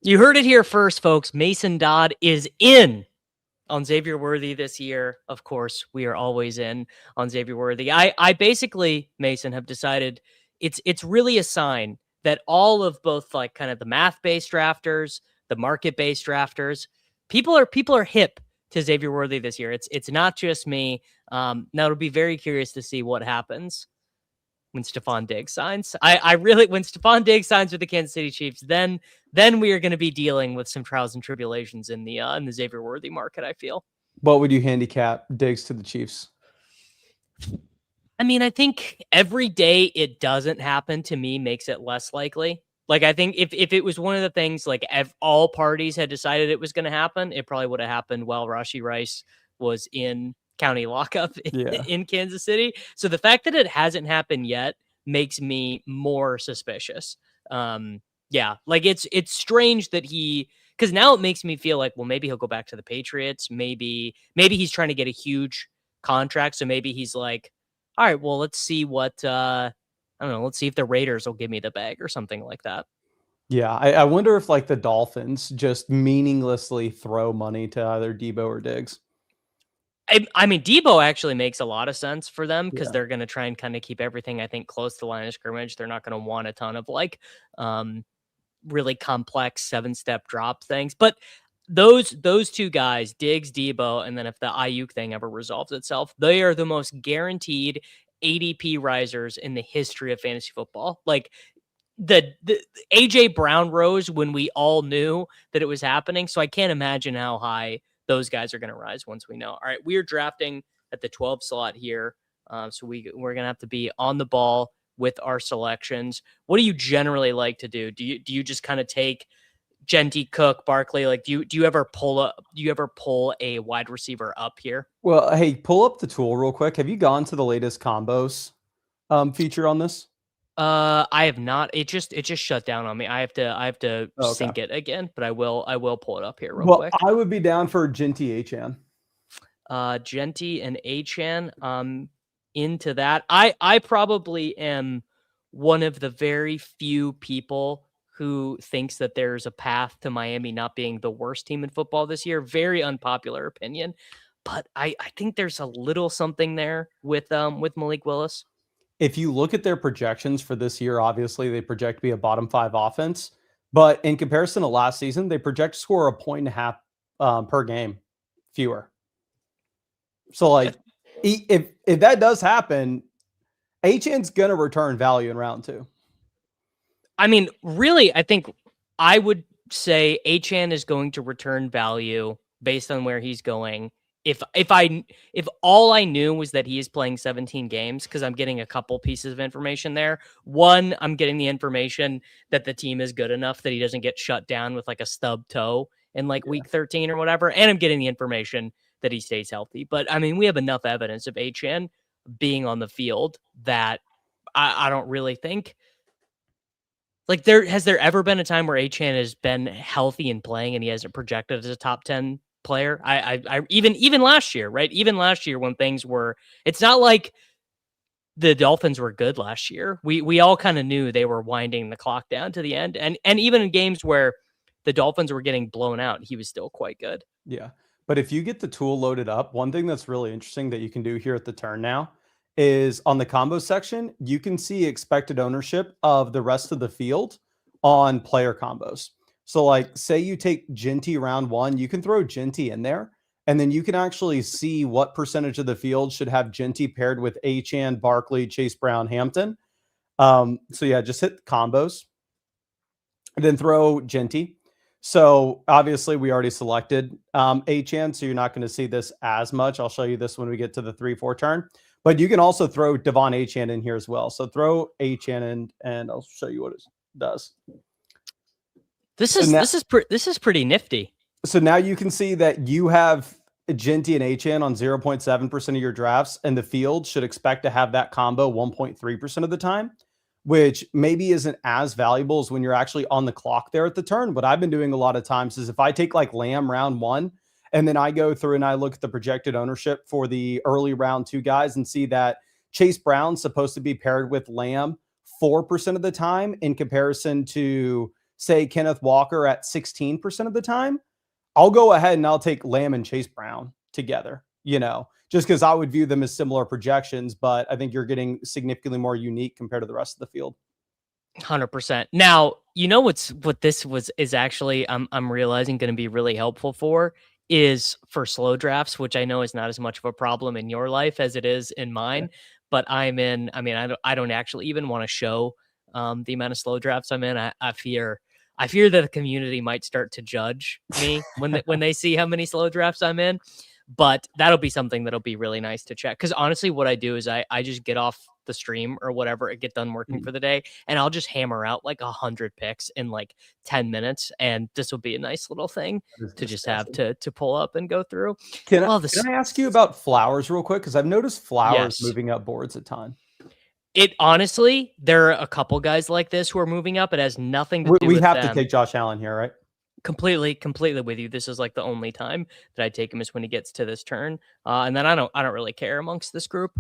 You heard it here first, folks. Mason Dodd is in on Xavier Worthy this year. Of course, we are always in on Xavier Worthy. I basically, Mason, have decided it's really a sign that all of both like kind of the math-based drafters, the market-based drafters, people are hip to Xavier Worthy this year. It's not just me. Now it'll be very curious to see what happens when Stephon Diggs signs. I really, when Stephon Diggs signs with the Kansas City Chiefs, then we are going to be dealing with some trials and tribulations in the Xavier Worthy market, I feel. What would you handicap Diggs to the Chiefs? I mean, I think every day it doesn't happen to me makes it less likely. Like, I think if it was one of the things, like, all parties had decided it was going to happen, it probably would have happened while Rashee Rice was in county lockup in Kansas City. So the fact that it hasn't happened yet makes me more suspicious. Yeah, like it's strange that because now it makes me feel like, well, maybe he'll go back to the Patriots. Maybe he's trying to get a huge contract. So maybe he's like, all right, well, let's see what, I don't know. Let's see if the Raiders will give me the bag or something like that. Yeah, I wonder if like the Dolphins just meaninglessly throw money to either Debo or Diggs. I mean, Debo actually makes a lot of sense for them because they're going to try and kind of keep everything, I think, close to the line of scrimmage. They're not going to want a ton of like really complex 7-step drop things. But those two guys, Diggs, Debo, and then if the Aiyuk thing ever resolves itself, they are the most guaranteed ADP risers in the history of fantasy football. Like the AJ Brown rose when we all knew that it was happening. So I can't imagine how high those guys are going to rise once we know. All right, we are drafting at the 12 slot here. So we're going to have to be on the ball with our selections. What do you generally like to do? Do you just kind of take Genty, Cook, Barkley? Like, do you ever pull a wide receiver up here? Well, hey, pull up the tool real quick. Have you gone to the latest combos feature on this? I have not. It just shut down on me. I have to sync it again, but I will pull it up here real quick. I would be down for Genty Achane. Genty and Achane. Into that. I probably am one of the very few people who thinks that there's a path to Miami not being the worst team in football this year. Very unpopular opinion, but I think there's a little something there with Malik Willis. If you look at their projections for this year, obviously they project to be a bottom 5 offense, but in comparison to last season, they project to score 1.5 per game fewer. So like, if that does happen, Achane's going to return value in round 2. I mean, really, I think I would say Achane is going to return value based on where he's going. If all I knew was that he is playing 17 games, because I'm getting a couple pieces of information there. One, I'm getting the information that the team is good enough that he doesn't get shut down with like a stub toe in like week 13 or whatever. And I'm getting the information that he stays healthy. But I mean, we have enough evidence of Achane being on the field that I don't really think. Like, has there ever been a time where Achane has been healthy and playing and he hasn't projected as a top 10 player? I even last year, right? Even last year when things were, it's not like the Dolphins were good last year. We all kind of knew they were winding the clock down to the end. And even in games where the Dolphins were getting blown out, he was still quite good. Yeah. But if you get the tool loaded up, one thing that's really interesting that you can do here at the turn now is on the combo section, you can see expected ownership of the rest of the field on player combos. So like, say you take Genty round 1, you can throw Genty in there, and then you can actually see what percentage of the field should have Genty paired with Achane, Barkley, Chase Brown, Hampton. So yeah, just hit combos and then throw Genty. So obviously we already selected Achane, so you're not going to see this as much. I'll show you this when we get to the 3-4 turn. But you can also throw Devon Achane in here as well. So throw Achane in, and I'll show you what it does. This is pretty nifty. So now you can see that you have Genty and Achane on 0.7% of your drafts, and the field should expect to have that combo 1.3% of the time, which maybe isn't as valuable as when you're actually on the clock there at the turn. What I've been doing a lot of times is if I take like Lamb round 1, and then I go through and I look at the projected ownership for the early round 2 guys and see that Chase Brown's supposed to be paired with Lamb 4% of the time in comparison to say Kenneth Walker at 16% of the time, I'll go ahead and I'll take Lamb and Chase Brown together, just because I would view them as similar projections, but I think you're getting significantly more unique compared to the rest of the field. 100%. Now, what this is actually I'm realizing going to be really helpful is for slow drafts, which I know is not as much of a problem in your life as it is in mine. But I don't actually even want to show the amount of slow drafts I'm in. I fear that the community might start to judge me when they see how many slow drafts I'm in. But that'll be something that'll be really nice to check. Because honestly, what I do is I just get off the stream or whatever and get done working for the day, and I'll just hammer out like 100 picks in like 10 minutes. And this will be a nice little thing to just have to pull up and go through. Can I ask you about Flowers real quick? Because I've noticed Flowers moving up boards a ton. It honestly, there are a couple guys like this who are moving up. It has nothing to do with them. We have to take Josh Allen here, right? Completely with you. This is like the only time that I take him is when he gets to this turn. And then I don't really care amongst this group.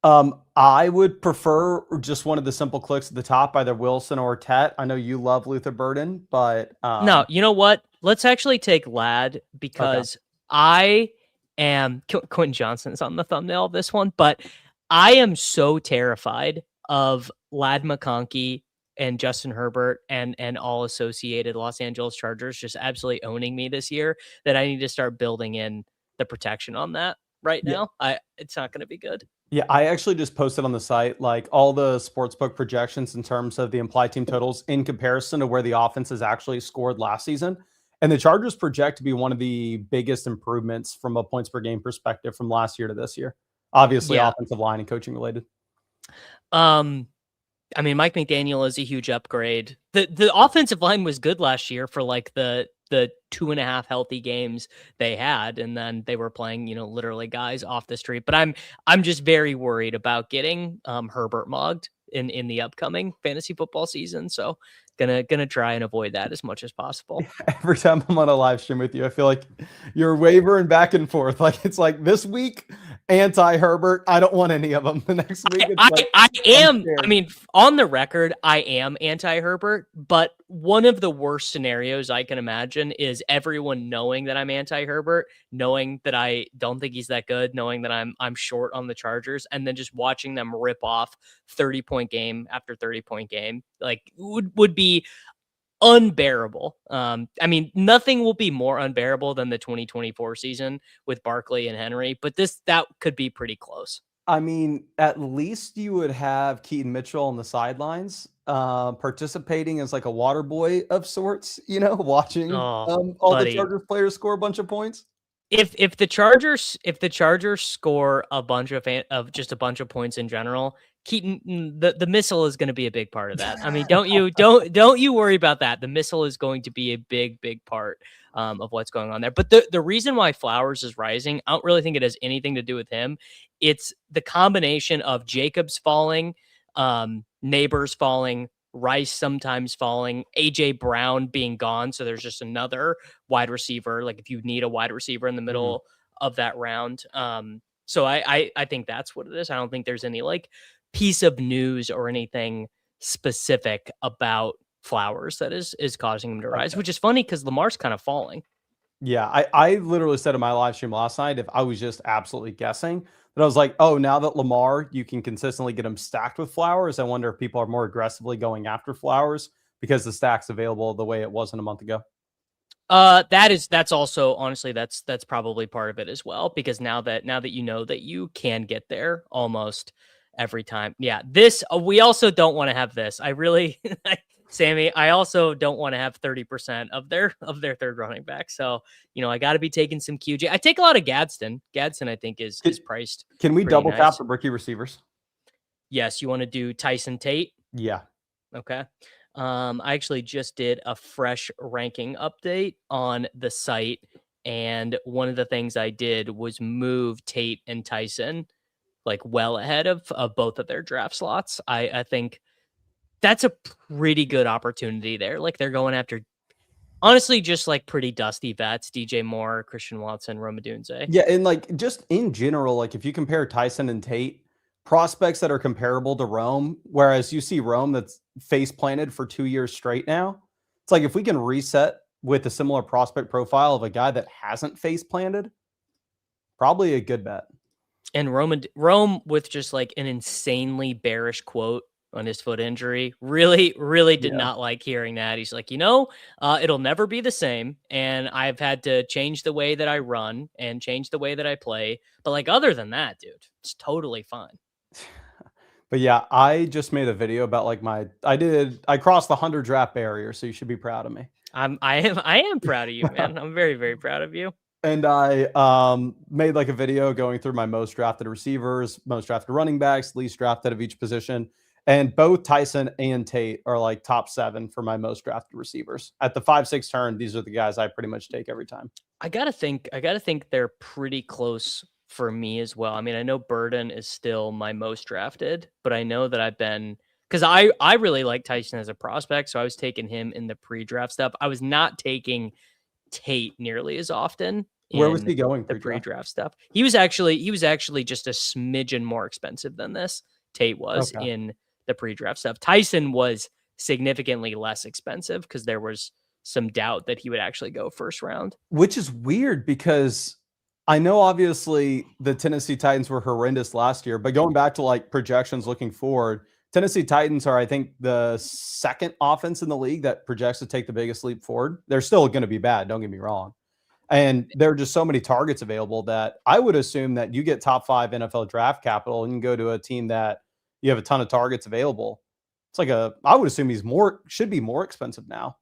I would prefer just one of the simple clicks at the top, either Wilson or Tate. I know you love Luther Burden, but no, you know what? Let's actually take Ladd because I am Quentin Johnson's on the thumbnail of this one, but I am so terrified of Ladd McConkey and Justin Herbert and all associated Los Angeles Chargers just absolutely owning me this year that I need to start building in the protection on that right now. It's not going to be good. Yeah, I actually just posted on the site like all the sportsbook projections in terms of the implied team totals in comparison to where the offense has actually scored last season. And the Chargers project to be one of the biggest improvements from a points per game perspective from last year to this year. Obviously, offensive line and coaching related. Mike McDaniel is a huge upgrade. The offensive line was good last year for like the 2.5 healthy games they had, and then they were playing, literally guys off the street. But I'm just very worried about getting Herbert mugged in the upcoming fantasy football season. So gonna try and avoid that as much as possible. Every time I'm on a live stream with you, I feel like you're wavering back and forth. Like it's like this week anti-Herbert. I don't want any of them. The next week, I am. I mean, on the record, I am anti-Herbert. But one of the worst scenarios I can imagine is everyone knowing that I'm anti-Herbert, knowing that I don't think he's that good, knowing that I'm short on the Chargers, and then just watching them rip off 30-point game after 30-point game. Like would be unbearable. Nothing will be more unbearable than the 2024 season with Barkley and Henry, but that could be pretty close. I mean, at least you would have Keaton Mitchell on the sidelines, participating as like a water boy of sorts, watching all the Chargers players score a bunch of points. If the Chargers score a bunch of points in general, Keaton, the missile is going to be a big part of that. I mean, don't you worry about that. The missile is going to be a big part of what's going on there. But the reason why Flowers is rising, I don't really think it has anything to do with him. It's the combination of Jacobs falling, Nabers falling, Rice sometimes falling, AJ Brown being gone. So there's just another wide receiver. Like if you need a wide receiver in the middle of that round. So I think that's what it is. I don't think there's any like piece of news or anything specific about Flowers that is causing him to rise, which is funny because Lamar's kind of falling. Yeah, I literally said in my live stream last night, if I was just absolutely guessing, that I was like, oh, now that Lamar, you can consistently get him stacked with Flowers. I wonder if people are more aggressively going after Flowers because the stack's available the way it wasn't a month ago. That's also honestly that's probably part of it as well, because now that you know that you can get there almost every time. Yeah, we also don't want to have this. I really Sammy, I also don't want to have 30% of their third running back. So, I got to be taking some QJ. I take a lot of Gadsden. Gadsden, I think, is priced. Can we double tap the rookie receivers? Yes. You want to do Tyson Tate? Yeah. Okay. I actually just did a fresh ranking update on the site. And one of the things I did was move Tate and Tyson like well ahead of both of their draft slots. I think that's a pretty good opportunity there. Like they're going after, honestly, just like pretty dusty vets, DJ Moore, Christian Watson, Rome Odunze. Yeah. And like just in general, like if you compare Tyson and Tate, prospects that are comparable to Rome, whereas you see Rome that's face planted for 2 years straight now. It's like if we can reset with a similar prospect profile of a guy that hasn't face planted, probably a good bet. And Rome with just like an insanely bearish quote on his foot injury. Really, really did not like hearing that. He's like, it'll never be the same. And I've had to change the way that I run and change the way that I play. But like, other than that, dude, it's totally fine. But yeah, I just made a video about like I crossed the 100 draft barrier, so you should be proud of me. I am proud of you, man. I'm very, very proud of you. And I made like a video going through my most drafted receivers, most drafted running backs, least drafted of each position. And both Tyson and Tate are like top 7 for my most drafted receivers. At the 5-6 turn, these are the guys I pretty much take every time. I gotta think they're pretty close for me as well. I mean, I know Burden is still my most drafted, but I know that I've been, because I really like Tyson as a prospect, so I was taking him in the pre-draft stuff. I was not taking Tate nearly as often. Where was he going? The pre-draft stuff. He was actually just a smidgen more expensive than this. Tate was in the pre-draft stuff. Tyson was significantly less expensive because there was some doubt that he would actually go first round. Which is weird because I know obviously the Tennessee Titans were horrendous last year, but going back to like projections looking forward, Tennessee Titans are, I think, the second offense in the league that projects to take the biggest leap forward. They're still going to be bad, don't get me wrong. And there are just so many targets available that I would assume that you get top 5 NFL draft capital and you go to a team that you have a ton of targets available. It's like I would assume should be more expensive now.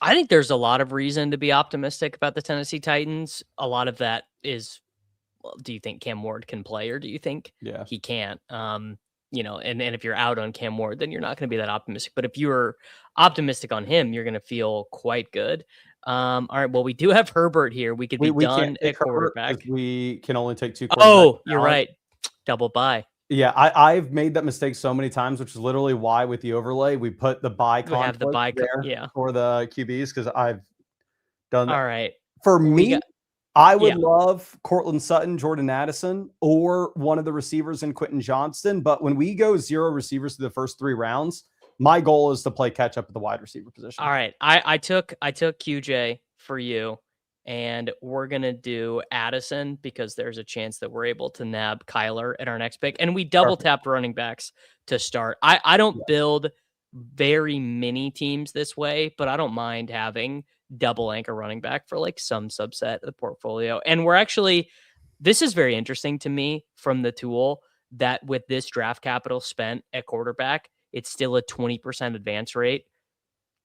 I think there's a lot of reason to be optimistic about the Tennessee Titans. A lot of that is, well, do you think Cam Ward can play or do you think he can't? And if you're out on Cam Ward, then you're not going to be that optimistic. But if you're optimistic on him, you're going to feel quite good. All right. Well, we do have Herbert here. We could be done at quarterback. We can only take 2 quarterbacks. Oh, you're right. Double bye. Yeah, I've made that mistake so many times, which is literally why with the overlay we put the bye conflict there for the QBs because I've done that. All right. For me, I would love Cortland Sutton, Jordan Addison, or one of the receivers in Quentin Johnston. But when we go 0 receivers through the first 3 rounds, my goal is to play catch up at the wide receiver position. All right. I took QJ for you. And we're going to do Addison because there's a chance that we're able to nab Kyler at our next pick. And we double tapped running backs to start. I don't build very many teams this way, but I don't mind having double anchor running back for like some subset of the portfolio. And this is very interesting to me from the tool that with this draft capital spent at quarterback, it's still a 20% advance rate.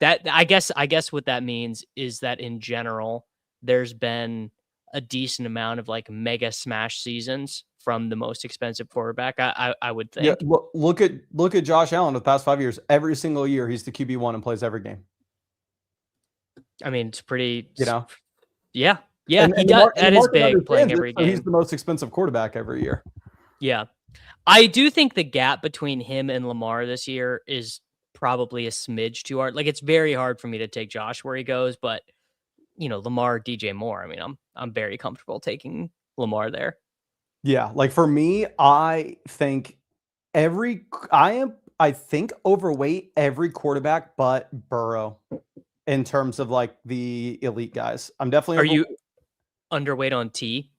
That I guess what that means is that in general, there's been a decent amount of like mega smash seasons from the most expensive quarterback. I would think. Yeah, look at Josh Allen the past 5 years. Every single year, he's the QB1 and plays every game. I mean, it's pretty. Yeah. And he does. That is big. Playing every game. He's the most expensive quarterback every year. Yeah, I do think the gap between him and Lamar this year is probably a smidge too hard. Like it's very hard for me to take Josh where he goes, but. Lamar, DJ Moore. I mean, I'm very comfortable taking Lamar there. Yeah, like for me, I think I think overweight every quarterback but Burrow in terms of like the elite guys. I'm definitely. Are you underweight on T?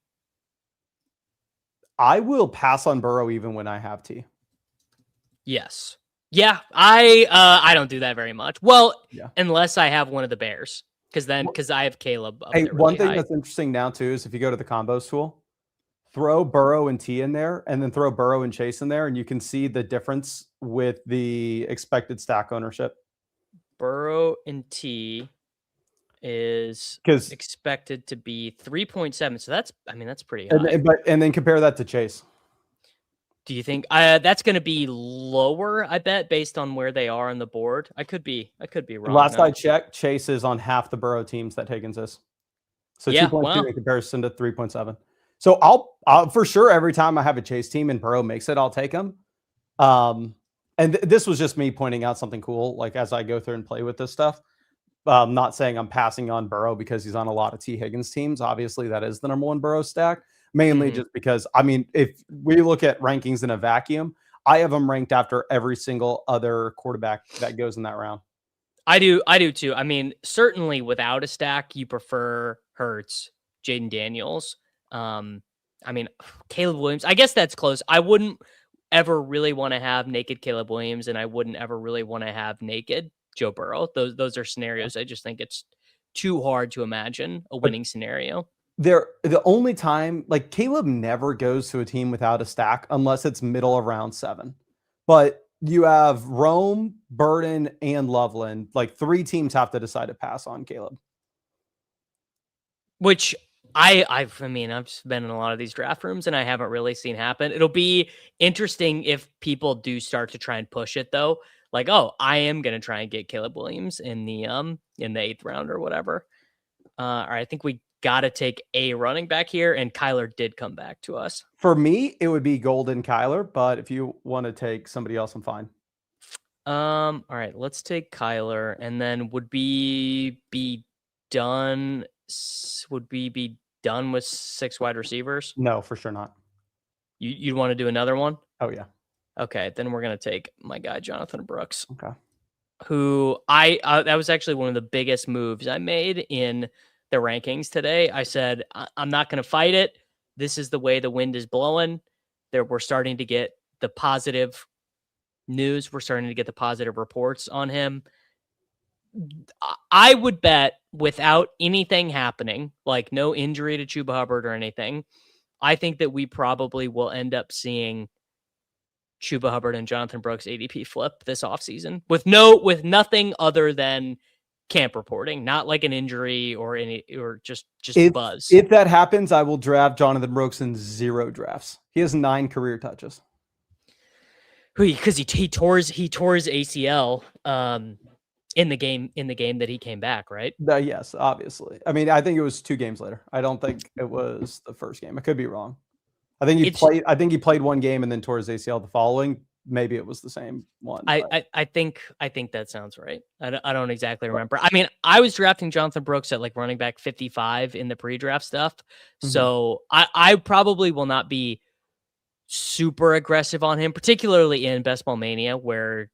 I will pass on Burrow even when I have T. Yes. Yeah, I don't do that very much. Well, unless I have one of the Bears. Because I have Caleb up there really one thing high. That's interesting now, too, is if you go to the combos tool, throw Burrow and T in there, and then throw Burrow and Chase in there, and you can see the difference with the expected stack ownership. Burrow and T is expected to be 3.7. So that's pretty high. And then compare that to Chase. Do you think that's going to be lower? I bet based on where they are on the board. I could be wrong. Last I checked, Chase is on half the Burrow teams that Higgins is. So 2.2 in comparison to 3.7. So I'll for sure every time I have a Chase team and Burrow makes it, I'll take him. And this was just me pointing out something cool, like as I go through and play with this stuff. I'm not saying I'm passing on Burrow because he's on a lot of T Higgins teams. Obviously, that is the number 1 Burrow stack. Mainly just because, I mean, if we look at rankings in a vacuum, I have them ranked after every single other quarterback that goes in that round. I do too. I mean, certainly without a stack, you prefer Hurts, Jaden Daniels. I mean, Caleb Williams. I guess that's close. I wouldn't ever really want to have naked Caleb Williams, and I wouldn't ever really want to have naked Joe Burrow. Those are scenarios. I just think it's too hard to imagine a winning scenario. The only time, like, Caleb never goes to a team without a stack unless it's middle of round 7. But you have Rome, Burden, and Loveland. Like, 3 teams have to decide to pass on Caleb. Which I've been in a lot of these draft rooms and I haven't really seen happen. It'll be interesting if people do start to try and push it though. Like, oh, I am gonna try and get Caleb Williams in the 8th round or whatever. All right, I think we gotta take a running back here, and Kyler did come back to us. For me, it would be Golden Kyler, but if you want to take somebody else, I'm fine. All right, let's take Kyler, and then would we be done? Would we be done with 6 wide receivers? No, for sure not. You'd want to do another one? Oh yeah. Okay, then we're gonna take my guy Jonathan Brooks. Okay. Who that was actually one of the biggest moves I made in the rankings today. I said I'm not gonna fight it. This is the way the wind is blowing. We're starting to get the positive news. We're starting to get the positive reports on him. I would bet without anything happening, like no injury to Chuba Hubbard or anything, I think that we probably will end up seeing Chuba Hubbard and Jonathan Brooks ADP flip this offseason with nothing other than camp reporting, not like an injury or just buzz. If that happens, I will draft Jonathan Brooks in 0 drafts. He has 9 career touches. Because he tore his ACL in the game that he came back, right? Yes, obviously. I mean, I think it was 2 games later. I don't think it was the first game. I could be wrong. I think he played 1 game and then tore his ACL the following. Maybe it was the same one. I think that sounds right. I don't exactly remember. I mean, I was drafting Jonathan Brooks at like running back 55 in the pre-draft stuff. Mm-hmm. So I probably will not be super aggressive on him, particularly in Best Ball Mania, where,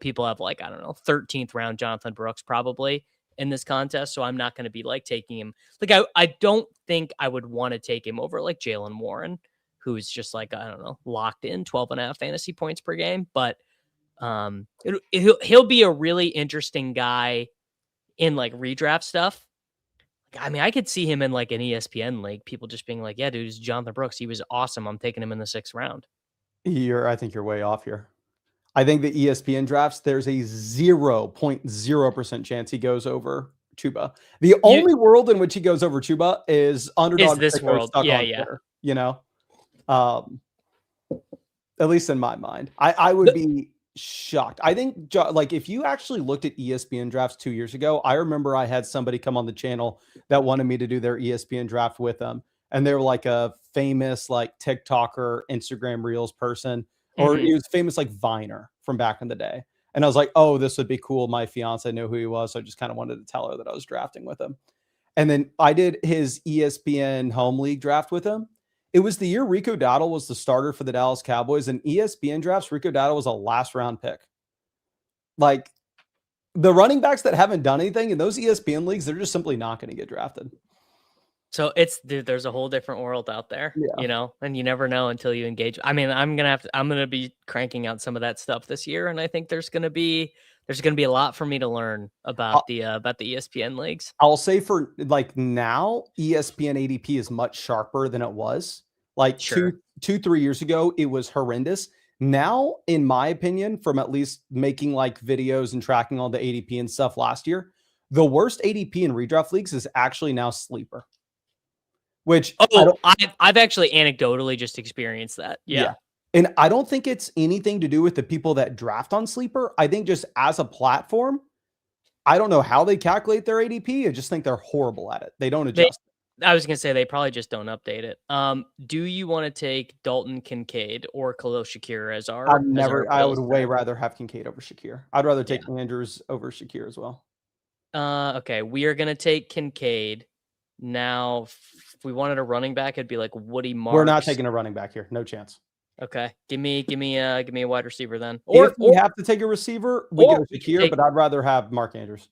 people have like, I don't know, 13th round Jonathan Brooks probably in this contest. So I'm not going to be like taking him. Like, I don't think I would want to take him over like Jaylen Warren, who's just like, I don't know, locked in 12.5 fantasy points per game. But he'll be a really interesting guy in like redraft stuff. I mean, I could see him in like an ESPN league. People just being like, yeah, dude, it's Jonathan Brooks. He was awesome. I'm taking him in the 6th round. I think you're way off here. I think the ESPN drafts, there's a 0.0% chance he goes over Chuba. The only world in which he goes over Chuba is underdog. Is this world. Yeah. Twitter, at least in my mind, I would be shocked. I think, like, if you actually looked at ESPN drafts 2 years ago, I remember I had somebody come on the channel that wanted me to do their ESPN draft with them. And they were like a famous, like, TikToker, Instagram Reels person, or he was famous, like, Viner from back in the day. And I was like, oh, this would be cool. My fiance knew who he was. So I just kind of wanted to tell her that I was drafting with him. And then I did his ESPN home league draft with him. It was the year Rico Dowdle was the starter for the Dallas Cowboys. And ESPN drafts, Rico Dowdle was a last round pick. Like, the running backs that haven't done anything in those ESPN leagues, they're just simply not going to get drafted. So there's a whole different world out there, and you never know until you engage. I mean, I'm going to be cranking out some of that stuff this year. And I think there's going to be a lot for me to learn about the ESPN leagues. I'll say for like now, ESPN ADP is much sharper than it was. Like 2-3 years ago, it was horrendous. Now, in my opinion, from at least making like videos and tracking all the ADP and stuff last year, the worst ADP in redraft leagues is actually now Sleeper. Which I've actually anecdotally just experienced that. Yeah. And I don't think it's anything to do with the people that draft on Sleeper. I think just as a platform, I don't know how they calculate their ADP. I just think they're horrible at it. They don't adjust. I was going to say they probably just don't update it. Do you want to take Dalton Kincaid or Kalel Shakir as our? I would way rather have Kincaid over Shakir. I'd rather take Andrews over Shakir as well. Okay, we are going to take Kincaid. Now, if we wanted a running back, it'd be like Woody Marks. We're not taking a running back here. No chance. Okay. Give me a wide receiver then. If we have to take a receiver, we go Shakir, but I'd rather have Mark Andrews.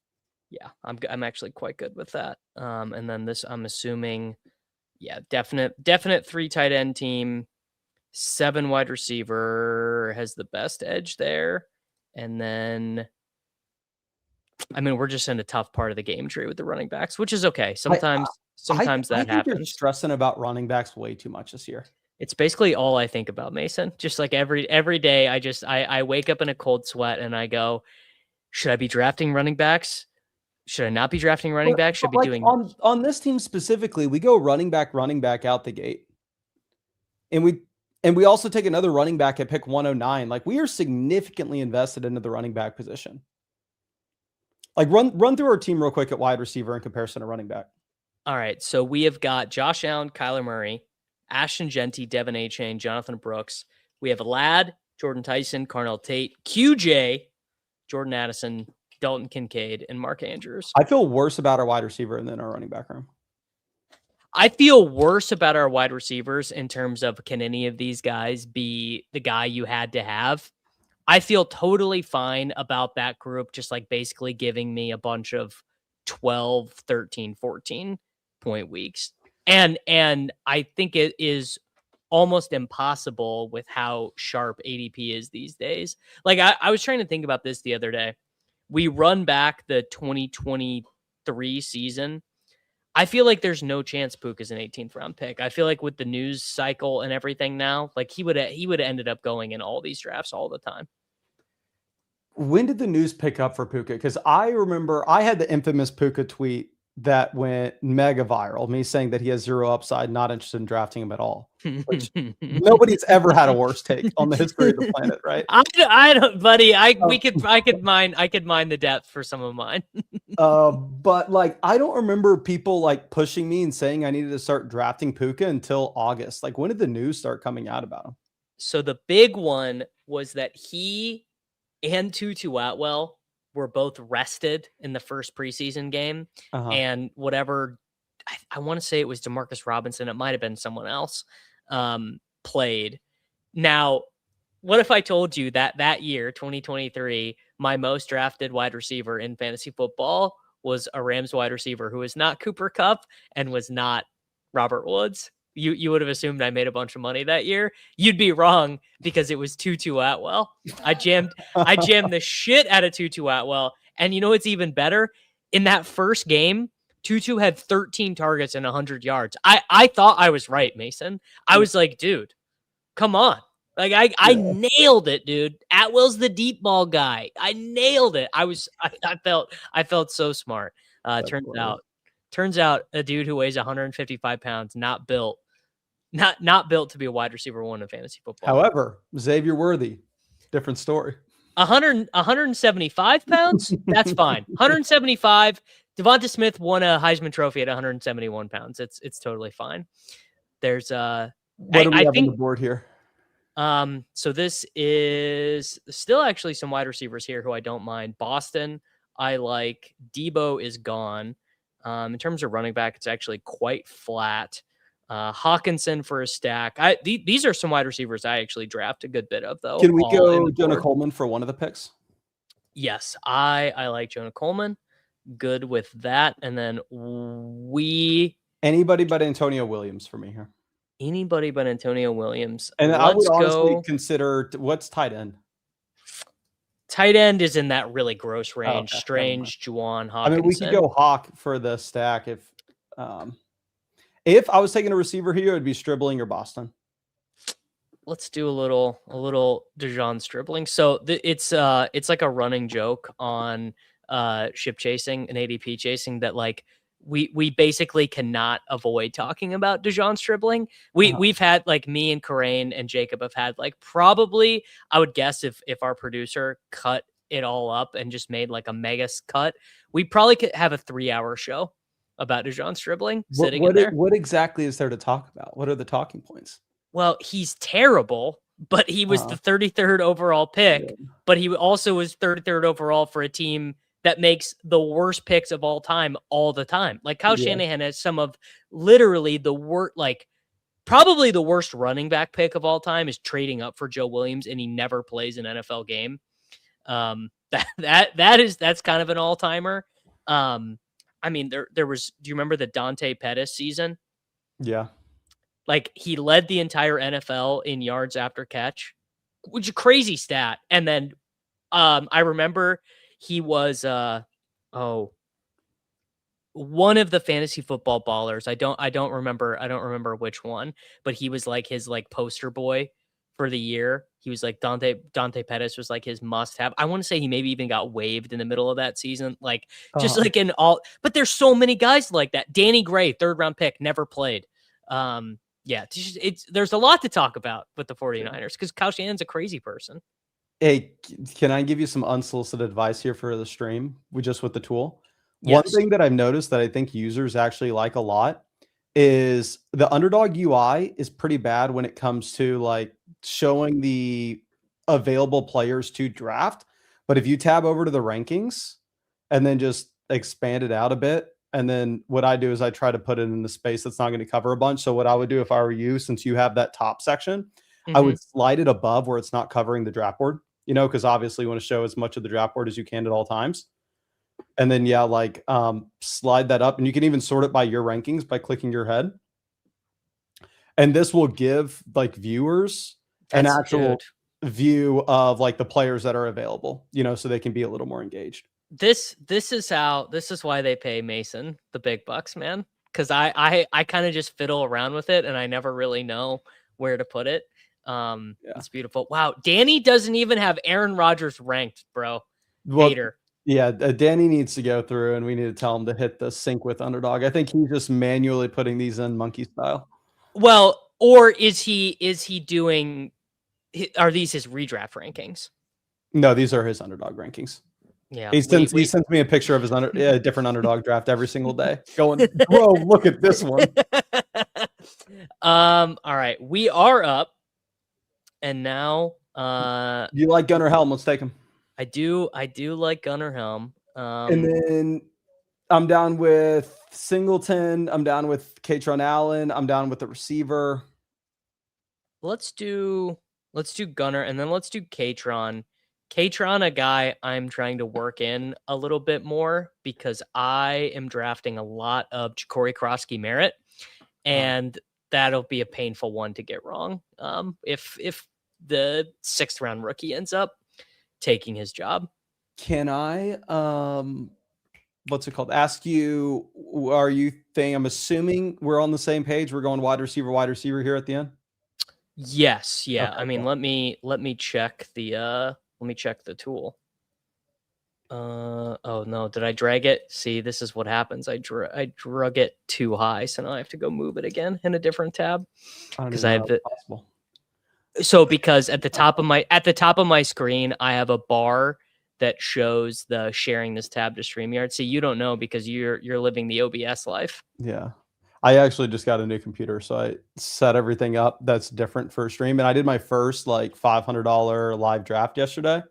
Yeah, I'm actually quite good with that. And then this, I'm assuming, yeah, definite 3 tight end team, 7 wide receiver has the best edge there. And then, I mean, we're just in a tough part of the game tree with the running backs, which is okay. Sometimes that I think happens. you're stressing about running backs way too much this year. It's basically all I think about, Mason. Just like every day, I wake up in a cold sweat and I go, should I be drafting running backs? Should I not be drafting running backs? Should I be doing on this team specifically? We go running back out the gate, and we also take another running back at pick 109. Like, we are significantly invested into the running back position. Like, run through our team real quick at wide receiver in comparison to running back. All right, so we have got Josh Allen, Kyler Murray, Ashton Genty, Devin Achane, Jonathan Brooks. We have Ladd, Jordan Tyson, Carnell Tate, QJ, Jordan Addison, Dalton Kincaid, and Mark Andrews. I feel worse about our wide receiver than our running back room. I feel worse about our wide receivers in terms of, can any of these guys be the guy you had to have? I feel totally fine about that group, just like basically giving me a bunch of 12, 13, 14 point weeks. And I think it is almost impossible with how sharp ADP is these days. Like, I was trying to think about this the other day. We run back the 2023 season. I feel like there's no chance Puka is an 18th round pick. I feel like with the news cycle and everything now, like he would have ended up going in all these drafts all the time. When did the news pick up for Puka? Because I remember I had the infamous Puka tweet that went mega viral, me saying that he has 0 upside, not interested in drafting him at all. Which nobody's ever had a worse take on the history of the planet, right? I don't, buddy. I could mine the depth for some of mine. But like, I don't remember people like pushing me and saying I needed to start drafting Puka until August. Like, when did the news start coming out about him? So the big one was that he and Tutu Atwell were both rested in the first preseason game, and whatever, I want to say it was Demarcus Robinson. It might have been someone else played. Now, what if I told you that year, 2023, my most drafted wide receiver in fantasy football was a Rams wide receiver who was not Cooper Kupp and was not Robert Woods? You would have assumed I made a bunch of money that year. You'd be wrong, because it was Tutu Atwell. I jammed the shit out of Tutu Atwell. And you know what's even better? In that first game, Tutu had 13 targets and 100 yards. I thought I was right, Mason. I was like, dude, come on. Like, I nailed it, dude. Atwell's the deep ball guy. I nailed it. I felt so smart. Turns out a dude who weighs 155 pounds, not built to be a wide receiver 1 in fantasy football. However, Xavier Worthy, different story. 175 pounds? That's fine. 175. Devonta Smith won a Heisman Trophy at 171 pounds. It's totally fine. There's what do we have on the board here? So this is still actually some wide receivers here who I don't mind. Boston, I like. Debo is gone. In terms of running back, it's actually quite flat. Hawkinson for a stack. These are some wide receivers I actually draft a good bit of, though. Can we go Jonah Coleman for one of the picks? Yes, I like Jonah Coleman. Good with that. And then anybody but Antonio Williams for me here. Anybody but Antonio Williams. And I would honestly consider, what's tight end? Tight end is in that really gross range. Okay. Strange, Juwan, Hawkinson. I mean, we could go Hawk for the stack if I was taking a receiver here, it'd be Stribling or Boston. Let's do a little DeJean Stribling. So it's like a running joke on ship chasing and ADP chasing that, like, we basically cannot avoid talking about DeJean Stribling. We've had, like, me and Corain and Jacob have had, like, probably, I would guess if our producer cut it all up and just made like a mega cut, we probably could have a 3-hour show about DeJean Stribling sitting in there. What exactly is there to talk about? What are the talking points? Well, he's terrible, but he was the 33rd overall pick, but he also was 33rd overall for a team that makes the worst picks of all time all the time. Like, Kyle Shanahan has some of literally the worst, like, probably the worst running back pick of all time is trading up for Joe Williams, and he never plays an NFL game. That's kind of an all timer. I mean, there was. Do you remember the Dante Pettis season? Yeah. Like, he led the entire NFL in yards after catch, which is a crazy stat. And then I remember he was one of the fantasy football ballers. I don't remember which one, but he was like his like poster boy for the year. He was like Dante Pettis was like his must have. I want to say he maybe even got waived in the middle of that season. Like, just like in all, but there's so many guys like that. Danny Gray, 3rd round pick, never played. Yeah, there's a lot to talk about with the 49ers because Kyle Shanahan's a crazy person. Hey, can I give you some unsolicited advice here for the stream? With the tool. Yes. One thing that I've noticed that I think users actually like a lot is the underdog UI is pretty bad when it comes to like showing the available players to draft. But if you tab over to the rankings and then just expand it out a bit, and then what I do is I try to put it in the space that's not going to cover a bunch. So what I would do if I were you, since you have that top section, I would slide it above where it's not covering the draft board, because obviously you want to show as much of the draft board as you can at all times. And then, slide that up, and you can even sort it by your rankings by clicking your head. And this will give like viewers an actual view of like the players that are available, so they can be a little more engaged. This is why they pay Mason the big bucks, man. Because I kind of just fiddle around with it, and I never really know where to put it. It's beautiful. Wow, Danny doesn't even have Aaron Rodgers ranked, bro. Hater. Yeah, Danny needs to go through, and we need to tell him to hit the sync with underdog. I think he's just manually putting these in monkey style. Well, or is he doing? Are these his redraft rankings? No, these are his underdog rankings. Yeah, he sends me a picture of his different underdog draft every single day. Going, bro, look at this one. All right, we are up, and now you like Gunnar Helm? Let's take him. I do like Gunnar Helm. And then I'm down with Singleton. I'm down with Katron Allen. I'm down with the receiver. Let's do Gunnar, and then let's do Katron. Katron, a guy I'm trying to work in a little bit more because I am drafting a lot of Ja'Cory Krosky Merritt, and that'll be a painful one to get wrong. If the 6th round rookie ends up taking his job. Can I what's it called? Ask you, I'm assuming we're on the same page. We're going wide receiver here at the end. Yes. Yeah. Okay, I mean, let me check the tool. Oh no, did I drag it? See, this is what happens. I drug it too high, so now I have to go move it again in a different tab because I have the possible. So because at the top of my screen, I have a bar that shows the sharing this tab to StreamYard. So you don't know because you're living the OBS life. Yeah. I actually just got a new computer, so I set everything up that's different for a stream. And I did my first like $500 live draft yesterday.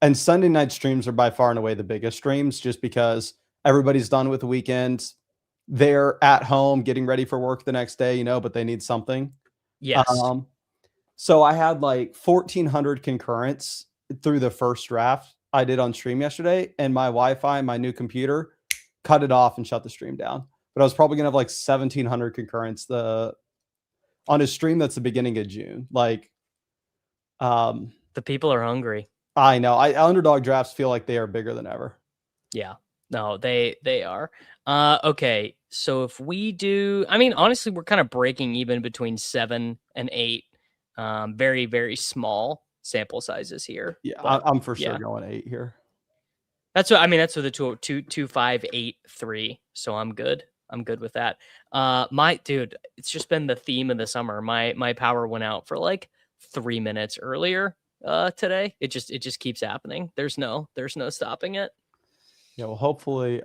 And Sunday night streams are by far and away the biggest streams just because everybody's done with the weekend. They're at home getting ready for work the next day, but they need something. Yes. So I had like 1,400 concurrents through the first draft I did on stream yesterday, and my Wi-Fi, my new computer, cut it off and shut the stream down. But I was probably gonna have like 1,700 concurrents on a stream that's the beginning of June. Like, the people are hungry. I know. Underdog drafts feel like they are bigger than ever. Yeah. No, they are. Okay. So if we do, I mean, honestly, we're kind of breaking even between 7 and 8. Very, very small sample sizes here. Yeah, but, I'm for sure going 8 here. That's what the 2, 5, 8, 3. So I'm good. I'm good with that. It's just been the theme of the summer. My power went out for like 3 minutes earlier today. It just keeps happening. There's no stopping it. Yeah, well, hopefully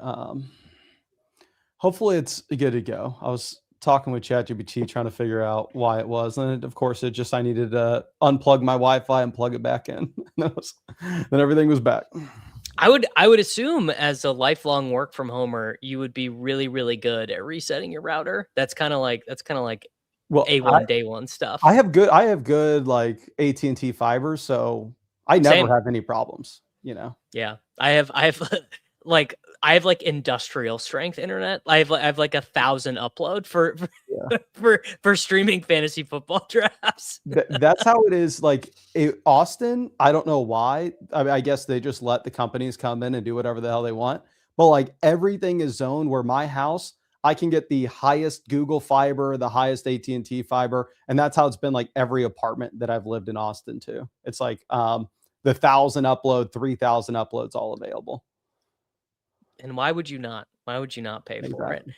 it's good to go. I was talking with ChatGPT trying to figure out why it was, and of course I needed to unplug my Wi-Fi and plug it back in. Then everything was back. I would assume as a lifelong work from homer, you would be really, really good at resetting your router. That's kind of like Well, A1 day one stuff. I have good like AT&T fiber, so I never Same. have any problems, you know. Yeah. I have like industrial strength internet. I have like 1,000 upload for Yeah. for streaming fantasy football drafts. That's how it is. Like Austin, I don't know why. I mean, I guess they just let the companies come in and do whatever the hell they want. But like everything is zoned where my house, I can get the highest Google fiber, the highest AT&T fiber, and that's how it's been like every apartment that I've lived in Austin too. It's like the 1,000 upload, 3,000 uploads all available. And why would you not? Why would you not pay for it? Exactly.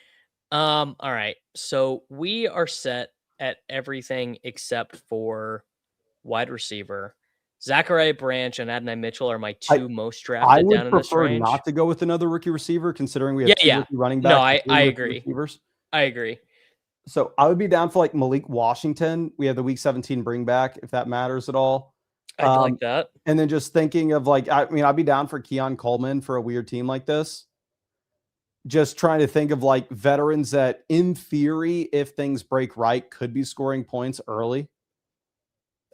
All right. So we are set at everything except for wide receiver. Zachariah Branch and Adonai Mitchell are my two most I drafted down would in this prefer range. not to go with another rookie receiver, considering we have two Yeah. rookie running No, backs. I Rookie agree. receivers. I agree. So I would be down for like Malik Washington. We have the week 17 bring back, if that matters at all. I'd like that. And then just thinking of like, I mean, I'd be down for Keon Coleman for a weird team like this. Just trying to think of like veterans that, in theory, if things break right, could be scoring points early.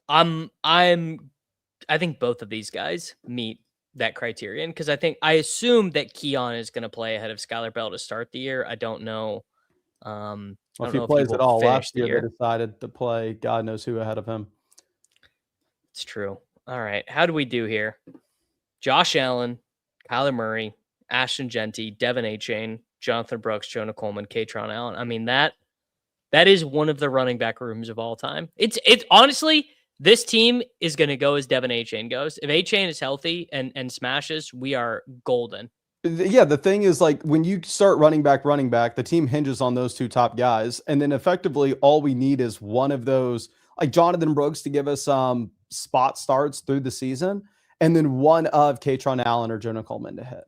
I think both of these guys meet that criterion because I assume that Keon is going to play ahead of Skylar Bell to start the year. I don't know. Well, if he plays at all, last year they decided to play God knows who ahead of him. It's true. All right. How do we do here? Josh Allen, Kyler Murray, Ashton Genty, Devin Achane, Jonathan Brooks, Jonah Coleman, Katron Allen. I mean, that is one of the running back rooms of all time. It's honestly, this team is going to go as Devin Achane goes. If Achane is healthy and smashes, we are golden. Yeah, the thing is, like, when you start running back, the team hinges on those two top guys. And then effectively, all we need is one of those, like Jonathan Brooks, to give us spot starts through the season, and then one of Katron Allen or Jonah Coleman to hit.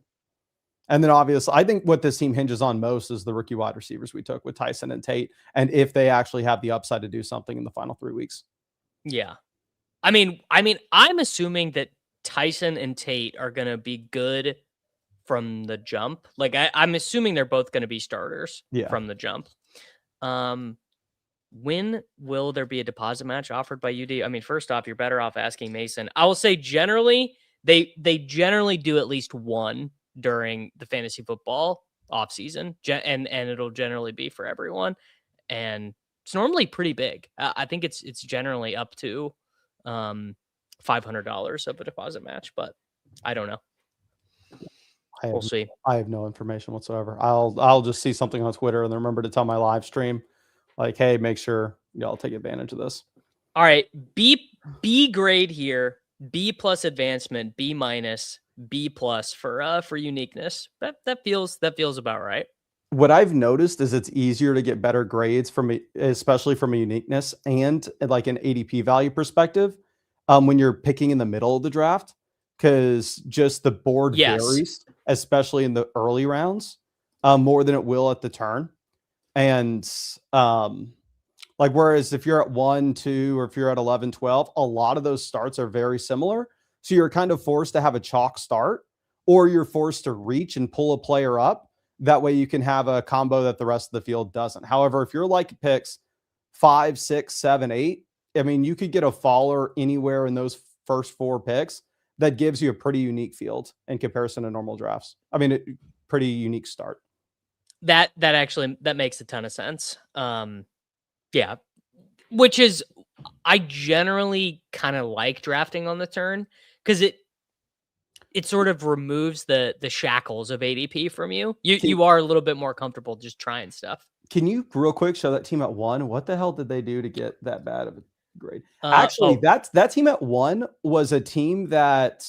And then obviously, I think what this team hinges on most is the rookie wide receivers we took with Tyson and Tate, and if they actually have the upside to do something in the final 3 weeks. Yeah. I mean, I'm assuming that Tyson and Tate are going to be good from the jump. Like I'm assuming they're both going to be starters from the jump. When will there be a deposit match offered by UD? I mean, first off, you're better off asking Mason. I will say generally, they generally do at least one during the fantasy football offseason, and it'll generally be for everyone. And it's normally pretty big. I think it's generally up to $500 of a deposit match, but I don't know. We'll see. I have no information whatsoever. I'll just see something on Twitter and then remember to tell my live stream, like, hey, make sure y'all take advantage of this. All right, B grade here, B plus advancement, B minus, B plus for uniqueness. That feels about right. What I've noticed is it's easier to get better grades especially from a uniqueness and like an ADP value perspective, when you're picking in the middle of the draft, because just the board varies, especially in the early rounds, more than it will at the turn. And like, whereas if you're at 1, 2, or if you're at 11, 12, a lot of those starts are very similar. So you're kind of forced to have a chalk start, or you're forced to reach and pull a player up. That way you can have a combo that the rest of the field doesn't. However, if you're like picks 5, 6, 7, 8, I mean, you could get a faller anywhere in those first 4 picks that gives you a pretty unique field in comparison to normal drafts. I mean, pretty unique start. That makes a ton of sense. Yeah, which is, I generally kind of like drafting on the turn because it sort of removes the shackles of ADP from you. You are a little bit more comfortable just trying stuff. Can you real quick show that team at 1? What the hell did they do to get that bad of a grade? Actually, that team at 1 was a team that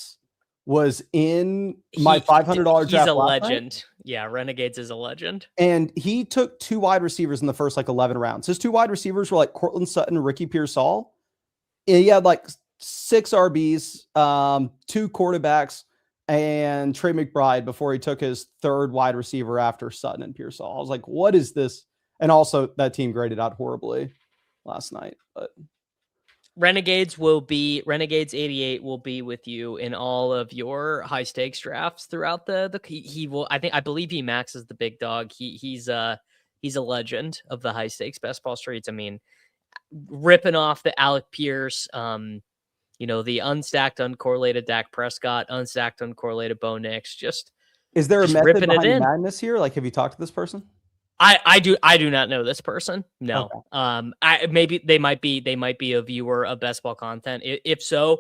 was in my $500 draft. He's a legend. Yeah, Renegades is a legend. And he took 2 wide receivers in the first like 11 rounds. His 2 wide receivers were like Cortland Sutton, Ricky Pearsall. He had like 6 RBs, 2 quarterbacks, and Trey McBride before he took his 3rd wide receiver after Sutton and Pearsall. I was like, what is this? And also that team graded out horribly last night. But Renegades 88 will be with you in all of your high stakes drafts throughout he will. I believe he maxes the big dog. He's a legend of the high stakes best ball streets. I mean, ripping off the Alec Pierce, you know, the unstacked, uncorrelated Dak Prescott, unstacked, uncorrelated Bo Nix. Is there a Just method ripping it behind the in. madness here? Like, have you talked to this person? I do not know this person. No. Okay. Maybe they might be a viewer of best ball content. If so,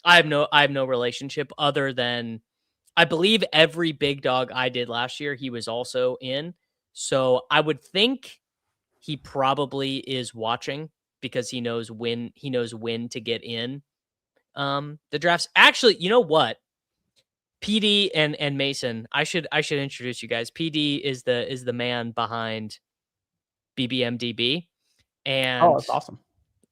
I have no relationship other than I believe every big dog I did last year, he was also in. So I would think he probably is watching because he knows when to get in the drafts. Actually, you know what? PD and Mason, I should introduce you guys. PD is the man behind BBMDB. Oh, And that's awesome.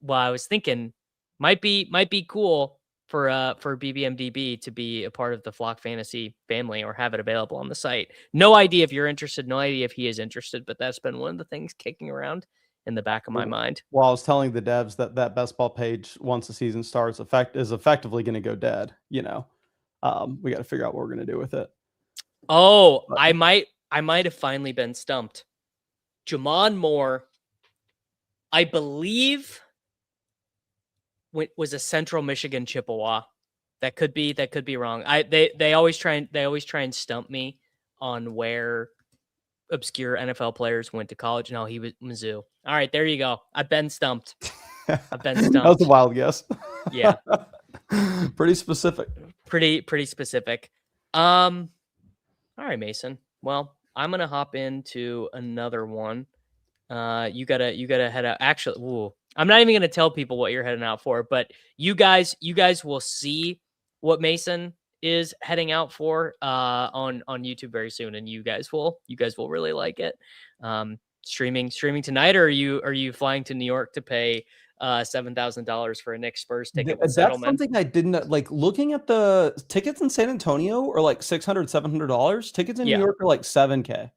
well, I was thinking might be cool for BBMDB to be a part of the Flock Fantasy family or have it available on the site. No idea if you're interested, no idea if he is interested, but that's been one of the things kicking around in the back of my mind. Well, I was telling the devs that best ball page, once the season starts, is effectively going to go dead. You know, we got to figure out what we're going to do with it. Oh, but I might have finally been stumped. Jamon Moore, I believe, was a Central Michigan Chippewa. That could be wrong. They always try and stump me on where obscure NFL players went to college. No, he was Mizzou. All right, there you go. I've been stumped. That was a wild guess. Yeah. Pretty specific. Pretty specific. All right, Mason. Well, I'm gonna hop into another one. You gotta head out. Actually, I'm not even gonna tell people what you're heading out for, but you guys will see what Mason is heading out for on YouTube very soon, and you guys will really like it. Streaming tonight, or are you flying to New York to pay $7,000 for a Knicks Spurs ticket with settlement? That's something I didn't like. Looking at the tickets in San Antonio are like $600-$700. Tickets in New York are like $7,000.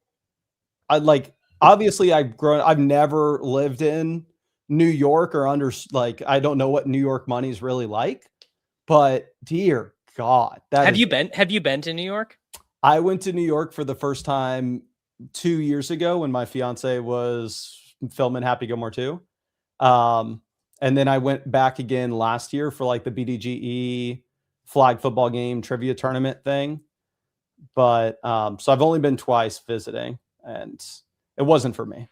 Obviously I've never lived in New York or I don't know what New York money is really like, but dear God, have you been to New York? I went to New York for the first time 2 years ago when my fiance was filming Happy Gilmore 2. And then I went back again last year for like the BDGE flag football game trivia tournament thing. But so I've only been twice visiting, and it wasn't for me.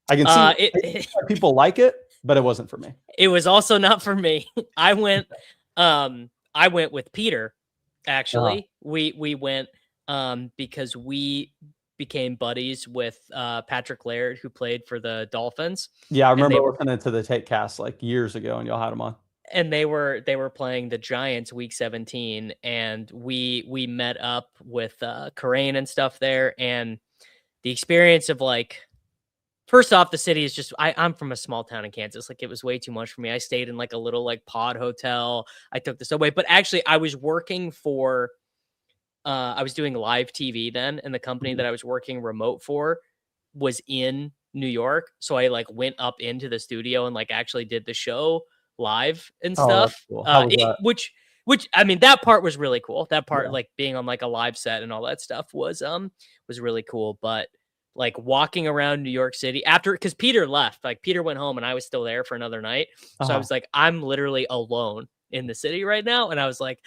I can see people like it, but it wasn't for me. It was also not for me. I went with Peter. Actually, we went because we became buddies with Patrick Laird, who played for the Dolphins. Yeah, I remember listening to the Tate cast like years ago, and y'all had him on. And they were playing the Giants week 17, and we met up with Carnell and stuff there, and the experience of like, first off, the city is just I'm from a small town in Kansas. Like, it was way too much for me. I stayed in like a little like pod hotel. I took the subway, but actually I was working for I was doing live TV then, and the company that I was working remote for was in New York. So I like went up into the studio and like actually did the show live and stuff. Cool. How was that? Which I mean, that part was really cool. That part, like being on like a live set and all that stuff was really cool. But like walking around New York City because Peter left, like Peter went home and I was still there for another night. So I was like, I'm literally alone in the city right now. And I was like,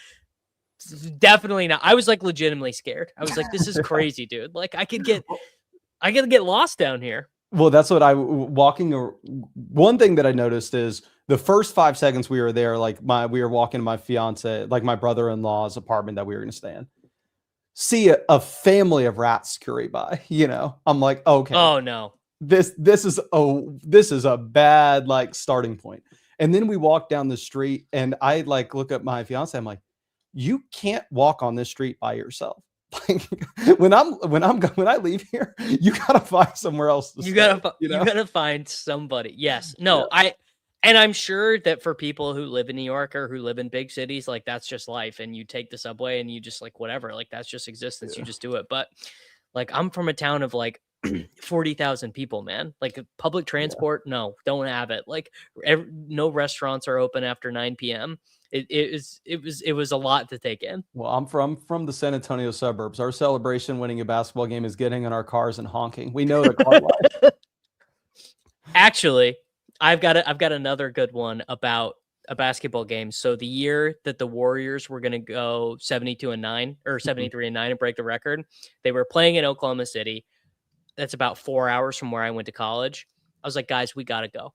definitely not. I was like legitimately scared. I was like, this is crazy, dude. Like I could get lost down here. Well, that's what one thing that I noticed is the first 5 seconds we were there, like we were walking to my fiance, like my brother-in-law's apartment that we were going to stay in. See a family of rats scurry by, I'm like, okay. Oh no. This is a bad like starting point. And then we walk down the street and I like look at my fiance. I'm like, you can't walk on this street by yourself. Like when I leave here, you gotta find somewhere else to stay, you gotta find somebody. Yes. No, yeah. And I'm sure that for people who live in New York or who live in big cities, like that's just life. And you take the subway and you just like whatever, like that's just existence. Yeah. You just do it. But like I'm from a town of like 40,000 people, man. Like public transport, no, don't have it. Like no restaurants are open after 9 p.m. It was a lot to take in. Well, I'm from the San Antonio suburbs. Our celebration winning a basketball game is getting in our cars and honking. We know the car life. Actually, I've got another good one about a basketball game. So the year that the Warriors were going to go 72-9 or 73-9 and break the record, they were playing in Oklahoma City. That's about 4 hours from where I went to college. I was like, guys, we got to go.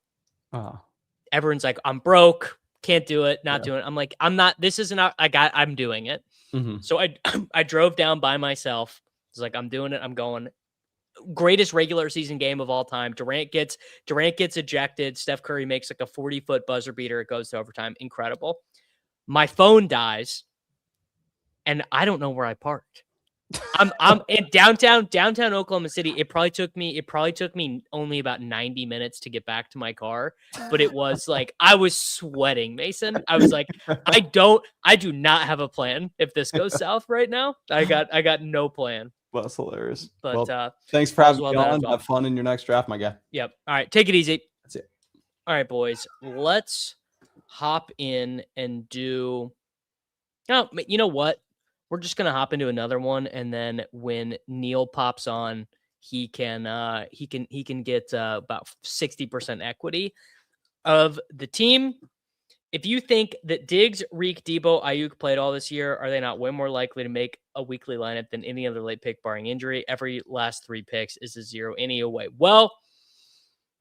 Everyone's like, I'm broke. Can't do it. Not doing it. I'm like, I'm not, this isn't, I'm doing it. So I drove down by myself. I was like, I'm doing it. I'm going. Greatest regular season game of all time. Durant gets ejected. Steph Curry makes like a 40-foot buzzer beater. It goes to overtime. Incredible. My phone dies, and I don't know where I parked. I'm in downtown Oklahoma City. It probably took me only about 90 minutes to get back to my car, but it was like I was sweating, Mason. I was like, I do not have a plan if this goes south right now. I got no plan. That's hilarious. But well, thanks for having me on. Have fun in your next draft, my guy. Yep. All right, take it easy. That's it. All right, boys. Let's hop in and do. Oh, you know what? We're just gonna hop into another one, and then when Neil pops on, he can get about 60% equity of the team. If you think that Diggs, Reek, Debo, Aiyuk played all this year, are they not way more likely to make a weekly lineup than any other late pick barring injury? Every last 3 picks is a 0 any way. Well,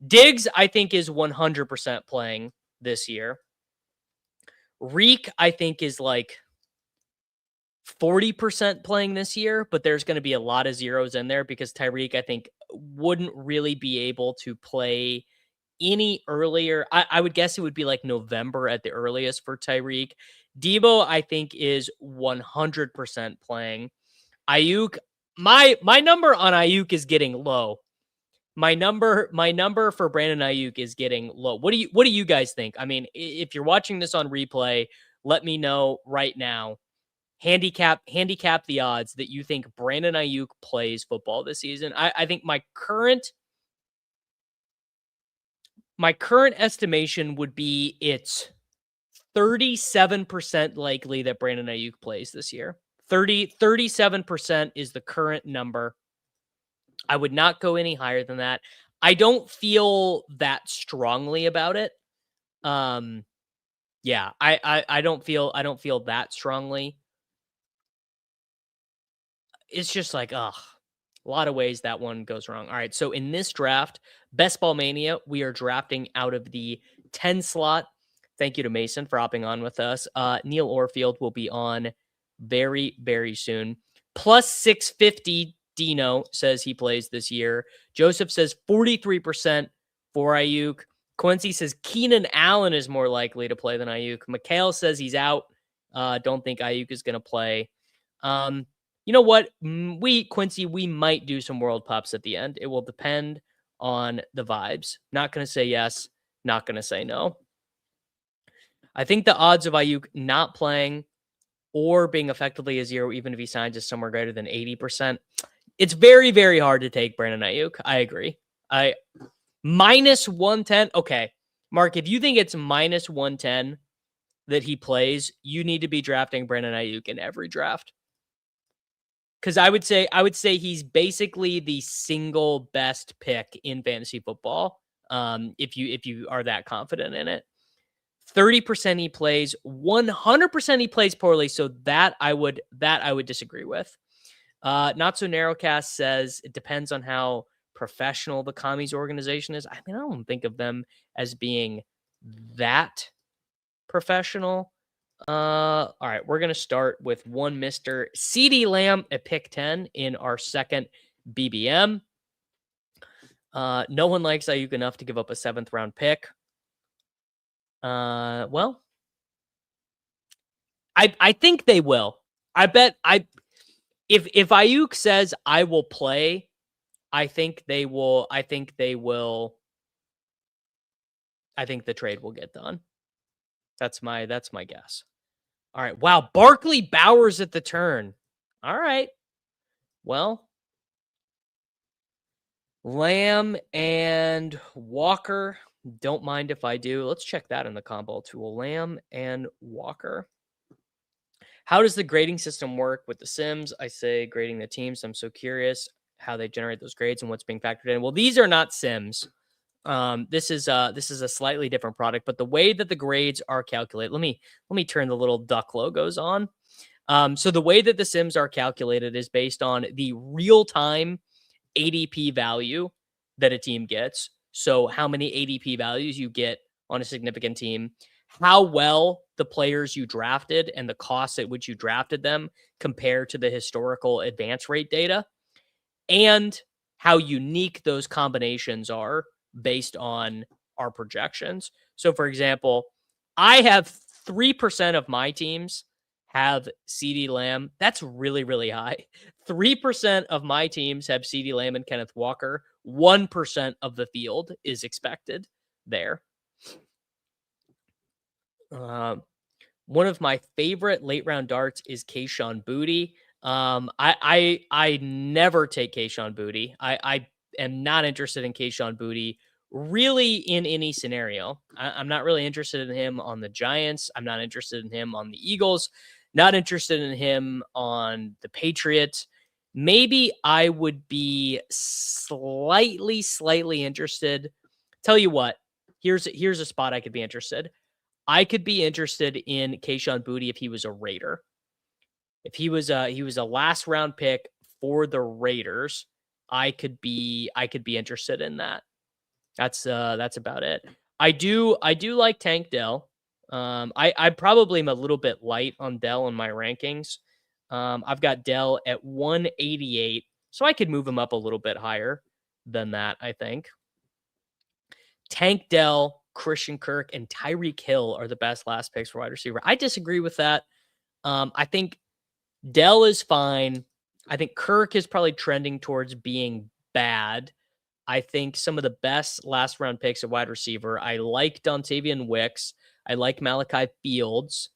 Diggs, I think, is 100% playing this year. Reek, I think, is like 40% playing this year, but there's going to be a lot of zeros in there because Tyreek, I think, wouldn't really be able to play any earlier. I would guess it would be like November at the earliest for Tyreek. Debo, I think, is 100% playing. Aiyuk, my number on Aiyuk is getting low. My number for Brandon Aiyuk is getting low. What do you guys think? I mean, if you're watching this on replay, let me know right now. Handicap the odds that you think Brandon Aiyuk plays football this season. I think my current estimation would be it's 37% likely that Brandon Aiyuk plays this year. 37% is the current number. I would not go any higher than that. I don't feel that strongly about it. Yeah, I don't feel that strongly. It's just like, a lot of ways that one goes wrong. All right, so in this draft, Best Ball Mania, we are drafting out of the 10 slot. Thank you to Mason for hopping on with us. Neil Orfield will be on very, very soon. Plus 650, Dino says he plays this year. Joseph says 43% for Aiyuk. Quincy says Keenan Allen is more likely to play than Aiyuk. Mikhail says he's out. Don't think Aiyuk is going to play. You know what? Quincy, we might do some world pops at the end. It will depend on the vibes. Not going to say yes. Not going to say no. I think the odds of Aiyuk not playing or being effectively a 0, even if he signs, is somewhere greater than 80%. It's very, very hard to take Brandon Aiyuk. I agree. Minus 110. Okay. Mark, if you think it's minus 110 that he plays, you need to be drafting Brandon Aiyuk in every draft. Because I would say he's basically the single best pick in fantasy football. If you are that confident in it. 30% he plays, 100% he plays poorly. So that I would disagree with. Not So Narrowcast says it depends on how professional the commies organization is. I mean, I don't think of them as being that professional. All right, we're gonna start with one Mr. CeeDee Lamb at pick 10 in our second BBM. No one likes Aiyuk enough to give up a 7th round pick. Well, I think they will. I bet if Aiyuk says I will play, I think they will. I think the trade will get done. That's my guess. All right. Wow. Barkley Bowers at the turn. All right. Well, Lamb and Walker. Don't mind if I do. Let's check that in the combo tool. Lamb and Walker. How does the grading system work with the Sims? I say grading the teams. I'm so curious how they generate those grades and what's being factored in. Well, these are not Sims. This is a slightly different product, but the way that the grades are calculated, let me turn the little duck logos on. So the way that the sims are calculated is based on the real-time ADP value that a team gets. So how many ADP values you get on a significant team, how well the players you drafted and the costs at which you drafted them compare to the historical advance rate data, and how unique those combinations are based on our projections. So for example, I have 3% of my teams have CeeDee Lamb. That's really, really high. 3% of my teams have CeeDee Lamb and Kenneth Walker. 1% of the field is expected there. One of my favorite late round darts is Kayshon Boutte. I never take Kayshon Boutte. I am not interested in Kayshon Boutte really in any scenario. I'm not really interested in him on the Giants. I'm not interested in him on the Eagles. Not interested in him on the Patriots. Maybe I would be slightly interested. Tell you what, here's a spot I could be interested. I could be interested in Kayshon Boutte if he was a Raider. If he was a last round pick for the Raiders, I could be interested in that. That's about it. I do like Tank Dell. I probably am a little bit light on Dell in my rankings. I've got Dell at 188, so I could move him up a little bit higher than that, I think. Tank Dell, Christian Kirk, and Tyreek Hill are the best last picks for wide receiver. I disagree with that. I think Dell is fine. I think Kirk is probably trending towards being bad. I think some of the best last round picks at wide receiver, I like Dontavian Wicks. I like Malachi Fields.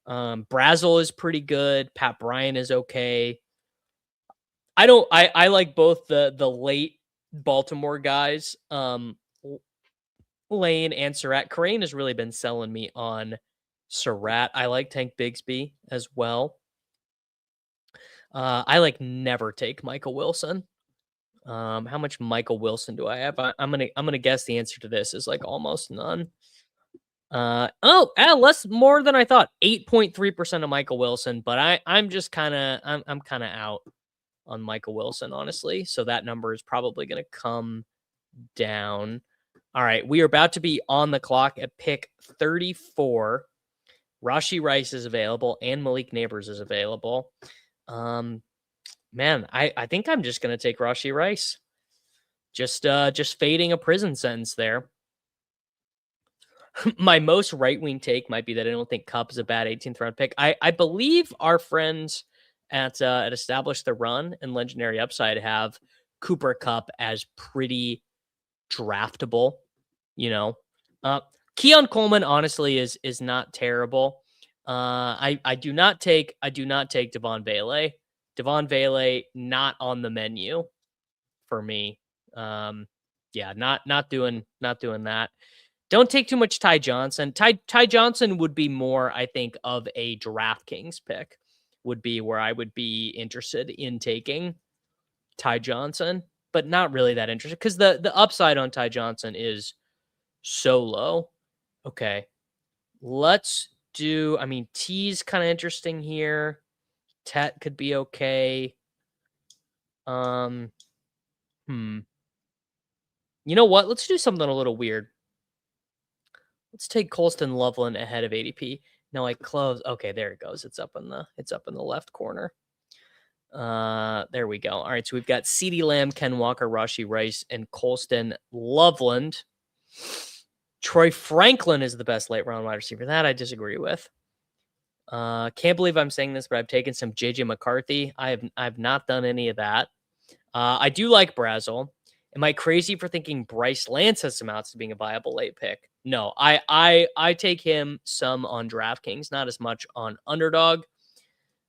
Brazel is pretty good. Pat Bryant is okay. I like both the late Baltimore guys, Lane and Surratt. Crane has really been selling me on Surratt. I like Tank Bigsby as well. I never take Michael Wilson. How much Michael Wilson do I have? I'm gonna guess the answer to this is almost none. Less more than I thought. 8.3% of Michael Wilson, but I'm just kind of I'm kind of out on Michael Wilson, honestly. So that number is probably gonna come down. All right, we are about to be on the clock at pick 34. Rashee Rice is available and Malik Nabers is available. Man, I think I'm just gonna take Rashee Rice. Just fading a prison sentence there. My most right-wing take might be that I don't think Kupp is a bad 18th round pick. I believe our friends at Establish the Run and Legendary Upside have Cooper Kupp as pretty draftable. Keon Coleman honestly is not terrible. I do not take Devon Bailey. Devon Bailey not on the menu for me. Yeah, not doing that. Don't take too much Ty Johnson. Ty Johnson would be more, I think, of a DraftKings pick. Would be where I would be interested in taking Ty Johnson, but not really that interested because the upside on Ty Johnson is so low. Okay, let's do. I mean, T's kind of interesting here. Tet could be okay. You know what? Let's do something a little weird. Let's take Colston Loveland ahead of ADP. No, I close. Okay, there it goes. It's up in the left corner. There we go. All right, so we've got CeeDee Lamb, Ken Walker, Rashee Rice, and Colston Loveland. Troy Franklin is the best late round wide receiver. That I disagree with. Can't believe I'm saying this, but I've taken some JJ McCarthy. I've not done any of that. I do like Brazel. Am I crazy for thinking Bryce Lance has some outs to being a viable late pick? No, I take him some on DraftKings, not as much on Underdog.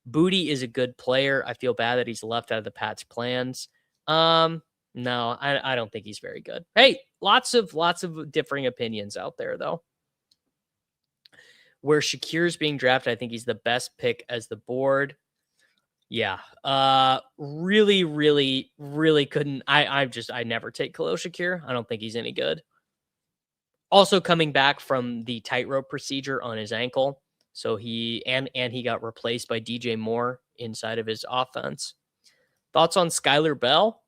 Boutte is a good player. I feel bad that he's left out of the Pats' plans. No, I don't think he's very good. Hey, lots of differing opinions out there, though. Where Shakir's being drafted, I think he's the best pick as the board. Yeah. Really, really, really couldn't. I never take Kalel Shakir. I don't think he's any good. Also coming back from the tightrope procedure on his ankle. So he got replaced by DJ Moore inside of his offense. Thoughts on Skylar Bell?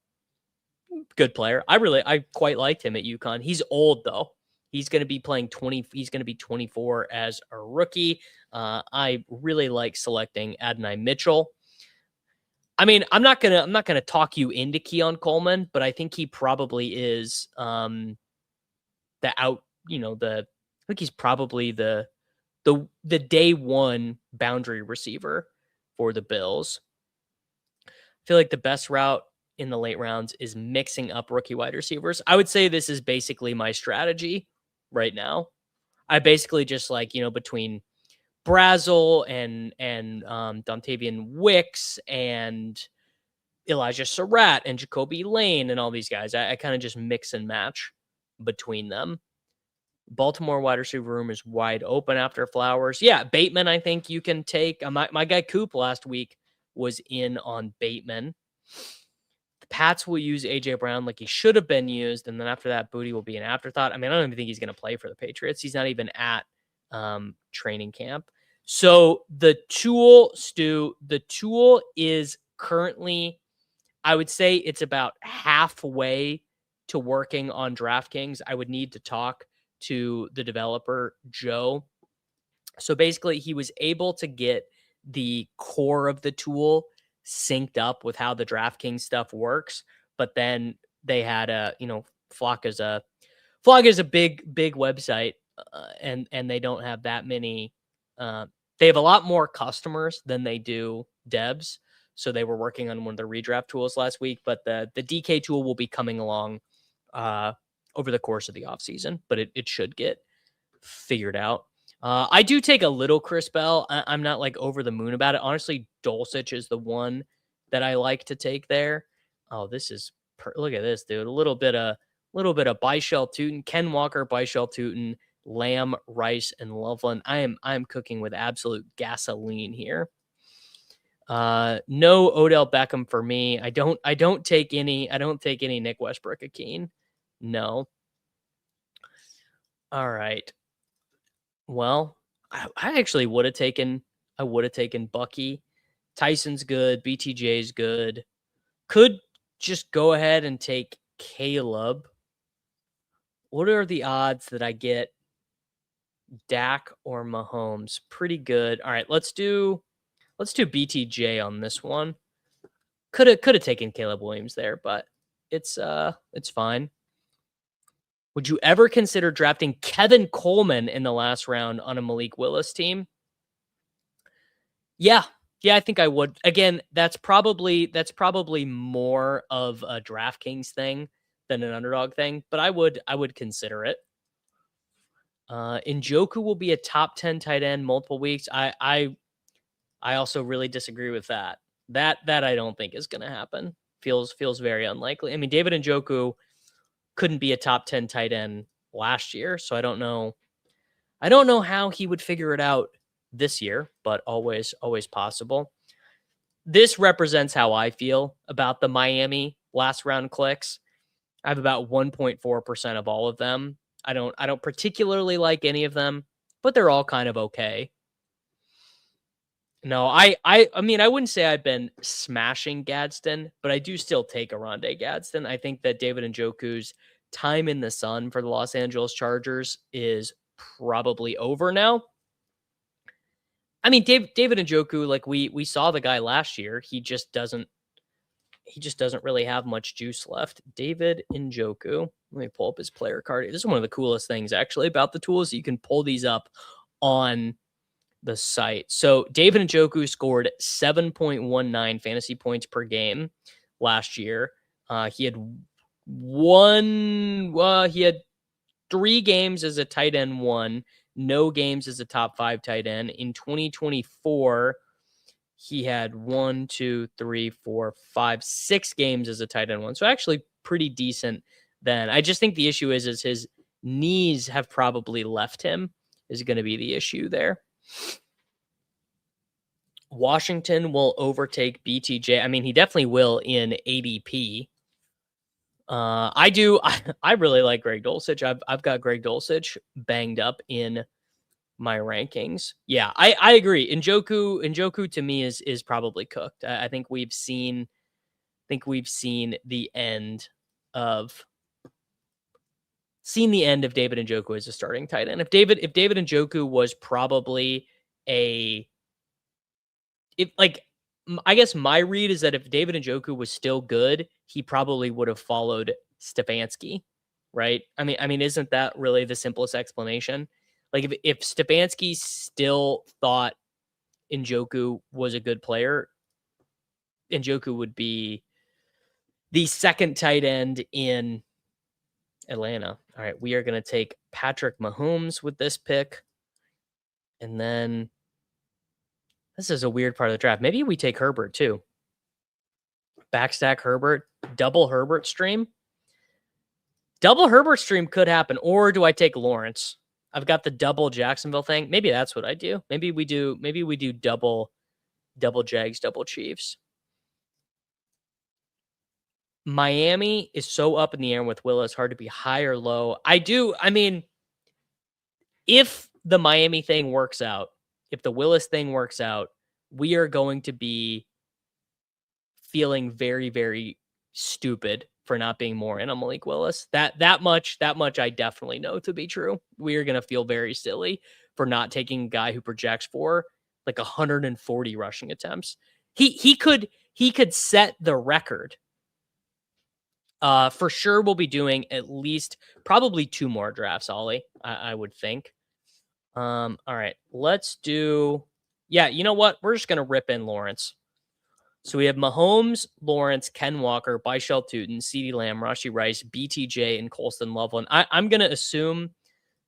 Good player. I quite liked him at UConn. He's old though. He's going to be playing 20. He's going to be 24 as a rookie. I really like selecting Adonai Mitchell. I mean, I'm not gonna talk you into Keon Coleman, but I think he probably is the out. I think he's probably the day one boundary receiver for the Bills. I feel like the best route in the late rounds is mixing up rookie wide receivers. I would say this is basically my strategy right now. I basically just between Brazel and Dontavian Wicks and Elijah Surratt and Jacoby Lane and all these guys. I kind of just mix and match between them. Baltimore wide receiver room is wide open after Flowers. Yeah, Bateman, I think you can take. My guy Kupp last week was in on Bateman. The Pats will use A.J. Brown like he should have been used, and then after that, Booty will be an afterthought. I mean, I don't even think he's going to play for the Patriots. He's not even at training camp. So the tool, Stu, is currently, I would say it's about halfway to working on DraftKings. I would need to talk to the developer, Joe. So basically, he was able to get the core of the tool synced up with how the DraftKings stuff works. But then they had Flock is a big website, and they don't have that many. They have a lot more customers than they do devs. So they were working on one of the redraft tools last week, but the DK tool will be coming along over the course of the offseason, but it should get figured out. I do take a little Chris Bell. I'm not like over the moon about it. Honestly, Dulcich is the one that I like to take there. Oh, this is look at this, dude. A little bit of Byshell Tootin, Ken Walker, Byshell Tootin, Lamb, Rice, and Loveland. I am cooking with absolute gasoline here. No Odell Beckham for me. I don't take any Nick Westbrook Achane. No. All right. Well, I actually would have taken Bucky. Tyson's good. BTJ's good. Could just go ahead and take Caleb. What are the odds that I get Dak or Mahomes? Pretty good. All right, let's do BTJ on this one. Could have taken Caleb Williams there, but it's fine. Would you ever consider drafting Kevin Coleman in the last round on a Malik Willis team? Yeah, I think I would. Again, that's probably more of a DraftKings thing than an underdog thing, but I would consider it. Njoku will be a top 10 tight end multiple weeks. I also really disagree with that. That I don't think is going to happen. Feels very unlikely. I mean, David Njoku couldn't be a top 10 tight end last year, so I don't know how he would figure it out this year, but always possible. This represents how I feel about the Miami last round clicks. I have about 1.4% of all of them. I don't particularly like any of them, but they're all kind of okay. No, I mean, I wouldn't say I've been smashing Gadsden, but I do still take Aronde Gadsden. I think that David Njoku's time in the sun for the Los Angeles Chargers is probably over now. I mean, David Njoku, like we saw the guy last year. He just doesn't really have much juice left. David Njoku. Let me pull up his player card. This is one of the coolest things actually about the tools. You can pull these up on the site. So David Njoku scored 7.19 fantasy points per game last year. He had 3 games as a tight end 1, no games as a top 5 tight end. In 2024, he had 6 games as a tight end 1. So actually pretty decent then. I just think the issue is his knees have probably left him is going to be the issue there. Washington will overtake BTJ. I mean, he definitely will in ADP. I really like Greg Dulcich. I've got Greg Dulcich banged up in my rankings. Yeah, I agree. Njoku to me is probably cooked. I think we've seen the end of David Njoku as a starting tight end. If David Njoku was probably I guess my read is that if David Njoku was still good, he probably would have followed Stefanski, right? I mean, isn't that really the simplest explanation? Like if Stefanski still thought Njoku was a good player, Njoku would be the second tight end in Atlanta. All right, we are going to take Patrick Mahomes with this pick. And then this is a weird part of the draft. Maybe we take Herbert too. Backstack Herbert, double Herbert stream. Double Herbert stream could happen. Or do I take Lawrence? I've got the double Jacksonville thing. Maybe that's what I do. Maybe we do double Jags, double Chiefs. Miami is so up in the air with Willis, hard to be high or low. I mean, if the Miami thing works out, if the Willis thing works out, we are going to be feeling very, very stupid for not being more in on Malik Willis. That much I definitely know to be true. We are going to feel very silly for not taking a guy who projects for like 140 rushing attempts. He could set the record. For sure we'll be doing at least probably 2 more drafts, Ollie, I would think. All right, let's do, yeah, you know what? We're just going to rip in Lawrence. So we have Mahomes, Lawrence, Ken Walker, Byshell Tootin, CeeDee Lamb, Rashee Rice, BTJ, and Colston Loveland. I'm going to assume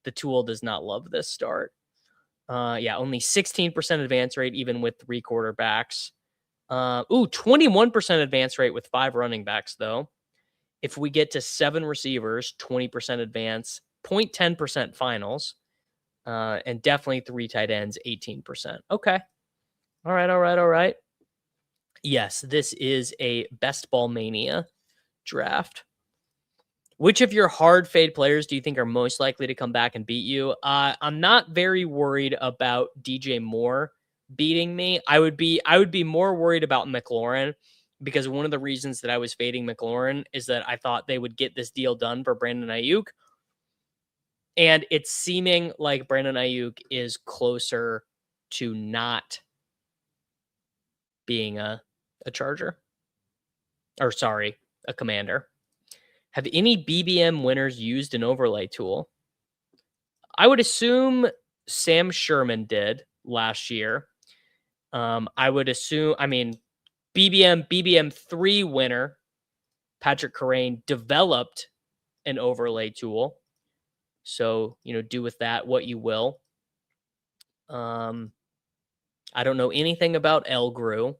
the tool does not love this start. Yeah, only 16% advance rate, even with 3 quarterbacks. 21% advance rate with 5 running backs, though. If we get to 7 receivers, 20% advance, 0.10% finals, and definitely 3 tight ends, 18%. Okay. All right. Yes, this is a best ball mania draft. Which of your hard fade players do you think are most likely to come back and beat you? I'm not very worried about DJ Moore beating me. I would be more worried about McLaurin, because one of the reasons that I was fading McLaurin is that I thought they would get this deal done for Brandon Aiyuk. And it's seeming like Brandon Aiyuk is closer to not being a Charger. Or sorry, a Commander. Have any BBM winners used an overlay tool? I would assume Sam Sherman did last year. I would assume, BBM 3 winner, Patrick Carrane, developed an overlay tool. So, do with that what you will. I don't know anything about Elgrew.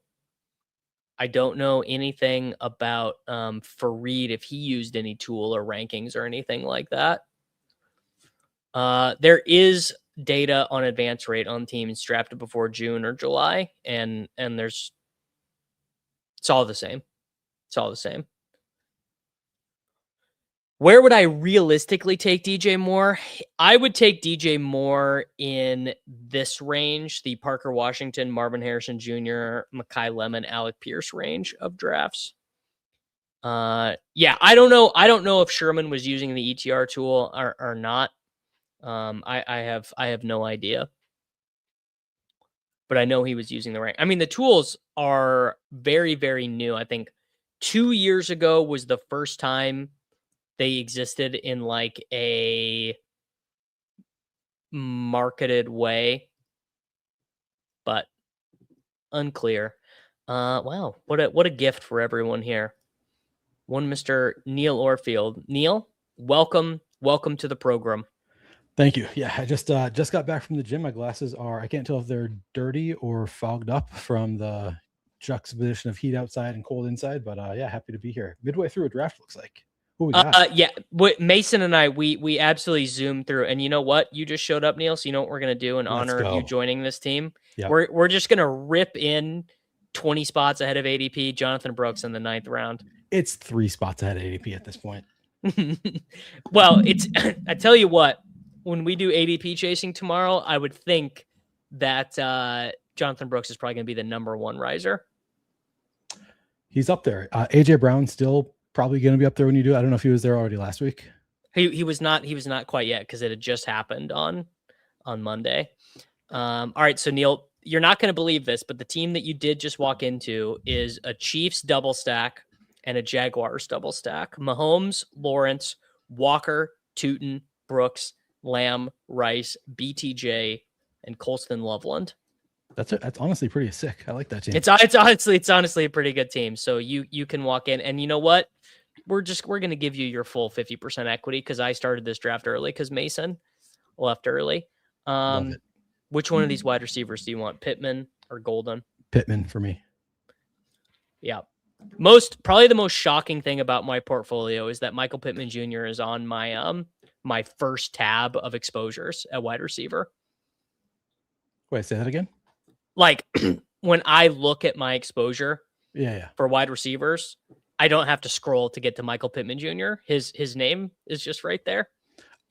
I don't know anything about Fareed, if he used any tool or rankings or anything like that. There is data on advance rate on teams drafted before June or July, and it's all the same. It's all the same. Where would I realistically take DJ Moore? I would take DJ Moore in this range, the Parker Washington, Marvin Harrison Jr., Mekhi Lemon, Alec Pierce range of drafts. Yeah, I don't know if Sherman was using the ETR tool or not. I have no idea. But I know he was using the rank. The tools are very, very new. I think 2 years ago was the first time they existed in like a marketed way, but unclear. Wow, what a gift for everyone here. One Mr. Neil Orfield. Neil, welcome to the program. Thank you. Yeah, I just got back from the gym. My glasses I can't tell if they're dirty or fogged up from the juxtaposition of heat outside and cold inside, but yeah, happy to be here. Midway through a draft, looks like. Who we got? Yeah, Mason and I, we absolutely zoomed through, and you know what? You just showed up, Neil. So you know what we're gonna do in honor of you joining this team? Yep. We're just gonna rip in 20 spots ahead of ADP, Jonathan Brooks in the 9th round. It's 3 spots ahead of ADP at this point. Well, it's I tell you what, when we do ADP chasing tomorrow, I would think that Jonathan Brooks is probably gonna be the number 1 riser. He's up there. AJ Brown still probably going to be up there when you do. I don't know if he was there already last week. He was not quite yet because it had just happened on Monday. All right, so Neil, you're not going to believe this, but the team that you did just walk into is a Chiefs double stack and a Jaguars double stack. Mahomes, Lawrence, Walker, Tootin, Brooks, Lamb, Rice, BTJ, and Colston Loveland. That's honestly pretty sick. I like that team. It's honestly a pretty good team. So you can walk in, and you know what? We're going to give you your full 50% equity because I started this draft early because Mason left early. Which one of these wide receivers do you want, Pittman or Golden? Pittman for me. Yeah. Probably the most shocking thing about my portfolio is that Michael Pittman Jr. is on my my first tab of exposures at wide receiver. Wait, say that again? Like when I look at my exposure for wide receivers, I don't have to scroll to get to Michael Pittman Jr. His name is just right there.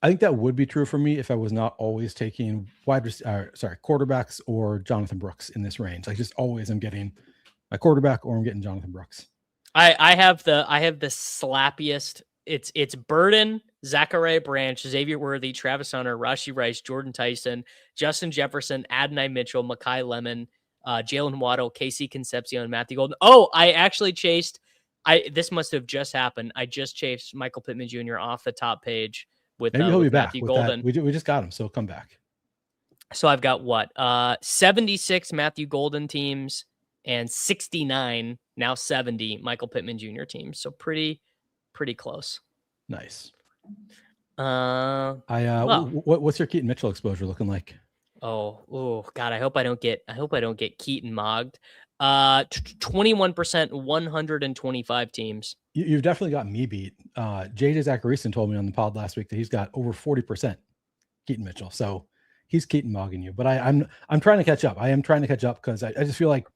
I think that would be true for me if I was not always taking quarterbacks or Jonathan Brooks in this range. Like just always I'm getting my quarterback or I'm getting Jonathan Brooks. I have the slappiest. It's Burden, Zachariah Branch, Xavier Worthy, Travis Hunter, Rashee Rice, Jordan Tyson, Justin Jefferson, Adonai Mitchell, Mekhi Lemon, Jalen Waddle, Casey Concepcion, Matthew Golden. Oh, I actually chased. This must have just happened. I just chased Michael Pittman Jr. off the top page with maybe he'll be back. Matthew Golden. We just got him, so come back. So I've got what 76 Matthew Golden teams and 69 now 70 Michael Pittman Jr. teams. So pretty close. Nice. What's your Keaton Mitchell exposure looking like? Oh God, I hope I don't get Keaton mogged. 21%, 125 teams. You've definitely got me beat. JJ Zacharyson told me on the pod last week that he's got over 40% Keaton Mitchell. So he's Keaton mogging you, but I'm trying to catch up. I am trying to catch up because I just feel like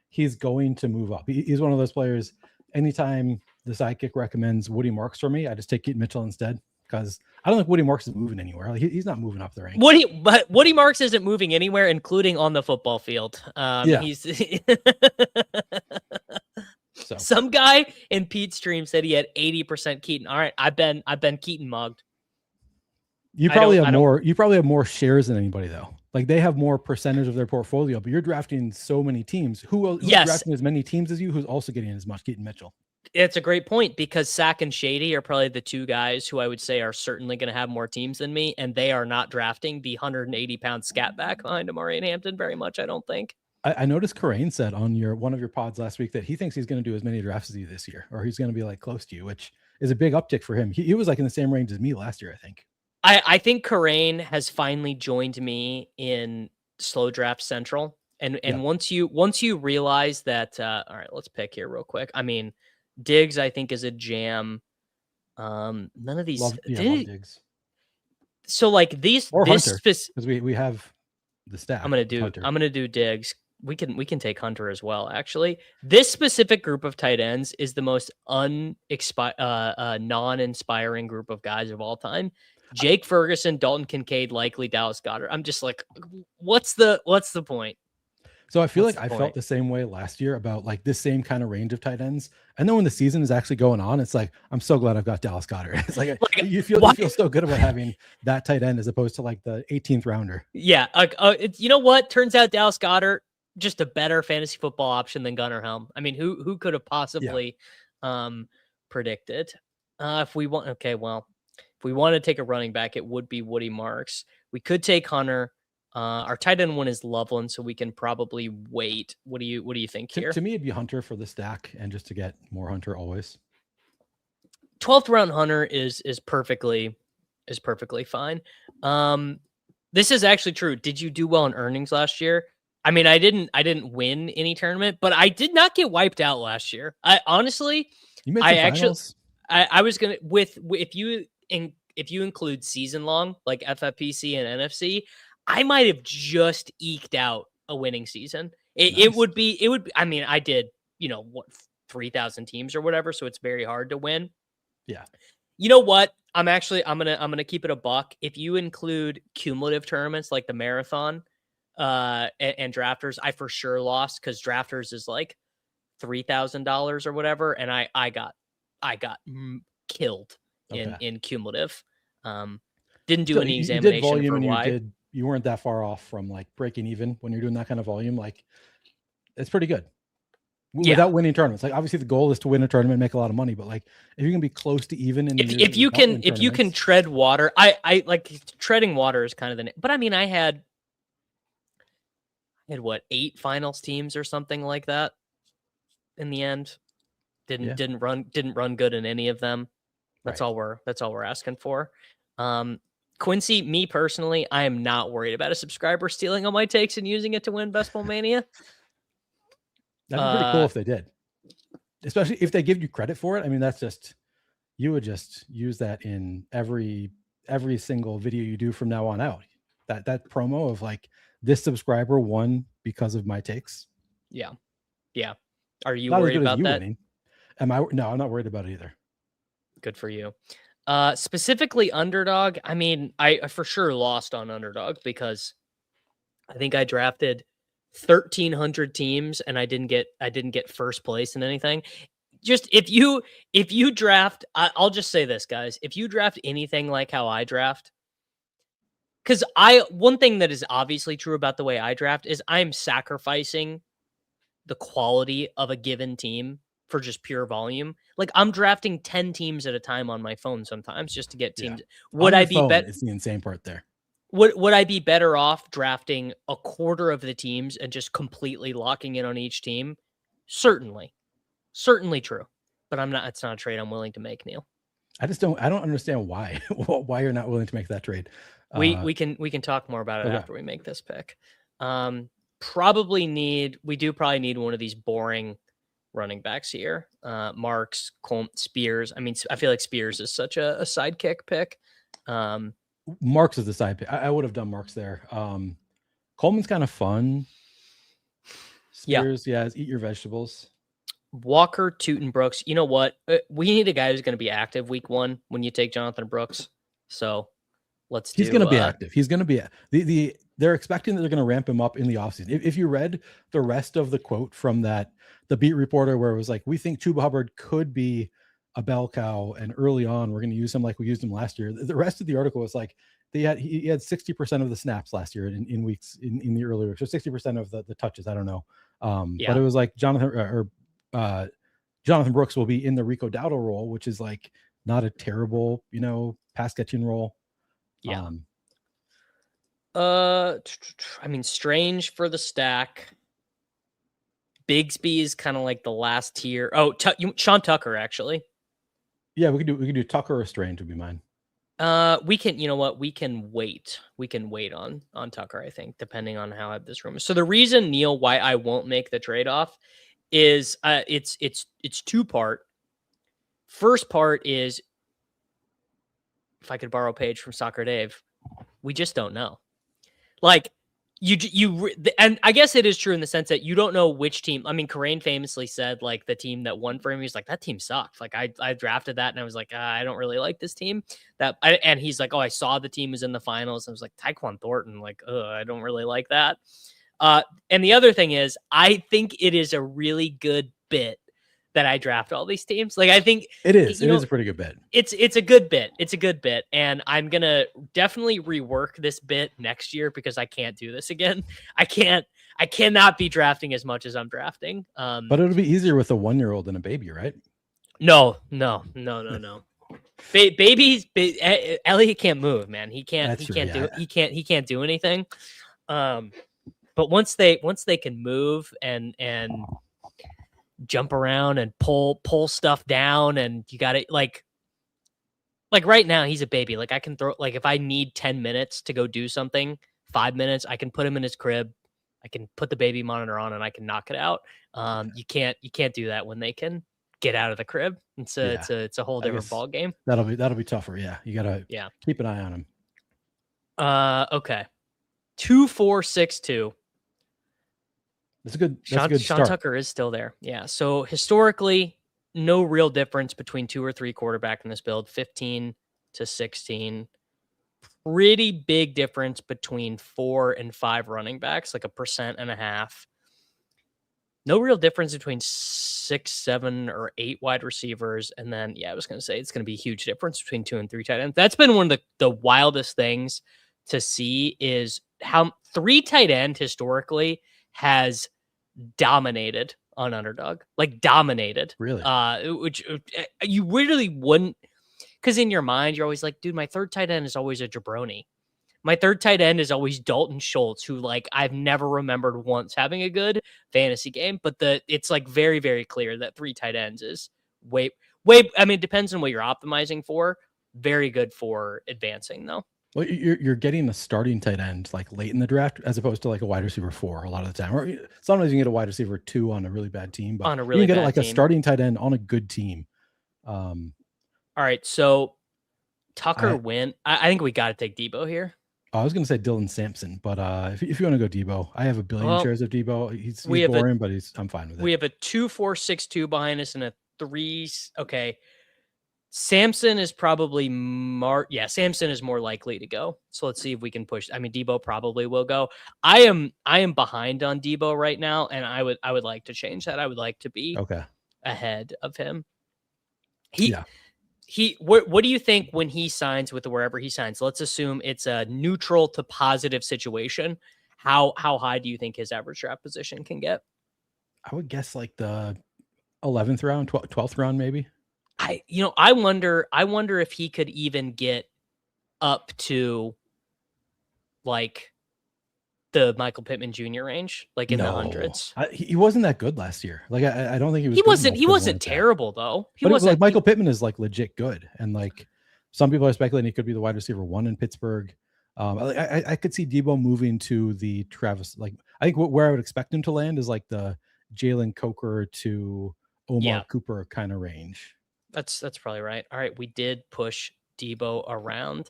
he's going to move up. He's one of those players. Anytime the sidekick recommends Woody Marks for me, I just take Keaton Mitchell instead because I don't think Woody Marks is moving anywhere. Like he's not moving up the ranks. Woody Marks isn't moving anywhere, including on the football field. He's so. Some guy in Pete's stream said he had 80% Keaton. All right, I've been Keaton mogged. You probably have more shares than anybody though. Like they have more percentage of their portfolio, but you're drafting so many teams. Who's drafting as many teams as you? Who's also getting as much Keaton Mitchell? It's a great point because Sack and Shady are probably the two guys who I would say are certainly going to have more teams than me, and they are not drafting the 180-pound scat back behind Amari and Hampton very much. I don't think. I noticed Corain said on one of your pods last week that he thinks he's going to do as many drafts as you this year, or he's going to be like close to you, which is a big uptick for him. He was like in the same range as me last year, I think. I think Corain has finally joined me in Slow Draft Central. And once you realize that, all right, let's pick here real quick. I mean, Diggs, I think, is a jam. None of these. Love Diggs. So like these, or this Hunter, because we have the staff. I'm gonna do Diggs. We can take Hunter as well. Actually, this specific group of tight ends is the most non-inspiring group of guys of all time. Jake Ferguson, Dalton Kincaid, likely Dallas Goedert. I'm just like, what's the point? So I feel like I felt the same way last year about like this same kind of range of tight ends. And then when the season is actually going on, it's like, I'm so glad I've got Dallas Goedert. It's like you feel so good about having that tight end as opposed to like the 18th rounder. Yeah. You know what? Turns out Dallas Goedert, just a better fantasy football option than Gunnar Helm. I mean, who could have possibly predicted? If we want to take a running back, it would be Woody Marks. We could take Hunter. Our tight end one is Loveland, so we can probably wait. What do you think here? To me, it'd be Hunter for the stack and just to get more Hunter always. 12th round Hunter is perfectly fine. This is actually true. Did you do well in earnings last year? I mean, I didn't win any tournament, but I did not get wiped out last year. I honestly, you made finals. I was gonna if you include season long like FFPC and NFC, I might have just eked out a winning season. It would be. I mean, I did 3,000 teams or whatever, so it's very hard to win. Yeah. You know what? I'm gonna keep it a buck. If you include cumulative tournaments like the marathon, and drafters, I for sure lost because drafters is like $3,000 or whatever, and I got killed in cumulative. Didn't do any examination. You did volume for and why. you weren't that far off from like breaking even when you're doing that kind of volume. Like, it's pretty good. Without winning tournaments. Like, obviously the goal is to win a tournament and make a lot of money, but like if you can be close to even in if you can tread water, I like treading water is kind of the, but I mean I had what, 8 finals teams or something like that in the end. Didn't run good in any of them. That's all we're asking for. Quincy, me personally, I am not worried about a subscriber stealing all my takes and using it to win Best Ball Mania. That'd be pretty cool if they did, especially if they give you credit for it. I mean, you would just use that in every single video you do from now on out. That promo of like, this subscriber won because of my takes. Yeah. Are you worried about that? Winning. No, I'm not worried about it either. Good for you. Specifically Underdog. I mean, I for sure lost on Underdog because I think I drafted 1,300 teams and I didn't get first place in anything. Just if you draft, I'll just say this, guys. If you draft anything like how I draft, because one thing that is obviously true about the way I draft is I'm sacrificing the quality of a given team for just pure volume. Like, I'm drafting 10 teams at a time on my phone sometimes just to get teams. Would I be better? It's the insane part there. Would I be better off drafting a quarter of the teams and just completely locking in on each team? Certainly true. But I'm not. It's not a trade I'm willing to make, Neil. I don't understand why you're not willing to make that trade. We can talk more about it after we make this pick. We probably need one of these boring running backs here. Marks, Spears. I mean, I feel like Spears is such a sidekick pick. Marks is the side pick. I would have done Marks there. Coleman's kind of fun. Spears, eat your vegetables. Walker, Tootin, Brooks. You know what? We need a guy who's going to be active week 1 when you take Jonathan Brooks. So he's going to be active. He's going to be they're expecting that they're going to ramp him up in the offseason. If you read the rest of the quote from the beat reporter where it was like, we think Chuba Hubbard could be a bell cow, and early on we're going to use him like we used him last year. The rest of the article was like he had 60% of the snaps last year in weeks in the earlier, so 60% of the touches. I don't know, but it was like Jonathan Brooks will be in the Rico Dowdle role, which is like not a terrible pass catching role. Yeah. I mean, Strange for the stack. Bigsby is kind of like the last tier. Oh, Sean Tucker, actually. Yeah, we could do Tucker or Strange would be mine. We can, you know what? We can wait. We can wait on Tucker, I think, depending on how this room is. So the reason, Neil, why I won't make the trade-off is it's 2-part. First part is, if I could borrow a page from Soccer Dave, we just don't know. Like, and I guess it is true in the sense that you don't know which team. I mean, Corain famously said, like, the team that won for him, he's like, that team sucked. Like, I drafted that and I was like, I don't really like this team. And he's like, oh, I saw the team was in the finals. I was like, Tyquan Thornton, like, I don't really like that. And the other thing is, I think it is a really good bit that I draft all these teams. Like, I think it is. It is a pretty good bit. It's a good bit. It's a good bit, and I'm gonna definitely rework this bit next year because I can't do this again. I cannot be drafting as much as I'm drafting. But it'll be easier with a 1-year-old and a baby, right? No. Babies, Elliot can't move, man. He can't do anything. But once they can move and jump around and pull stuff down, and you got it, like right now he's a baby. Like, I can throw, like, if I need 10 minutes to go do something, 5 minutes, I can put him in his crib, I can put the baby monitor on, and I can knock it out. You can't do that when they can get out of the crib. It's a whole I different guess ball game. That'll be tougher. Yeah, you gotta keep an eye on him. Okay, 2-4-6-2. That's a good Sean start. Tucker is still there. Yeah. So historically, no real difference between 2 or 3 quarterback in this build. 15 to 16. Pretty big difference between 4 and 5 running backs, like 1.5%. No real difference between 6, 7, or 8 wide receivers. And then, I was going to say it's going to be a huge difference between 2 and 3 tight ends. That's been one of the wildest things to see is how 3 tight end historically has dominated on Underdog, like dominated. Really? Which you really wouldn't, because in your mind, you're always like, dude, my third tight end is always a jabroni. My third tight end is always Dalton Schultz, who like I've never remembered once having a good fantasy game. But it's like very, very clear that 3 tight ends is way. I mean, it depends on what you're optimizing for. Very good for advancing though. Well, you're getting a starting tight end like late in the draft as opposed to like a wide receiver 4 a lot of the time. Or sometimes you can get a wide receiver 2 on a really bad team, but on a really you can get bad like team. A starting tight end on a good team. All right, so Tucker went. I think we got to take Debo here. I was going to say Dylan Sampson, but if you want to go Debo, I have a billion shares of Debo. He's boring, but I'm fine with it. We have a 2-4-6-2 behind us and a 3. Okay. Samson is probably Samson is more likely to go. So let's see if we can push. I mean, Debo probably will go. I am behind on Debo right now, and I would like to change that. I would like to be ahead of him. What do you think when he signs with wherever he signs? Let's assume it's a neutral to positive situation. How high do you think his average draft position can get? I would guess like the 11th round, 12th round, maybe. I wonder if he could even get up to like the Michael Pittman Jr. range, like in the hundreds. He wasn't that good last year. Like I don't think he was. He wasn't terrible though. He wasn't like Michael Pittman is like legit good, and like some people are speculating he could be the wide receiver 1 in Pittsburgh. I could see Debo moving to the Travis. Like I think where I would expect him to land is like the Jalen Coker to Omar Cooper kind of range. That's probably right. All right, we did push Debo around.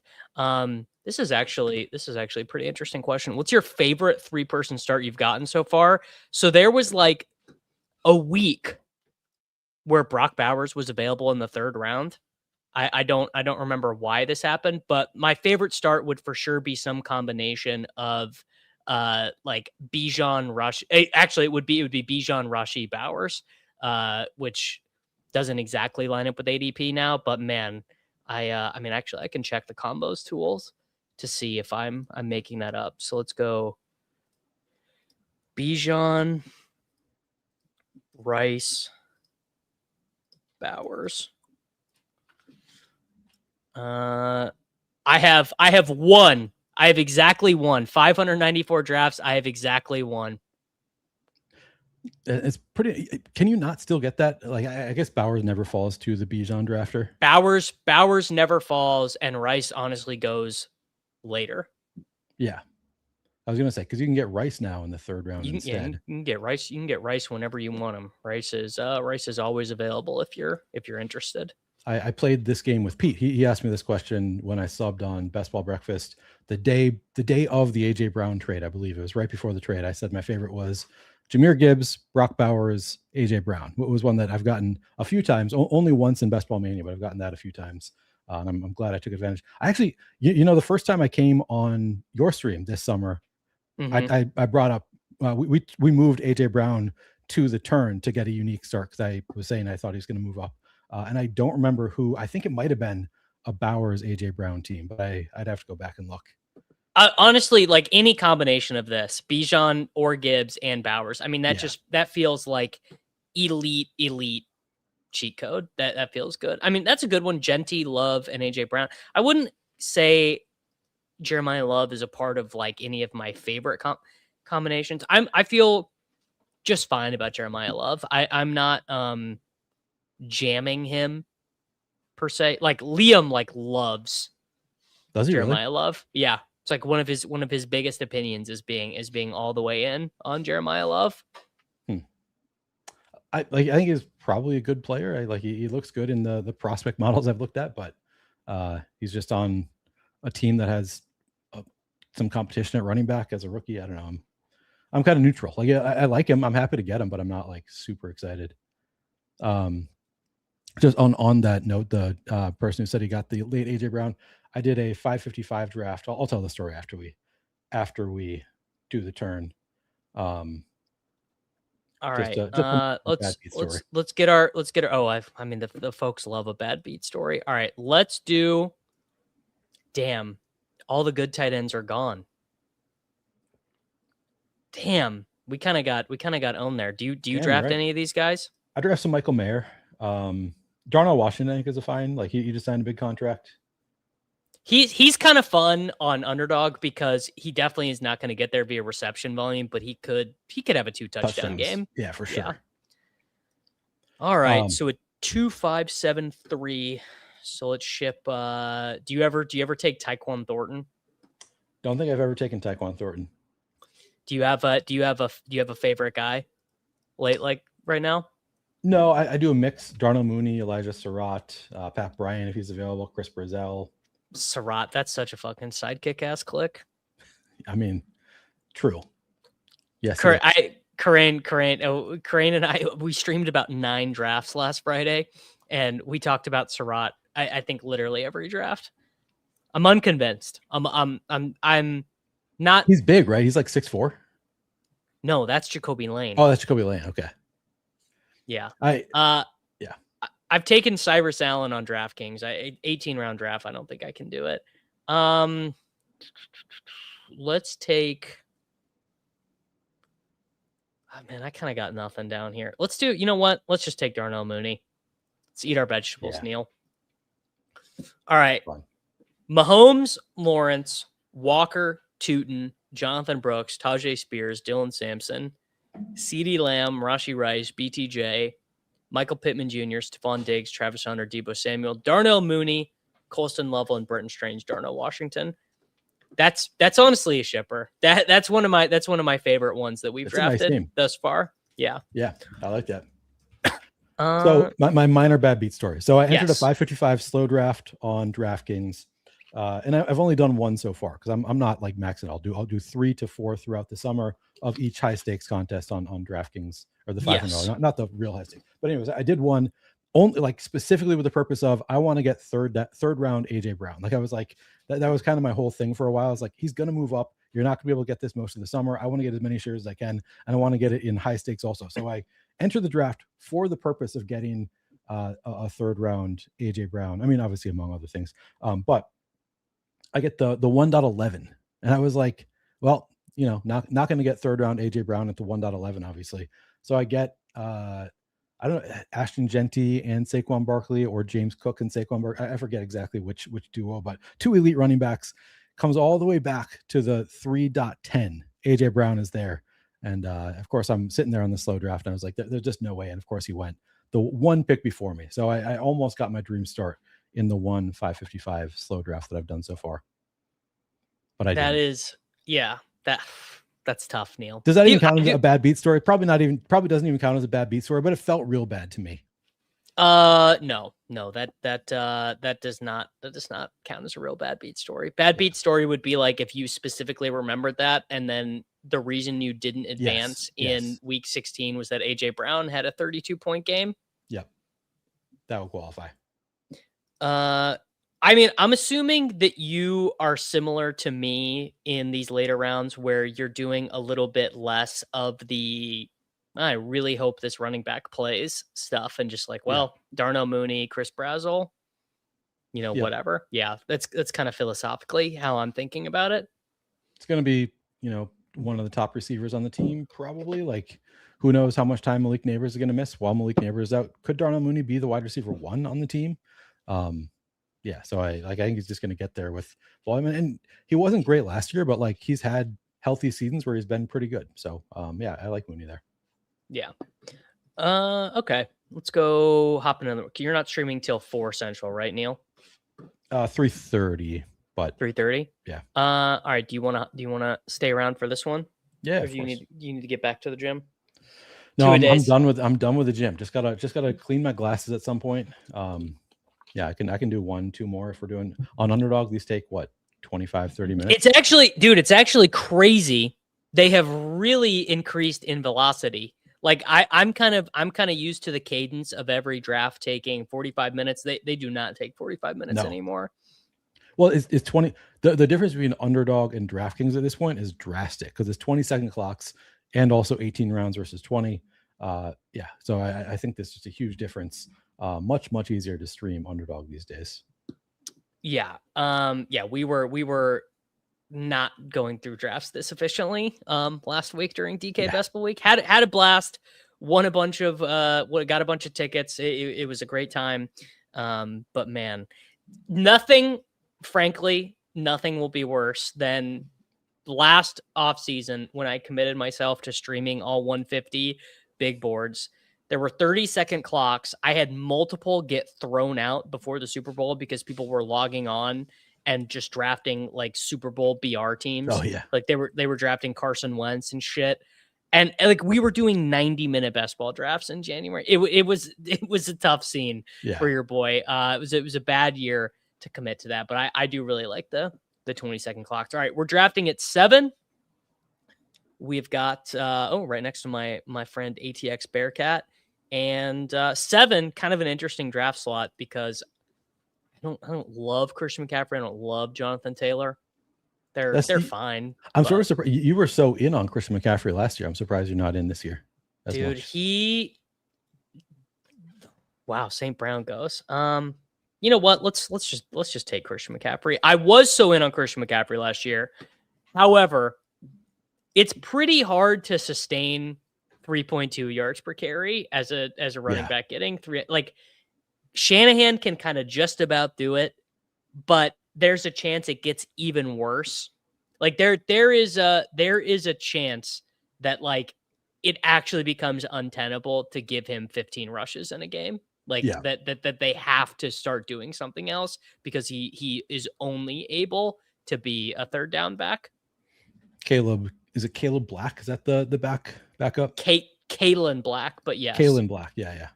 This is actually a pretty interesting question. What's your favorite 3-person start you've gotten so far? So there was like a week where Brock Bowers was available in the 3rd round. I don't remember why this happened, but my favorite start would for sure be some combination of like Bijan Rush. Actually, it would be Bijan Rashee Bowers, which doesn't exactly line up with ADP now, but man, I mean, actually, I can check the combos tools to see if I'm making that up. So let's go Bijan, Rice, Bowers. I have one. I have exactly one. 594 drafts. I have exactly one. It's pretty. Can you not still get that? Like, I guess Bowers never falls to the Bijan drafter. Bowers never falls, and Rice honestly goes later. Yeah, I was gonna say because you can get Rice now in the 3rd round instead. Yeah, you can get Rice. You can get Rice whenever you want him. Rice is always available if you're interested. I played this game with Pete. He asked me this question when I subbed on Best Ball Breakfast the day of the AJ Brown trade. I believe it was right before the trade. I said my favorite was Jahmyr Gibbs, Brock Bowers, AJ Brown. It was one that I've gotten a few times, only once in Best Ball Mania, but I've gotten that a few times. And I'm glad I took advantage. I actually, the first time I came on your stream this summer, I brought up, we moved AJ Brown to the turn to get a unique start because I was saying I thought he was going to move up. And I don't remember who. I think it might have been a Bowers AJ Brown team, but I'd have to go back and look. Honestly, like any combination of this, Bijan or Gibbs and Bowers. I mean, that feels like elite cheat code. That feels good. I mean, that's a good one. Genty, Love, and AJ Brown. I wouldn't say Jeremiah Love is a part of like any of my favorite combinations. I feel just fine about Jeremiah Love. I'm not jamming him per se. Like Liam loves Does he Jeremiah really? Love. Yeah. It's like one of his biggest opinions is being all the way in on Jeremiah Love. I think his probably a good player. He looks good in the prospect models I've looked at, but he's just on a team that has some competition at running back as a rookie. I don't know. I'm kind of neutral. Like I like him. I'm happy to get him, but I'm not like super excited. Just on that note, the person who said he got the late AJ Brown, I did a 555 draft. I'll tell the story after we do the turn. All right. Let's get our. I mean, the folks love a bad beat story. All right, let's do. Damn, all the good tight ends are gone. Damn, we kind of got owned there. Do you draft any of these guys? I draft some Michael Mayer. Darnell Washington, I think, is a fine. Like he just signed a big contract. He's kind of fun on Underdog because he definitely is not going to get there via reception volume, but he could have a 2 touchdown game. Yeah, for sure. Yeah. All right, so a 2.573. So let's ship. Do you ever take Tyquan Thornton? Don't think I've ever taken Tyquan Thornton. Do you have a favorite guy late, like right now? No, I do a mix. Darnell Mooney, Elijah Surratt, Pat Bryant if he's available, Chris Brazzell. Surratt, that's such a fucking sidekick ass click. I mean, true. Yes. Crane and I, we streamed about 9 drafts last Friday, and we talked about Surratt. I think literally every draft. I'm unconvinced. I'm not. He's big, right? He's like 6'4". No, that's Jacoby Lane. Oh, that's Jacoby Lane. Okay. Yeah. Yeah. I've taken Cyrus Allen on DraftKings. 18-round draft. I don't think I can do it. Let's take. Oh, man, I kind of got nothing down here. Let's do. You know what? Let's just take Darnell Mooney. Let's eat our vegetables, Neil. All right. Fun. Mahomes, Lawrence, Walker, Tootin, Jonathan Brooks, Tajay Spears, Dylan Sampson, CeeDee Lamb, Rashee Rice, BTJ, Michael Pittman Jr., Stephon Diggs, Travis Hunter, Deebo Samuel, Darnell Mooney, Colston, Loveland, Britton Strange, Darnell Washington. That's honestly a shipper. That's one of my favorite ones that we've drafted thus far. Yeah. Yeah, I like that. So my minor bad beat story. So I entered a 555 slow draft on DraftKings, and I've only done one so far because I'm not like maxing. I'll do 3 to 4 throughout the summer of each high stakes contest on DraftKings or the $500, not the real high stakes. But anyways, I did one only like specifically with the purpose of I want to get third round AJ Brown. Like I was like that was kind of my whole thing for a while. I was like, he's gonna move up. You're not gonna be able to get this most of the summer. I want to get as many shares as I can, and I want to get it in high stakes also. So I entered the draft for the purpose of getting a third round AJ Brown. I mean, obviously among other things, but I get the 1.11, and I was like, well, you know, not going to get third round AJ Brown at the 1.11, obviously. So I get I don't know, Ashton Genty and Saquon Barkley, or James Cook and Saquon Barkley. I forget exactly which duo, but 2 elite running backs. Comes all the way back to the 3.10. AJ Brown is there. And of course, I'm sitting there on the slow draft, and I was like, there's just no way. And of course, he went the one pick before me. So I almost got my dream start in the 555 slow draft that I've done so far. But that's tough, Neil. Does that even count as a bad beat story? Probably doesn't even count as a bad beat story, but it felt real bad to me. No, that does not count as a real bad beat story. Bad beat story would be like if you specifically remembered that, and then the reason you didn't advance in week 16 was that AJ Brown had a 32-point game. Yep. That will qualify. I mean, I'm assuming that you are similar to me in these later rounds where you're doing a little bit less of the I really hope this running back plays stuff and just like, Darnell Mooney, Chris Brazzell, whatever. Yeah, that's kind of philosophically how I'm thinking about it. It's going to be, one of the top receivers on the team, probably. Like, who knows how much time Malik Nabers is going to miss while Malik Nabers is out. Could Darnell Mooney be the wide receiver 1 on the team? So I think he's just going to get there with volume. And he wasn't great last year, but like he's had healthy seasons where he's been pretty good. So I like Mooney there. Yeah. Okay. Let's go hop another. You're not streaming till 4 Central, right, Neil? 3:30, but 3:30. Yeah. All right. Do you want to stay around for this one? Yeah. Or do you need to get back to the gym? No, I'm days. done with the gym. Just gotta clean my glasses at some point. Yeah, I can do 1-2 more if we're doing on Underdog. These take what, 25-30 minutes? It's actually crazy. They have really increased in velocity. Like I'm kind of used to the cadence of every draft taking 45 minutes. They do not take 45 minutes anymore. Well, it's 20. The difference between Underdog and DraftKings at this point is drastic because it's 20-second clocks and also 18 rounds versus 20. Yeah, so I think this is a huge difference. Much easier to stream Underdog these days. Yeah. Yeah, we were not going through drafts this efficiently last week during DK Best Ball Week. Had a blast, won a bunch of got a bunch of tickets. It was a great time. But man, frankly, nothing will be worse than last offseason when I committed myself to streaming all 150 big boards. There were 30-second clocks. I had multiple get thrown out before the Super Bowl because people were logging on and just drafting like Super Bowl BR teams. Oh yeah. Like they were drafting Carson Wentz and shit. And like we were doing 90-minute best ball drafts in January. It was a tough scene for your boy. It was a bad year to commit to that, but I do really like the 20-second clocks. All right, we're drafting at 7. We've got right next to my friend ATX Bearcat, and 7, kind of an interesting draft slot because I don't love Christian McCaffrey. I don't love Jonathan Taylor. They're fine. I'm sort of surprised you were so in on Christian McCaffrey last year. I'm surprised you're not in this year. Dude, St. Brown goes. You know what? Let's just take Christian McCaffrey. I was so in on Christian McCaffrey last year. However, it's pretty hard to sustain 3.2 yards per carry as a running back getting 3. Like Shanahan can kind of just about do it, but there's a chance it gets even worse. Like there is a chance that like it actually becomes untenable to give him 15 rushes in a game. Like that they have to start doing something else because he is only able to be a third down back. Is it Caleb Black? Is that the backup? Kalen Black, but yes. Kalen Black, yeah.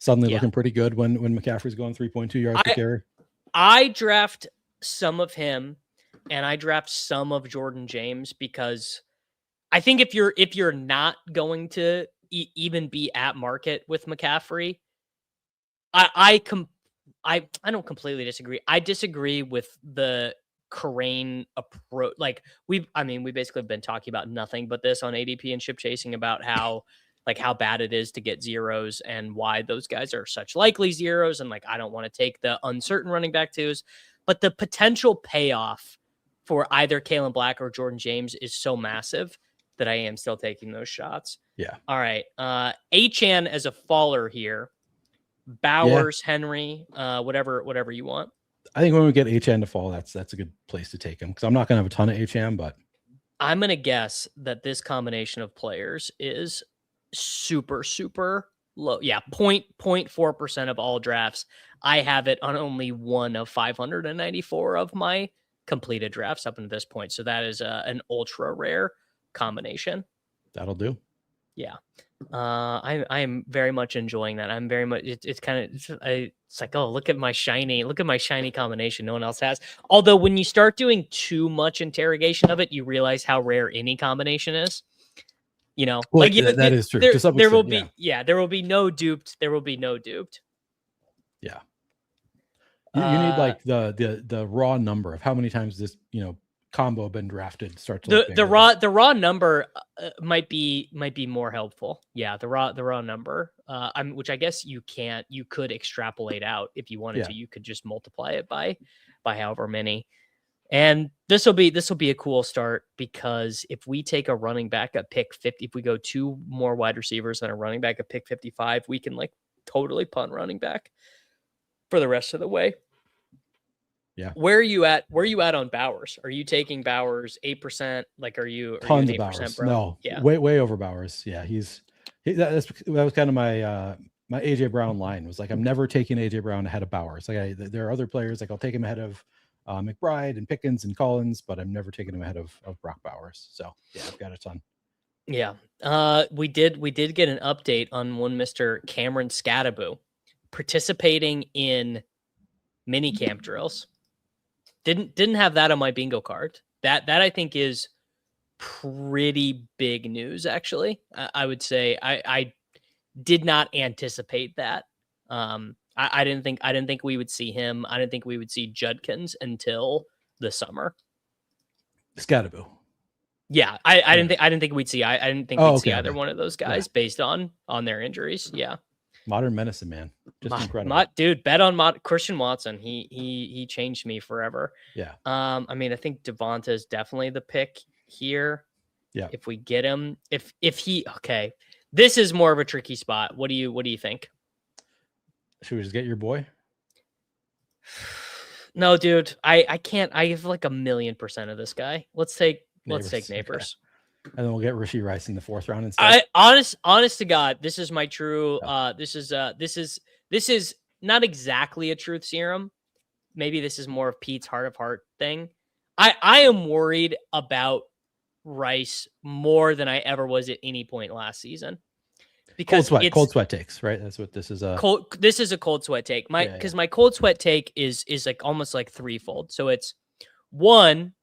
Suddenly looking pretty good when McCaffrey's going 3.2 yards per carry. I draft some of him and I draft some of Jordan James because I think if you're not going to even be at market with McCaffrey, I don't completely disagree. I disagree with the Carrane approach. Like we basically have been talking about nothing but this on ADP and ship chasing about how bad it is to get zeros and why those guys are such likely zeros. And like, I don't want to take the uncertain running back twos, but the potential payoff for either Kalen Black or Jordan James is so massive that I am still taking those shots. Yeah. All right. Achane as a faller here. Bowers, Henry, whatever you want. I think when we get Achane to fall, that's a good place to take him because I'm not going to have a ton of Achane, but I'm going to guess that this combination of players is super, super low. Yeah, 0.4% of all drafts. I have it on only one of 594 of my completed drafts up until this point. So that is an ultra rare combination. That'll do. Yeah. I'm very much enjoying that. I'm very much, it's like, oh, look at my shiny combination no one else has. Although when you start doing too much interrogation of it, you realize how rare any combination is. You know, well, that is true. There will be no duped. There will be no duped. Yeah. You need like the raw number of how many times this, combo been drafted starts. The raw number might be more helpful. Yeah. The raw number, which I guess you could extrapolate out if you wanted to. You could just multiply it by however many. And this will be a cool start because if we take a running back at pick 50, if we go 2 more wide receivers and a running back at pick 55, we can like totally punt running back for the rest of the way. Yeah. Where are you at on Bowers? Are you taking Bowers 8%? Like, are you tons an of 8% Bowers? bro? No, yeah, way over Bowers. Yeah, that was kind of my my AJ Brown line was like, I'm never taking AJ Brown ahead of Bowers. Like there are other players like I'll take him ahead of McBride and Pickens and Collins, but I'm never taking him ahead of Brock Bowers. So yeah, I've got a ton. Yeah. We did get an update on one Mr. Cameron Skattebo participating in minicamp drills. Didn't have that on my bingo card. That I think is pretty big news, actually. I would say I did not anticipate that. I didn't think we would see him. I didn't think we would see Judkins until the summer. Skattebo. Yeah, I didn't think we'd see. I didn't think we'd see either one of those guys based on their injuries. Yeah, modern medicine, man, just incredible. Dude, bet on Christian Watson. He changed me forever. Yeah. I mean, I think Devonta is definitely the pick here. Yeah. If we get him, if he okay, this is more of a tricky spot. What do you think? Should we just get your boy? No, dude, I can't. I have like 1,000,000% of this guy. Let's take Nabers. And then we'll get Rashee Rice in the 4th round instead. Honest to God, this is my true. This is not exactly a truth serum. Maybe this is more of Pete's heart of heart thing. I am worried about Rice more than I ever was at any point last season. Because cold sweat takes, right? That's what this is. This is a cold sweat take. My cold sweat take is like almost like threefold. So it's one,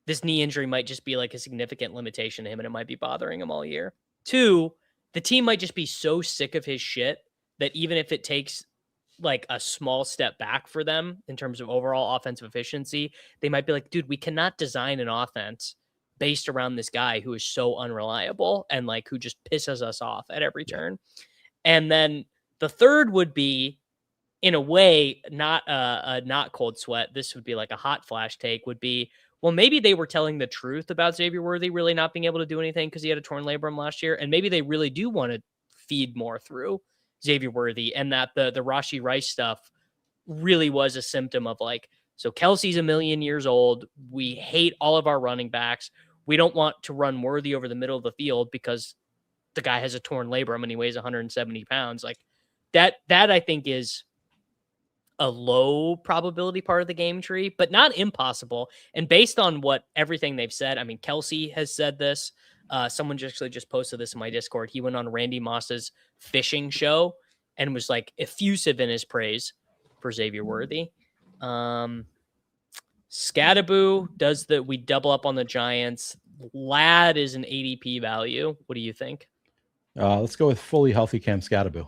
this knee injury might just be like a significant limitation to him and it might be bothering him all year. 2, the team might just be so sick of his shit that even if it takes like a small step back for them in terms of overall offensive efficiency, they might be like, dude, we cannot design an offense based around this guy who is so unreliable and like who just pisses us off at every turn. And then the third would be, in a way, not cold sweat. This would be like a hot flash take, would be, well, maybe they were telling the truth about Xavier Worthy really not being able to do anything because he had a torn labrum last year. And maybe they really do want to feed more through Xavier Worthy, and that the Rashee Rice stuff really was a symptom of like, so Kelsey's 1,000,000 years old. We hate all of our running backs. We don't want to run Worthy over the middle of the field because the guy has a torn labrum and he weighs 170 pounds. Like that I think is a low probability part of the game tree, but not impossible. And based on everything they've said, I mean, Kelsey has said this. Someone just posted this in my Discord. He went on Randy Moss's fishing show and was like effusive in his praise for Xavier Worthy. Skattebo we double up on the Giants. Lad is an ADP value. What do you think? Let's go with fully healthy Cam Skattebo.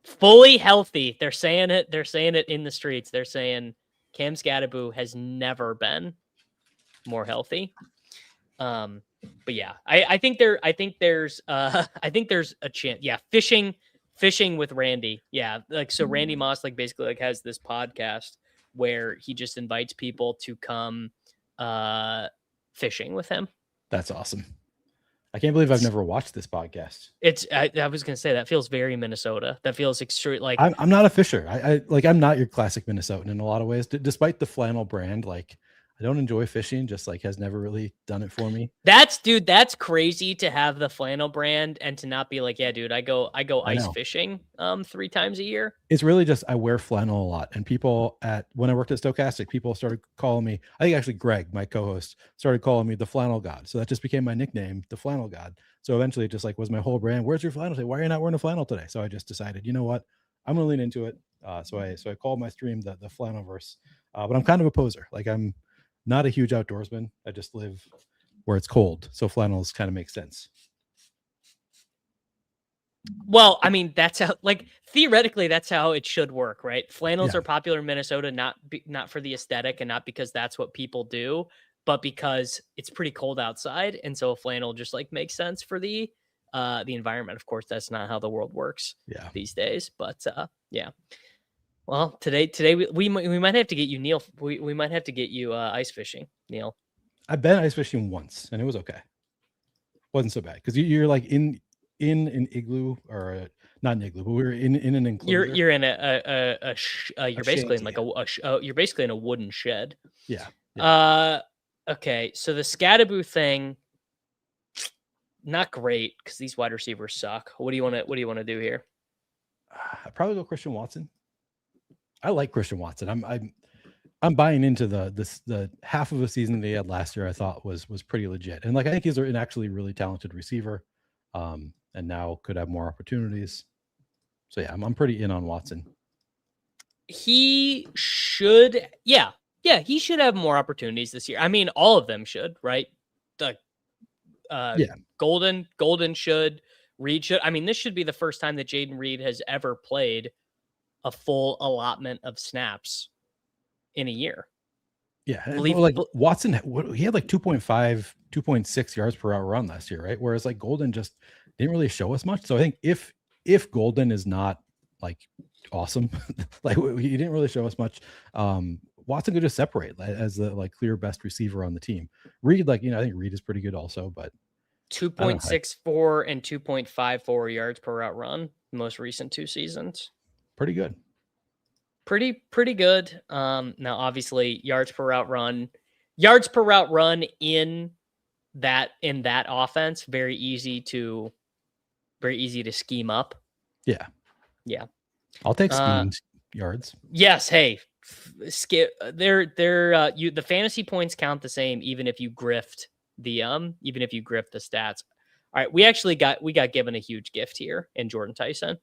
Fully healthy. They're saying it. They're saying it in the streets. They're saying Cam Skattebo has never been more healthy. But yeah, I think there's a chance. Yeah. Fishing with Randy. Yeah. Like, so Randy Moss, like basically like has this podcast where he just invites people to come, fishing with him. That's awesome. I can't believe I've never watched this podcast. I was going to say that feels very Minnesota. That feels extreme. Like I'm not a fisher. I'm not your classic Minnesotan in a lot of ways, despite the flannel brand. Like, I don't enjoy fishing, just like has never really done it for me. That's crazy to have the flannel brand and to not be like, yeah, dude, I go ice fishing 3 times a year. It's really just, I wear flannel a lot. And when I worked at Stochastic, people started calling me, I think actually Greg, my co-host, started calling me the Flannel God. So that just became my nickname, the Flannel God. So eventually it just like was my whole brand. Where's your flannel today? Why are you not wearing a flannel today? So I just decided, you know what? I'm going to lean into it. So I called my stream the Flannelverse. But I'm kind of a poser. Like, I'm not a huge outdoorsman. I just live where it's cold. So flannels kind of make sense. Well, I mean, that's how, like, theoretically, that's how it should work, right? Flannels are popular in Minnesota, not for the aesthetic and not because that's what people do, but because it's pretty cold outside. And so a flannel just like makes sense for the environment. Of course, that's not how the world works these days, but yeah. Well, today we might have to get you, Neil. We might have to get you ice fishing, Neil. I've been ice fishing once and it was okay. Wasn't so bad because you're like in an igloo, or not an igloo, but we were in an enclosure. You're in you're basically in like you're basically in a wooden shed. Yeah. Okay, so the Skattebo thing, not great because these wide receivers suck. What do you want to do here? I'd probably go Christian Watson. I like Christian Watson. I'm buying into the half of a season they had last year. I thought was pretty legit, and like I think he's an actually really talented receiver, and now could have more opportunities. So yeah, I'm pretty in on Watson. He should, yeah, he should have more opportunities this year. I mean, all of them should, right? The Golden should, Reed should. I mean, this should be the first time that Jaden Reed has ever played a full allotment of snaps in a year. Yeah, like Watson, he had like 2.5, 2.6 yards per hour run last year, right? Whereas like Golden just didn't really show us much. So I think if Golden is not like awesome, like he didn't really show us much, Watson could just separate as the like clear best receiver on the team. Reed, like, I think Reed is pretty good also, but 2.64 and 2.54 yards per route run, most recent 2 seasons. Pretty good. Pretty good. Now obviously yards per route run in that offense, very easy to scheme up. Yeah. Yeah. I'll take schemed yards. Yes. Hey, the fantasy points count the same, even if you grift the stats. All right. We got given a huge gift here in Jordan Tyson.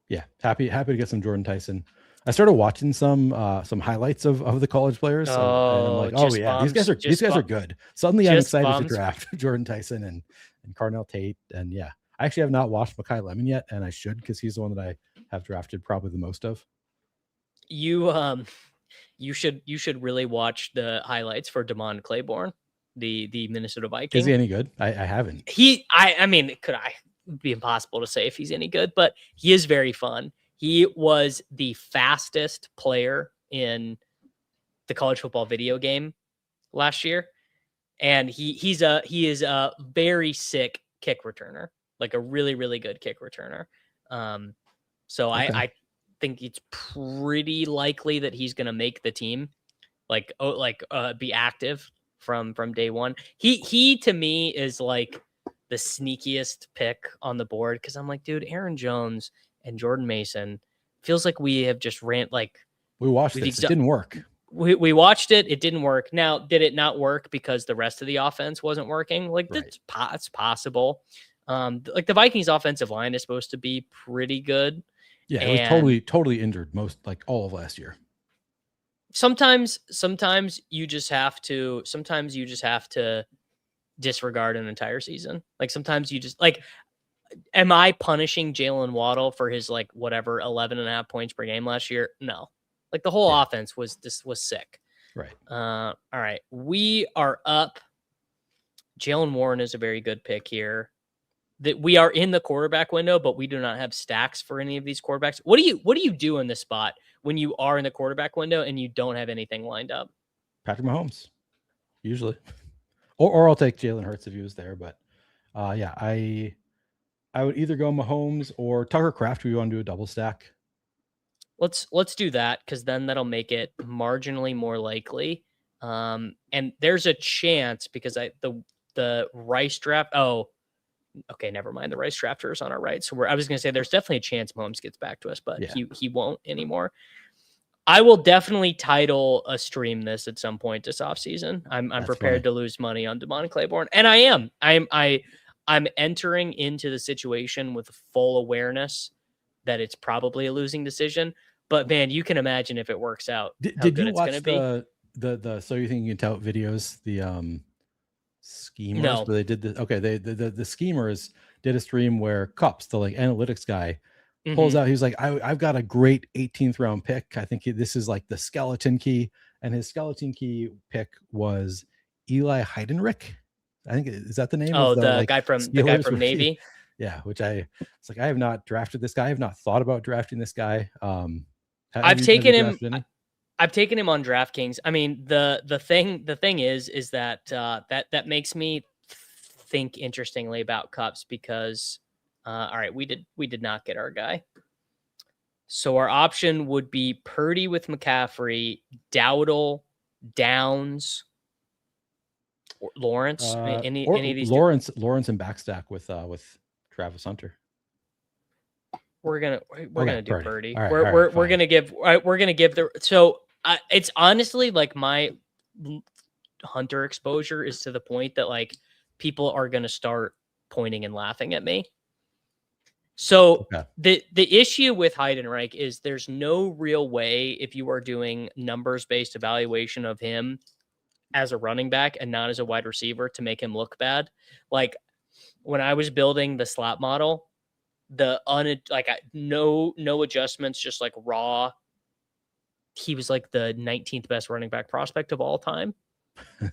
Yeah. Happy to get some Jordan Tyson. I started watching some highlights of the college players. And I'm like, oh yeah, bums, these guys are good. Suddenly I'm excited bums. to draft Jordan Tyson and Carnell Tate. And yeah, I actually have not watched Mekhi Lemon yet, and I should, because he's the one that I have drafted probably the most of. You should really watch the highlights for Damon Claiborne, the Minnesota Viking. Is he any good? I haven't. I mean, it would be impossible to say if he's any good, but he is very fun. He was the fastest player in the college football video game last year. And he is a very sick kick returner, like a really, really good kick returner. So okay. I think it's pretty likely that he's going to make the team, be active from day one. He to me is like the sneakiest pick on the board, because I'm like, dude, Aaron Jones and Jordan Mason, feels like we have just we watched this. It didn't work. We watched it. It didn't work. Now, did it not work because the rest of the offense wasn't working? Like, right. It's possible. Like the Vikings offensive line is supposed to be pretty good. Yeah, it was totally injured all of last year. Sometimes you just have to disregard an entire season. Like sometimes you just am I punishing Jalen Waddle for his 11.5 points per game last year? No. Like the whole offense was sick. Right. All right. We are up. Jalen Warren is a very good pick here. That we are in the quarterback window, but we do not have stacks for any of these quarterbacks. What do you do in this spot when you are in the quarterback window and you don't have anything lined up? Patrick Mahomes, usually, or I'll take Jalen Hurts if he was there. But yeah, I would either go Mahomes or Tucker Kraft if you want to do a double stack. Let's do that, because then that'll make it marginally more likely. And there's a chance, because the Rice draft. Oh, okay, never mind. The Rice drafter is on our right. So I was going to say there's definitely a chance Mahomes gets back to us, but he won't anymore. I will definitely title a stream this at some point this offseason. I'm prepared to lose money on Damon Claiborne, and I am. I'm entering into the situation with full awareness that it's probably a losing decision. But man, you can imagine if it works out. Did you watch the So You Think You Can Tout videos? The schemers, no. Where they did the the schemers did a stream where Kupps, the analytics guy, pulls out. He was like, I've got a great 18th round pick. I think this is like the skeleton key, and his skeleton key pick was Eli Heidenreich. I think, is that the name? Oh, the guy from Navy. Yeah, which I have not drafted this guy. I have not thought about drafting this guy. I've taken him on DraftKings. I mean, the thing is that that makes me think interestingly about Kupps, because all right, we did not get our guy. So our option would be Purdy with McCaffrey, Dowdle, Downs, Lawrence. Any of these? Lawrence and backstack with Travis Hunter. We're gonna do Purdy. We're gonna give so It's honestly like my Hunter exposure is to the point that like people are going to start pointing and laughing at me. So the issue with Heidenreich is there's no real way, if you are doing numbers-based evaluation of him as a running back and not as a wide receiver, to make him look bad. Like when I was building the slot model, no adjustments, just like raw. He was like the 19th best running back prospect of all time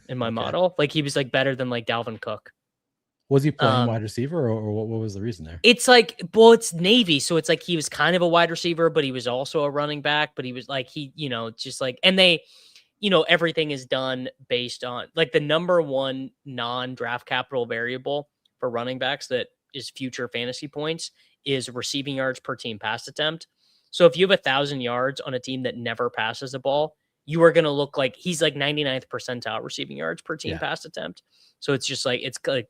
in my model. Like he was like better than like Dalvin Cook. Was he playing wide receiver, or what was the reason there? It's like, well, it's Navy, so it's like he was kind of a wide receiver, but he was also a running back. But he was like just like, and they, everything is done based on like the number one non-draft capital variable for running backs that is future fantasy points is receiving yards per team pass attempt. So if you have 1,000 yards on a team that never passes the ball, you are going to look like he's like 99th percentile receiving yards per team pass attempt. So it's just like, it's like,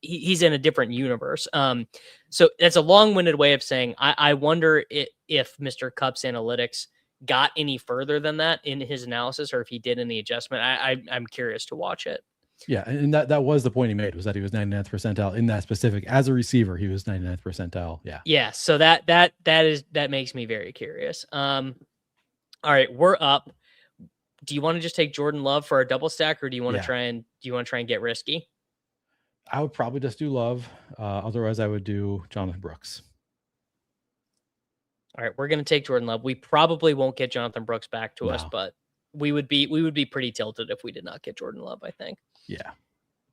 he's in a different universe. So that's a long-winded way of saying I wonder if Mr. Kupp's analytics got any further than that in his analysis, or if he did any adjustment. I'm curious to watch it. Yeah, and that was the point he made, was that he was 99th percentile in that specific. As a receiver, he was 99th percentile. Yeah. Yeah. So that makes me very curious. All right, we're up. Do you want to just take Jordan Love for a double stack, or do you want to try and get risky? I would probably just do Love. Otherwise, I would do Jonathan Brooks. All right, we're going to take Jordan Love. We probably won't get Jonathan Brooks back to us, but we would be pretty tilted if we did not get Jordan Love, I think. Yeah.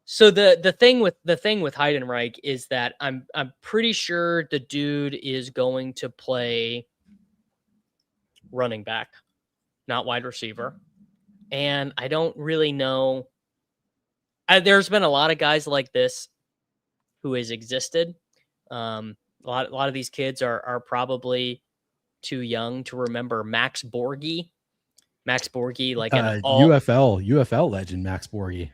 So the thing with Heidenreich is that I'm pretty sure the dude is going to play running back, not wide receiver, and I don't really know. There's been a lot of guys like this who has existed. A lot of these kids are probably too young to remember Max Borghi. Like an UFL legend, Max Borghi.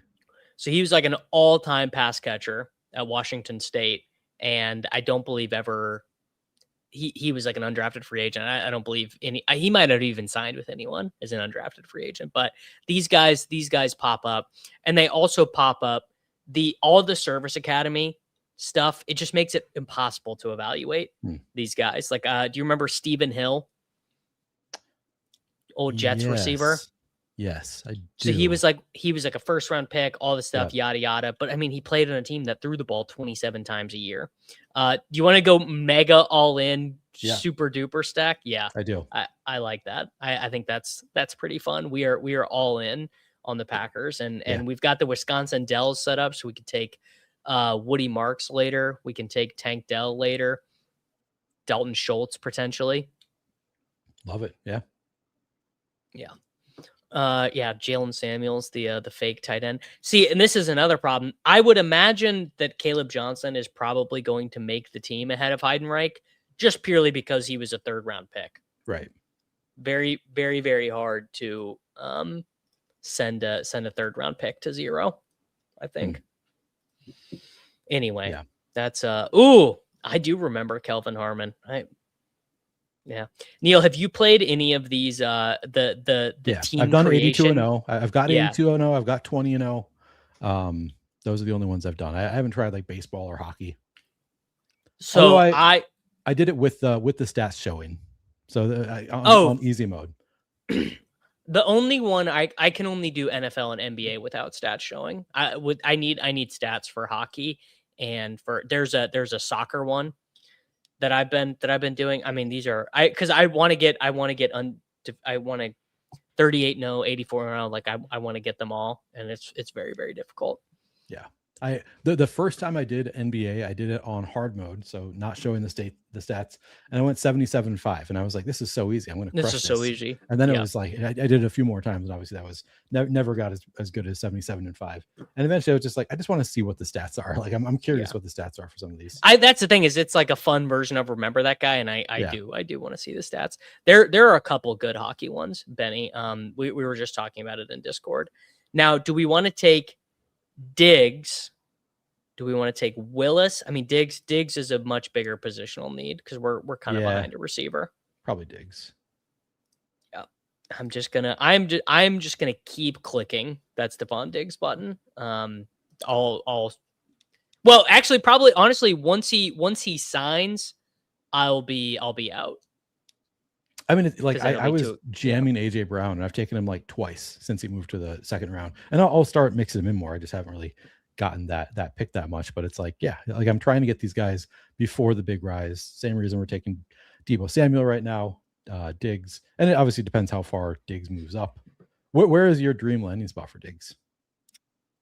So he was like an all-time pass catcher at Washington State, and I don't believe ever he was like an undrafted free agent. I don't believe he might have even signed with anyone as an undrafted free agent. But these guys pop up, and they also pop up all the service academy stuff. It just makes it impossible to evaluate these guys. Like, do you remember Stephen Hill, old Jets receiver? Yes, I do. So he was like a first round pick, all this stuff, yada yada. But I mean, he played on a team that threw the ball 27 times a year. Do you want to go mega all in, super duper stack? Yeah, I do. I like that. I think that's pretty fun. We are all in on the Packers, and we've got the Wisconsin Dells set up, so we could take Woody Marks later. We can take Tank Dell later. Dalton Schultz potentially. Love it. Yeah. Jalen Samuels, the fake tight end. See, and this is another problem. I would imagine that Caleb Johnson is probably going to make the team ahead of Heidenreich, just purely because he was a 3rd round pick. Right. Very, very, very hard to send a 3rd round pick to 0, I think. Anyway, that's I do remember Kelvin Harmon. Neil, have you played any of these the team I've done creation? 82-0. I've got 82-0. I've got 20-0. Those are the only ones I've done. I haven't tried like baseball or hockey. So I did it with the stats showing. So on easy mode. The only one I can only do NFL and NBA without stats showing. I need stats for hockey, and there's a soccer one that I've been doing. I mean, these are because I want to get 38-0, 84-0. Like I want to get them all, and it's very, very difficult. Yeah. The first time I did NBA, I did it on hard mode, so not showing the stats, and I went 77-5, and I was like, "This is so easy. I'm going to crush this." This is so easy. And then it was like I did it a few more times, and obviously that was never got as good as 77-5. And eventually, I was just like, I just want to see what the stats are. Like I'm curious what the stats are for some of these. That's the thing, is it's like a fun version of Remember That Guy, and I do want to see the stats. There are a couple good hockey ones, Benny. We were just talking about it in Discord. Now, do we want to take Diggs? Do we want to take Willis? I mean, Diggs is a much bigger positional need because we're kind of behind a receiver. Probably Diggs. Yeah. I'm just gonna keep clicking that Stephon Diggs button. Well, actually, probably honestly, once he signs, I'll be out. I mean, like 'Cause then I it'll be was too jamming AJ Brown, and I've taken him like twice since he moved to the second round, and I'll start mixing him in more. I just haven't really gotten that pick that much, but it's like, yeah, like I'm trying to get these guys before the big rise. Same reason we're taking Debo Samuel right now, Diggs, and it obviously depends how far Diggs moves up. Where is your dream landing spot for Diggs?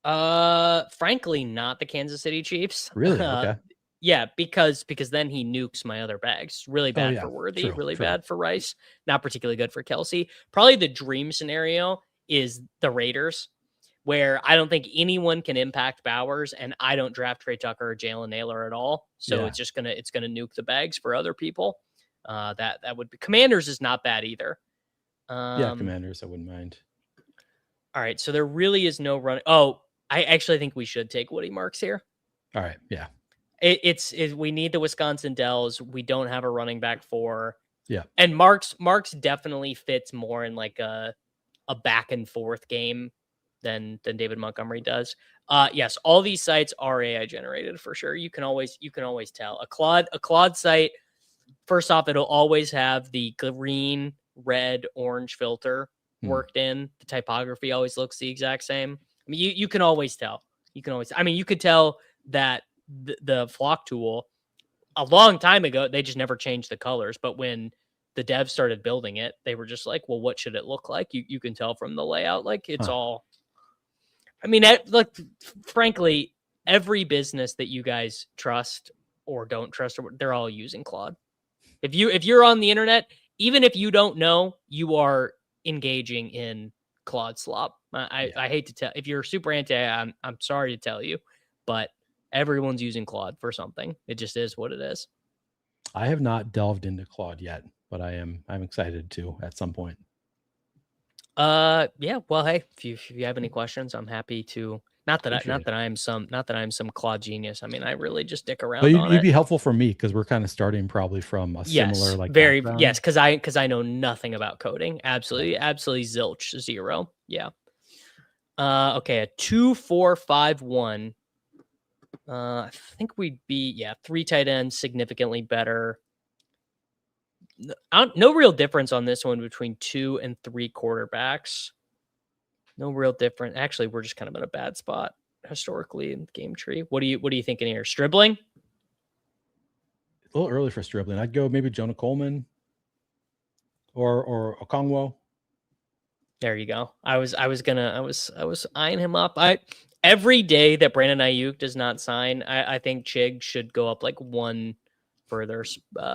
Frankly, not the Kansas City Chiefs. Really? Okay. Yeah, because then he nukes my other bags. Really bad yeah, for Worthy, true, really true. bad for Rice, not particularly good for Kelsey. Probably the dream scenario is the Raiders, where I don't think anyone can impact Bowers, and I don't draft Trey Tucker or Jalen Naylor at all. So Yeah. it's gonna nuke the bags for other people. That would be Commanders is not bad either. Yeah, Commanders, I wouldn't mind. All right, so there really is no run. Oh, I actually think we should take Woody Marks here. All right, yeah. It's we need the Wisconsin Dells. We don't have a running back for. Yeah. And Marks definitely fits more in like a back and forth game than David Montgomery does. Yes, all these sites are AI generated for sure. You can always tell. A Claude site, first off, it'll always have the green, red, orange filter worked in. The typography always looks the exact same. I mean, you can always tell. You could tell that the Flock tool a long time ago, they just never changed the colors. But when the devs started building it, they were just like, well, what should it look like? You can tell from the layout. Like it's all, I mean, look, frankly, every business that you guys trust or don't trust, they're all using Claude. If you're on the internet, even if you don't know, you are engaging in Claude slop. I hate to tell, if you're super anti, I'm sorry to tell you, but everyone's using Claude for something. It just is what it is. I have not delved into Claude yet, but I'm excited to at some point. Yeah. Well, hey, if you have any questions, I'm happy to. Not that I'm some Claude genius. I mean, I really just dick around. But you'd be helpful for me because we're kind of starting probably from a similar background. Yes, because I know nothing about coding. Absolutely zilch, zero. Yeah. Okay, a 2-4-5-1. I think we'd be 3 tight ends, significantly better. No real difference on this one between 2 and 3 quarterbacks. No real difference. Actually, we're just kind of in a bad spot historically in the game tree. What are you thinking here? Stribling? A little early for Stribling. I'd go maybe Jonah Coleman or Okongwu. There you go. I was eyeing him up. Every day that Brandon Aiyuk does not sign, I think Chig should go up like one further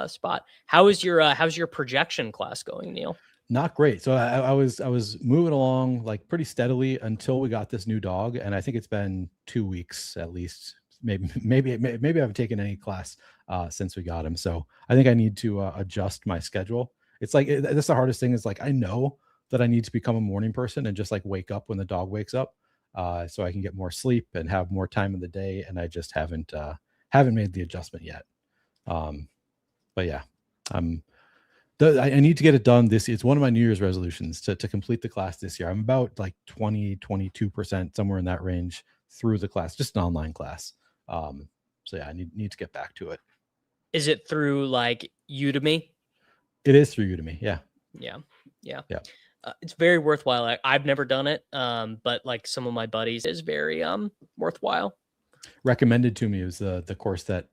spot. How's your projection class going, Neil? Not great. So I was moving along like pretty steadily until we got this new dog, and I think it's been 2 weeks at least. Maybe I haven't taken any class since we got him. So I think I need to adjust my schedule. It's like that's the hardest thing. Is like I know that I need to become a morning person and just like wake up when the dog wakes up, so I can get more sleep and have more time in the day. And I just haven't made the adjustment yet. But yeah, I need to get it done this year. It's one of my New Year's resolutions to complete the class this year. I'm about like 22%, somewhere in that range through the class, just an online class. So yeah, I need to get back to it. Is it through like Udemy? It is through Udemy. Yeah. It's very worthwhile. I've never done it, but like some of my buddies, is very worthwhile. Recommended to me. It was the course that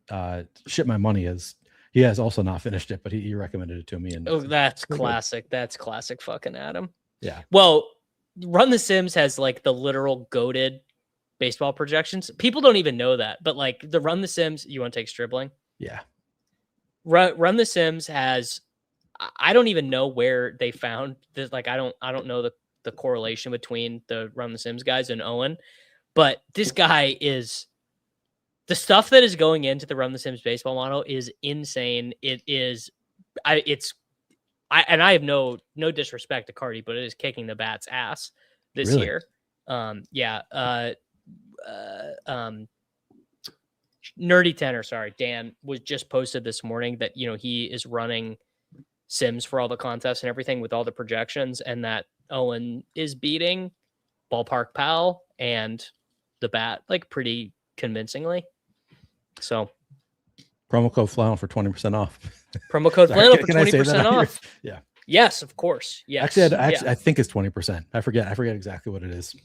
shipped my money. As he has also not finished it, but he recommended it to me. And that's classic. That's classic fucking Adam. Yeah. Well, Run the Sims has like the literal goated baseball projections. People don't even know that, but like the Run the Sims, you want to take Stribling? Yeah. Run the Sims has, I don't even know where they found this. Like, I don't know the correlation between the Run the Sims guys and Owen, but this guy is, the stuff that is going into the Run the Sims baseball model is insane. It is, I have no disrespect to Cardi, but it is kicking the bat's ass this year. Nerdy Tenor, sorry, Dan was just posted this morning that, he is running Sims for all the contests and everything with all the projections, and that Owen is beating Ballpark Pal and the Bat like pretty convincingly. So Promo code Flannel for 20% off. promo code Flannel for Can I say 20% that off. Yeah. Yes, of course. Yes. Actually, I think it's 20%. I forget exactly what it is.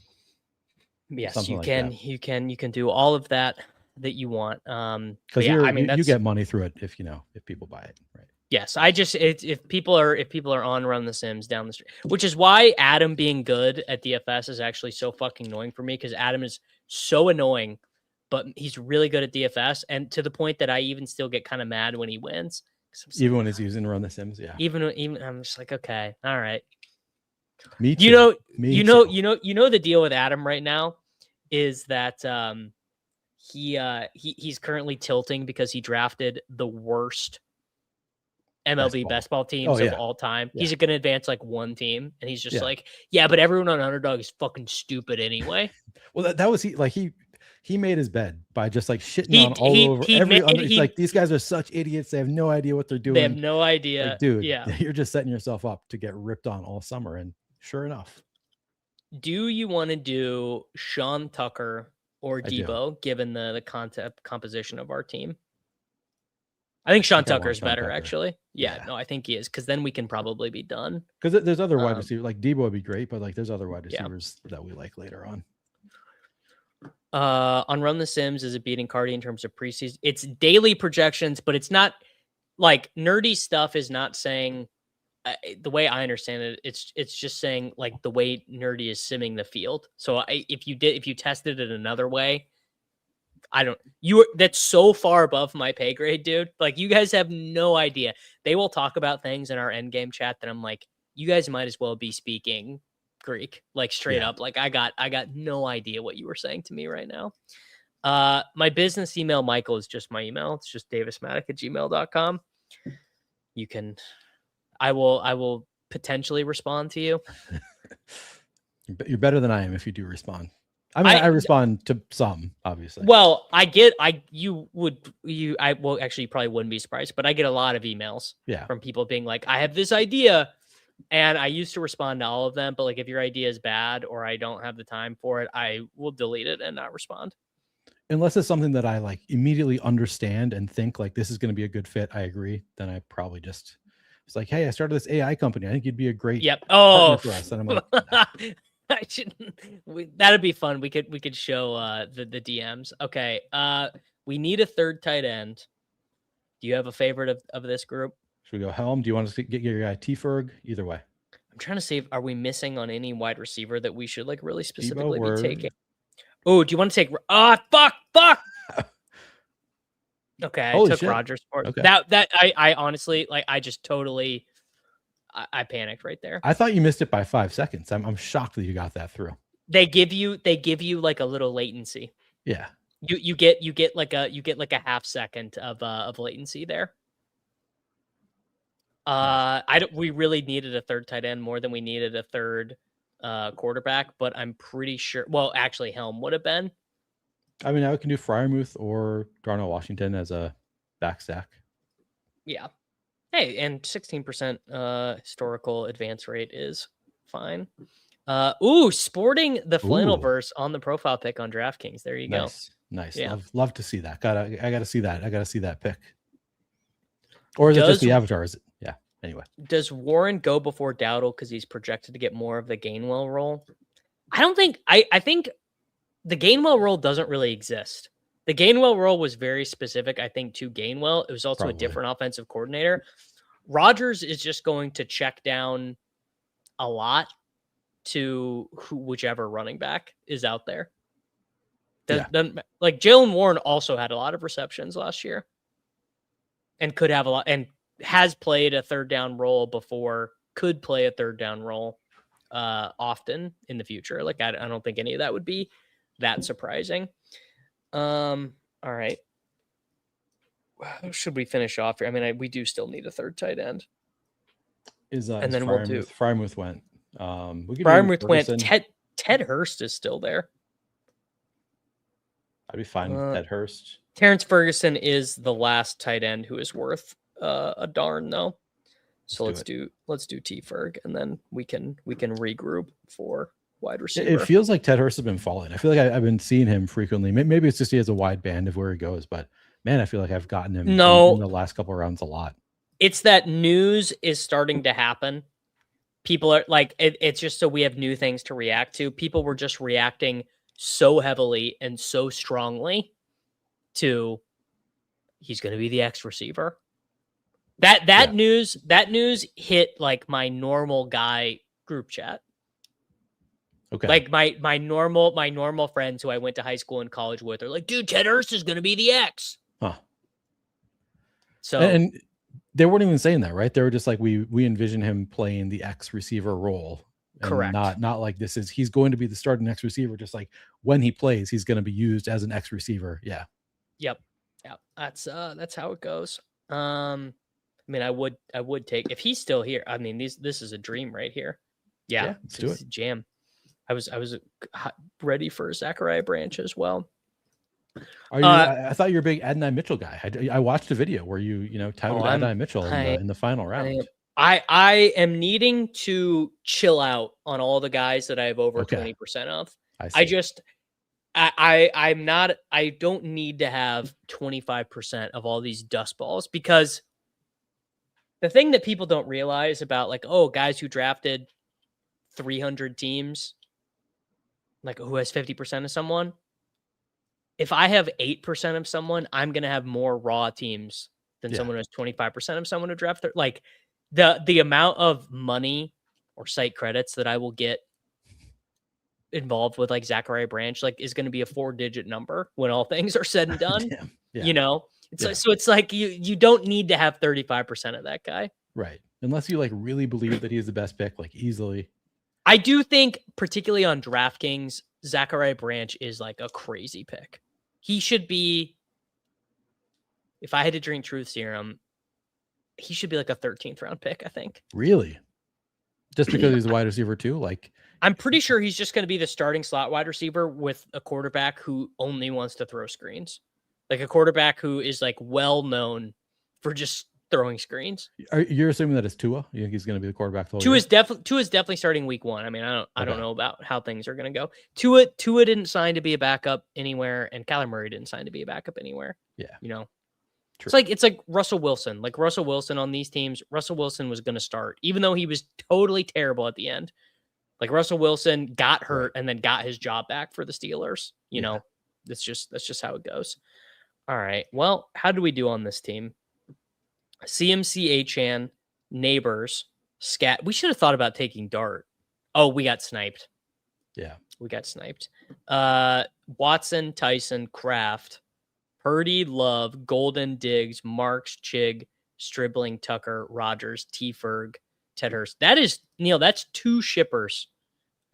Yes, Something you like can. that. You can do all of that you want. Because yeah, I mean, you get money through it if people buy it, right? Yes, if people are on Run the Sims down the street, which is why Adam being good at DFS is actually so fucking annoying for me, because Adam is so annoying, but he's really good at DFS, and to the point that I even still get kind of mad when he wins. Even when he's using Run the Sims, yeah. Even I'm just like, okay, all right. Me too. You know the deal with Adam right now is that he's currently tilting because he drafted the worst MLB best ball teams of all time. Yeah. He's going to advance like one team, and he's just like, yeah, but everyone on Underdog is fucking stupid anyway. Well, that was he made his bed by just like shitting on all over every under. He's like, these guys are such idiots. They have no idea what they're doing. They have no idea. Like, dude, you're just setting yourself up to get ripped on all summer. And sure enough. Do you want to do Sean Tucker or Debo, given the composition of our team? I think Sean Tucker is better, actually. Yeah, no, I think he is, because then we can probably be done. Because there's other wide receivers, like Debo would be great, but like there's other wide receivers that we like later on. On Run the Sims, is it beating Cardi in terms of preseason? It's daily projections, but it's not like nerdy stuff is not saying the way I understand it. It's just saying like the way nerdy is simming the field. So if you tested it another way, that's so far above my pay grade, dude. Like, you guys have no idea. They will talk about things in our end game chat that I'm like, you guys might as well be speaking Greek, like straight up. Like, I got no idea what you were saying to me right now. My business email, Michael, is just my email. It's just davismaddock@gmail.com. You can, I will potentially respond to you. You're better than I am if you do respond. I mean, I respond to some, obviously. Well, you probably wouldn't be surprised, but I get a lot of emails from people being like, I have this idea, and I used to respond to all of them. But like, if your idea is bad or I don't have the time for it, I will delete it and not respond. Unless it's something that I like immediately understand and think like this is going to be a good fit. I agree. Then I probably it's like, hey, I started this AI company. I think you'd be a great partner for us. And I'm like, I shouldn't. That'd be fun. We could show the DMs. Okay. We need a third tight end. Do you have a favorite of this group? Should we go Helm? Do you want to get your guy T-Ferg? Either way. I'm trying to see are we missing on any wide receiver that we should like really specifically be taking? Oh, do you want to take? Fuck. Okay, I took Rodgers for okay. That I honestly like. I just totally. I panicked right there. I thought you missed it by 5 seconds. I'm shocked that you got that through. They give you like a little latency. Yeah. You get like a half second of latency there. We really needed a third tight end more than we needed a third quarterback, but I'm pretty sure. Well, actually, Helm would have been. I mean, I can do Freiermuth or Darnell Washington as a back stack. Yeah. Hey, and 16% historical advance rate is fine. Sporting the Flannelverse on the profile pick on DraftKings. There you go. Nice. Yeah. Love to see that. I gotta see that. I gotta see that pick. Or is it just the avatar? Yeah. Anyway. Does Warren go before Dowdle because he's projected to get more of the Gainwell role? I think the Gainwell role doesn't really exist. The Gainwell role was very specific, I think, to Gainwell. It was also a different offensive coordinator. Rodgers is just going to check down a lot to whichever running back is out there. Like Jaylen Warren also had a lot of receptions last year and could have a lot and has played a third down role before, could play a third down role often in the future. Like, I don't think any of that would be that surprising. All right. How should we finish off here? I mean, we do still need a third tight end. And then we'll do. Freiermuth went. Freiermuth went. Ted Hurst is still there. I'd be fine with Ted Terrence Ferguson is the last tight end who is worth a darn, though. So let's do T Ferg, and then we can regroup for wide receiver. It feels like Ted Hurst has been falling. I feel like I've been seeing him frequently. Maybe it's just he has a wide band of where he goes, but man, I feel like I've gotten him in the last couple of rounds a lot. It's that news is starting to happen. People are like, it's just so we have new things to react to. People were just reacting so heavily and so strongly to he's going to be the X receiver. That news hit like my normal guy group chat. Okay. Like my normal friends who I went to high school and college with are like, dude, Ted Hurst is going to be the X. Huh. So and they weren't even saying that, right? They were just like, we envision him playing the X receiver role. And correct. Not like he's going to be the starting X receiver. Just like when he plays, he's going to be used as an X receiver. Yeah. Yep. That's how it goes. I mean, I would take if he's still here. I mean, this is a dream right here. Yeah, let's do it. Jam. I was ready for Zachariah Branch as well. Are you? I thought you were a big Adonai Mitchell guy. I watched a video where you touted Adonai Mitchell in the final round. I am needing to chill out on all the guys that I have over 20% of. I don't need to have 25% of all these dust balls, because the thing that people don't realize about like, guys who drafted 300 teams, like who has 50% of someone. If I have 8% of someone, I'm going to have more raw teams than someone who has 25% of someone who drafted. Like the amount of money or site credits that I will get involved with like Zachariah Branch, like is going to be a 4-digit number when all things are said and done. So it's like you don't need to have 35% of that guy. Right. Unless you like really believe that he is the best pick, like easily. I do think particularly on DraftKings, Zachariah Branch is like a crazy pick. He should be, if I had to drink truth serum, he should be like a 13th round pick, I think. Really? Just because he's a wide receiver too? Like, I'm pretty sure he's just going to be the starting slot wide receiver with a quarterback who only wants to throw screens. Like a quarterback who is like well known for just throwing screens. You're assuming that it's Tua? You think he's going to be the quarterback? Tua is definitely starting week 1. I mean, I don't know about how things are going to go. Tua didn't sign to be a backup anywhere, and Kyler Murray didn't sign to be a backup anywhere. Yeah, True. It's like Russell Wilson. Like Russell Wilson on these teams, Russell Wilson was going to start, even though he was totally terrible at the end. Like Russell Wilson got hurt and then got his job back for the Steelers. You know, that's just how it goes. All right. Well, how do we do on this team? CMC, Achane, Nabers, Scat. We should have thought about taking Dart. Oh, we got sniped. Yeah. We got sniped. Watson, Tyson, Kraft, Purdy, Love, Golden, Diggs, Marks, Chig, Stribling, Tucker, Rogers, T. Ferg, Ted Hurst. That is, Neil, that's 2 shippers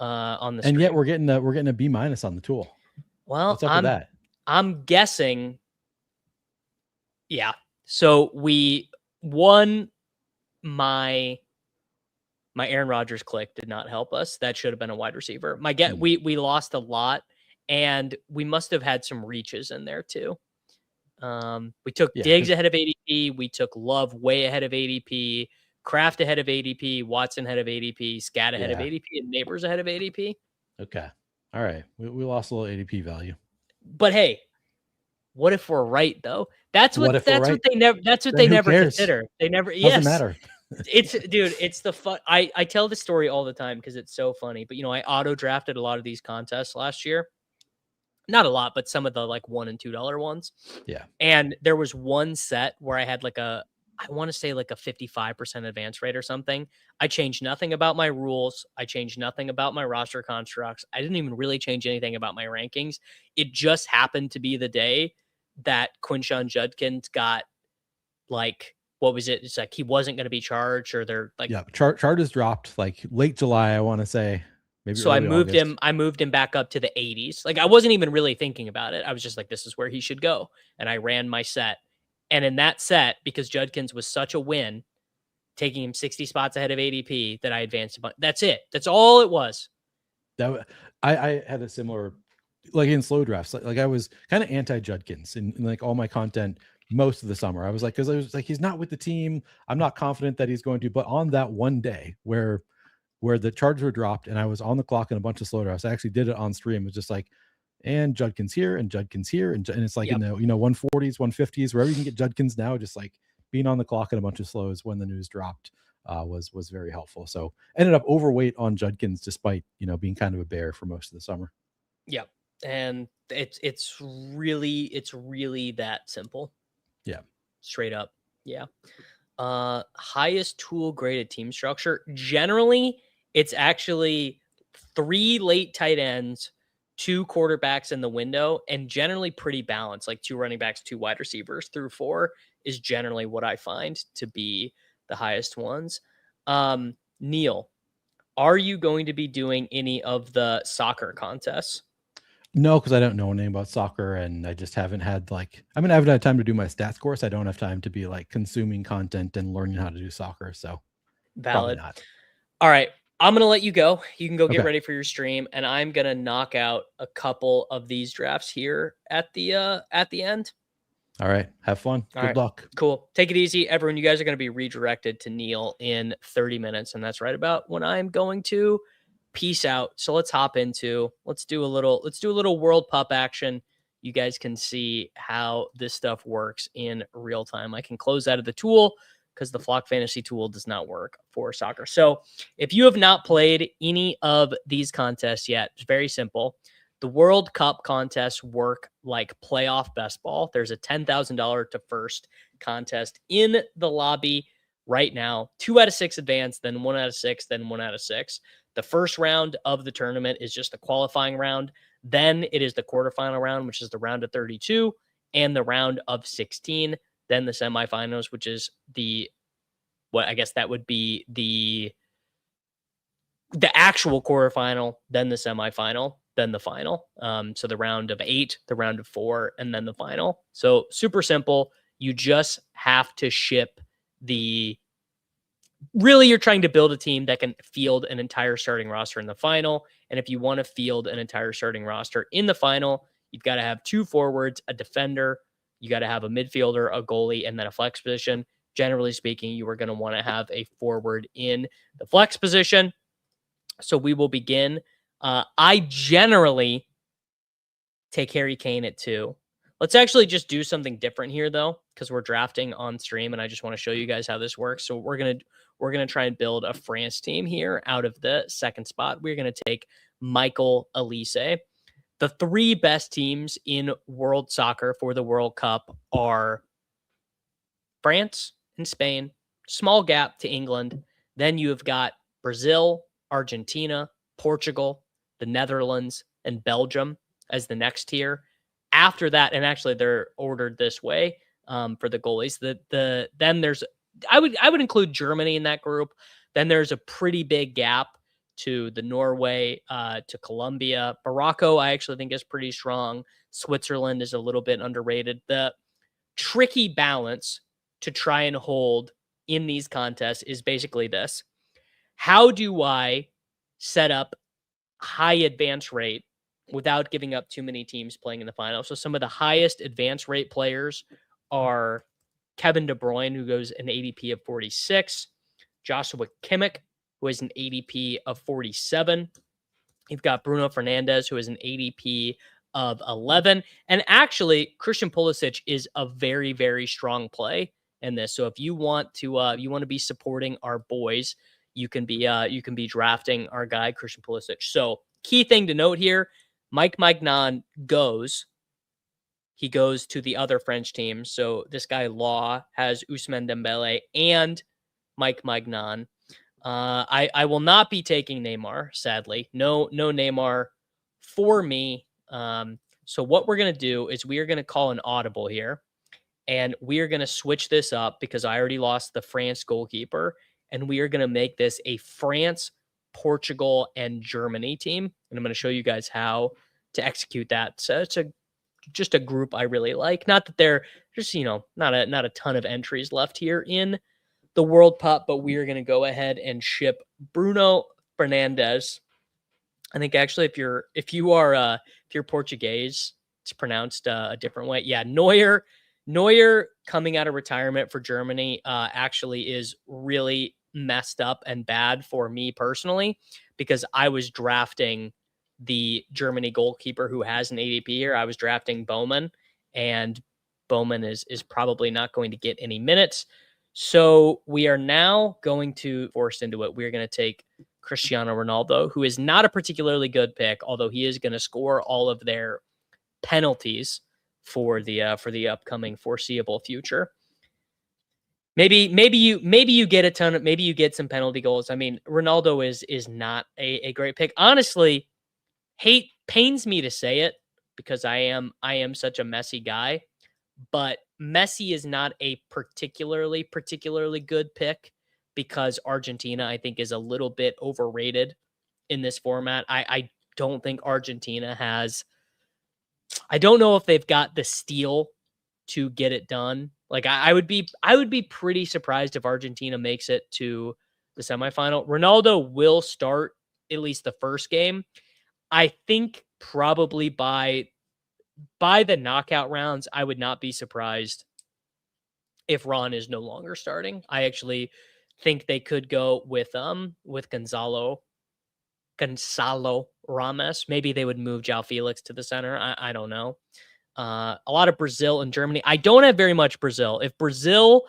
on the stream. And yet we're getting a B- on the tool. Well, what's up with that? I'm guessing. Yeah. So we won. My Aaron Rodgers click did not help us. That should have been a wide receiver. We lost a lot, and we must have had some reaches in there too. We took Diggs ahead of ADP. We took Love way ahead of ADP. Kraft ahead of ADP. Watson ahead of ADP. Scat ahead of ADP. And Nabers ahead of ADP. Okay. All right. We lost a little ADP value. But hey, what if we're right though? That's what they never consider. They never. Doesn't matter. It's the fun. I tell this story all the time because it's so funny. But I auto drafted a lot of these contests last year. Not a lot, but some of the like $1 and $2 ones. Yeah. And there was one set where I had like I want to say like a 55% advance rate or something. I changed nothing about my rules. I changed nothing about my roster constructs. I didn't even really change anything about my rankings. It just happened to be the day that Quinshon Judkins got like, what was it? It's like he wasn't going to be charged, or they're like, charges dropped like late July, I want to say. Maybe so I moved him back up to the 80s. Like I wasn't even really thinking about it. I was just like, this is where he should go. And I ran my set. And in that set, because Judkins was such a win, taking him 60 spots ahead of ADP, that I advanced a bunch. That's it. That's all it was. I had a similar, like in slow drafts, like I was kind of anti Judkins, and like all my content most of the summer. I was like, because I was like, he's not with the team. I'm not confident that he's going to. But on that one day where the charges were dropped and I was on the clock in a bunch of slow drafts, I actually did it on stream. It was just like, and Judkins here and Judkins here, and it's like in the 140s, 150s, wherever you can get Judkins now. Just like being on the clock in a bunch of slows when the news dropped was very helpful. So ended up overweight on Judkins despite being kind of a bear for most of the summer. Yeah, and it's really that simple. Yeah, straight up. Yeah. Highest tool graded team structure. Generally, it's actually 3 late tight ends, 2 quarterbacks in the window, and generally pretty balanced, like 2 running backs, 2 wide receivers through 4 is generally what I find to be the highest ones. Neil, are you going to be doing any of the soccer contests? No, because I don't know anything about soccer, and I just haven't had I haven't had time to do my stats course. I don't have time to be consuming content and learning how to do soccer. So valid. Not. All right. I'm going to let you go. You can go get ready for your stream, and I'm going to knock out a couple of these drafts here at the end. All right. Have fun. Good luck. Cool. Take it easy. Everyone, you guys are going to be redirected to Neil in 30 minutes, and that's right about when I'm going to peace out. So let's do a little World Pup action. You guys can see how this stuff works in real time. I can close out of the tool because the Flock Fantasy tool does not work for soccer. So if you have not played any of these contests yet, it's very simple. The World Cup contests work like playoff best ball. There's a $10,000 to first contest in the lobby right now. 2 out of 6 advance, then 1 out of 6, then 1 out of 6. The first round of the tournament is just the qualifying round. Then it is the quarterfinal round, which is the round of 32, and the round of 16. Then the semifinals, which is I guess that would be the actual quarterfinal, then the semifinal, then the final. So the round of 8, the round of 4, and then the final. So super simple. You just have to ship really, you're trying to build a team that can field an entire starting roster in the final. And if you want to field an entire starting roster in the final, you've got to have 2 forwards, a defender, you got to have a midfielder, a goalie, and then a flex position. Generally speaking, you are going to want to have a forward in the flex position. So we will begin. I generally take Harry Kane at 2. Let's actually just do something different here, though, because we're drafting on stream, and I just want to show you guys how this works. So we're gonna try and build a France team here out of the second spot. We're gonna take Michael Elise. The 3 best teams in world soccer for the World Cup are France and Spain. Small gap to England. Then you have got Brazil, Argentina, Portugal, the Netherlands, and Belgium as the next tier. After that, and actually they're ordered this way for the goalies. Then there's I would include Germany in that group. Then there's a pretty big gap to the Norway, to Colombia. Morocco, I actually think is pretty strong. Switzerland is a little bit underrated. The tricky balance to try and hold in these contests is basically this. How do I set up high advance rate without giving up too many teams playing in the final? So some of the highest advance rate players are Kevin De Bruyne, who goes an ADP of 46, Joshua Kimmich, who has an ADP of 47. You've got Bruno Fernandes, who has an ADP of 11. And actually, Christian Pulisic is a very, very strong play in this. So if you want to be supporting our boys, you can be drafting our guy Christian Pulisic. So key thing to note here: Mike Maignan goes. He goes to the other French team. So this guy Law has Ousmane Dembele and Mike Maignan. I will not be taking Neymar, sadly. No Neymar for me. So what we're going to do is we are going to call an audible here. And we are going to switch this up because I already lost the France goalkeeper. And we are going to make this a France, Portugal, and Germany team. And I'm going to show you guys how to execute that. So it's just a group I really like. Not that they're just, not a ton of entries left here in the World Cup, but we are going to go ahead and ship Bruno Fernandes. I think actually if you're Portuguese, it's pronounced a different way. Yeah, Neuer, Neuer coming out of retirement for Germany actually is really messed up and bad for me personally, because I was drafting the Germany goalkeeper who has an ADP here. I was drafting Bowman, and Bowman is probably not going to get any minutes. So we are now going to force into it. We're going to take Cristiano Ronaldo, who is not a particularly good pick, although he is going to score all of their penalties for the upcoming foreseeable future. Maybe you get a ton of, maybe you get some penalty goals. I mean, Ronaldo is not a great pick. Honestly, pains me to say it because I am such a Messi guy, but Messi is not a particularly good pick because Argentina, I think, is a little bit overrated in this format. I don't think Argentina has, I don't know if they've got the steel to get it done. Like I would be pretty surprised if Argentina makes it to the semifinal. Ronaldo will start at least the first game. I think probably by the knockout rounds, I would not be surprised if Ron is no longer starting. I actually think they could go with Gonzalo Ramos. Maybe they would move João Felix to the center. I don't know. A lot of Brazil and Germany. I don't have very much Brazil. If Brazil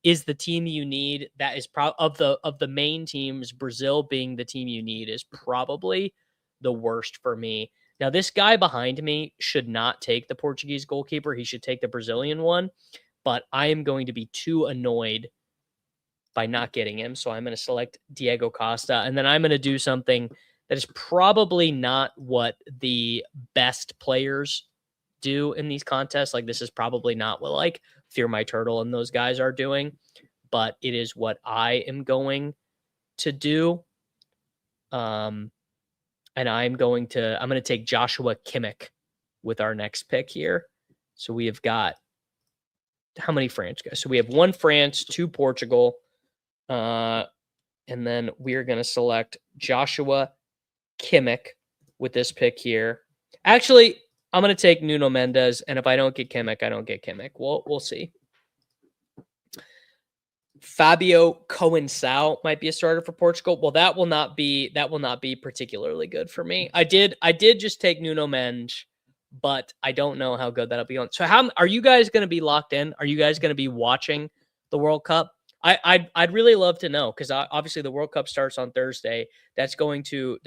is the team you need, that is of the main teams, Brazil being the team you need is probably the worst for me. Now, this guy behind me should not take the Portuguese goalkeeper. He should take the Brazilian one, but I am going to be too annoyed by not getting him. So I'm going to select Diego Costa, and then I'm going to do something that is probably not what the best players do in these contests. Like, this is probably not what like Fear My Turtle and those guys are doing, but it is what I am going to do. And I'm going to take Joshua Kimmich with our next pick here. So we have got how many France guys? So we have 1 France, 2 Portugal, and then we're going to select Joshua Kimmich with this pick here. Actually, I'm going to take Nuno Mendes, and if I don't get Kimmich, I don't get Kimmich. We'll see. Fabio Coensao might be a starter for Portugal. Well, that will not be particularly good for me. I did just take Nuno Mendes, but I don't know how good that'll be on. So how are you guys going to be locked in? Are you guys going to be watching the World Cup? I'd really love to know, because obviously the World Cup starts on Thursday. That's going to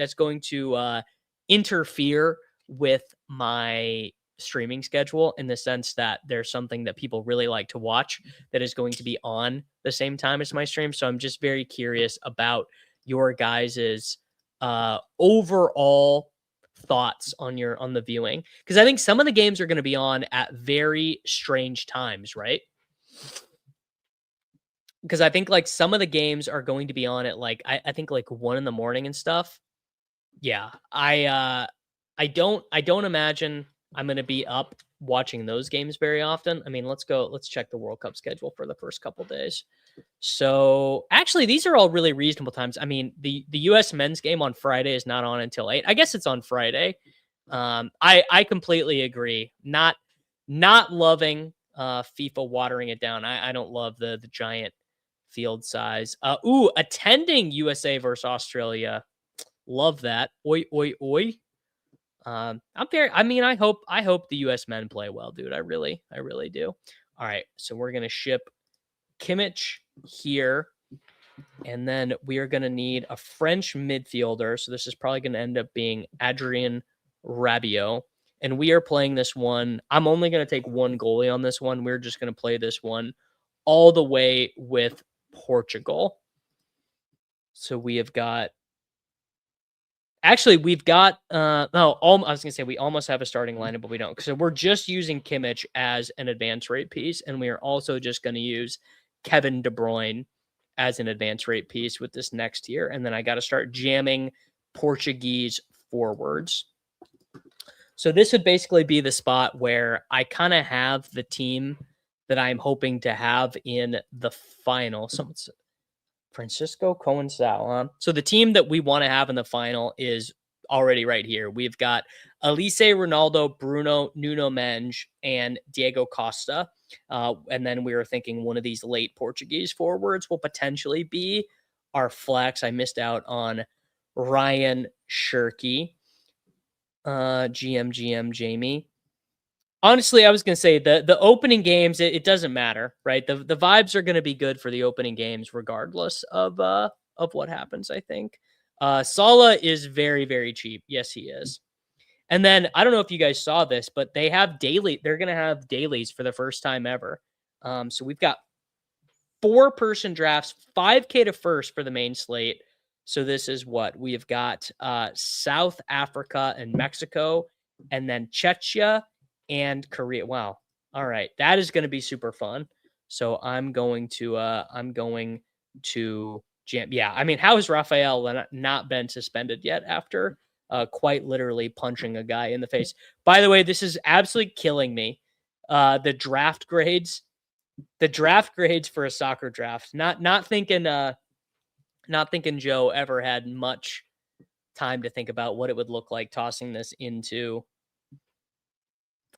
interfere with my streaming schedule in the sense that there's something that people really like to watch that is going to be on the same time as my stream. So I'm just very curious about your guys's overall thoughts on the viewing, because I think some of the games are going to be on at very strange times, right? Because I think like some of the games are going to be on at like I think like 1 a.m. and stuff. Yeah, I don't imagine I'm going to be up watching those games very often. I mean, let's check the World Cup schedule for the first couple days. So actually, these are all really reasonable times. I mean, the U.S. men's game on Friday is not on until 8. I guess it's on Friday. I completely agree. Not loving FIFA watering it down. I don't love the giant field size. Attending USA versus Australia. Love that. Oi, oi, oi. I hope the US men play well, dude. I really do. All right. So we're going to ship Kimmich here, and then we are going to need a French midfielder. So this is probably going to end up being Adrien Rabiot, and we are playing this one. I'm only going to take 1 goalie on this one. We're just going to play this one all the way with Portugal. So we have got, actually, we've got, I was going to say we almost have a starting lineup, but we don't. So we're just using Kimmich as an advance rate piece, and we are also just going to use Kevin De Bruyne as an advance rate piece with this next tier. And then I got to start jamming Portuguese forwards. So this would basically be the spot where I kind of have the team that I'm hoping to have in the final. Francisco Coensao, huh? So the team that we want to have in the final is already right here. We've got Elise, Ronaldo, Bruno, Nuno Mendes, and Diego Costa. And then we were thinking one of these late Portuguese forwards will potentially be our flex. I missed out on Ryan Shirky. GM, Jamie. Honestly, I was going to say the opening games, it doesn't matter, right? The vibes are going to be good for the opening games regardless of what happens, I think. Sala is very, very cheap. Yes, he is. And then I don't know if you guys saw this, but they're going to have dailies for the first time ever. So we've got 4-person drafts, 5K to first for the main slate. So this is what we've got: South Africa and Mexico, and then Czechia and Korea. Wow. All right. That is going to be super fun. So I'm going to jam. Yeah. I mean, how has Raphael not been suspended yet after quite literally punching a guy in the face? By the way, this is absolutely killing me. The draft grades for a soccer draft. Not thinking Joe ever had much time to think about what it would look like tossing this into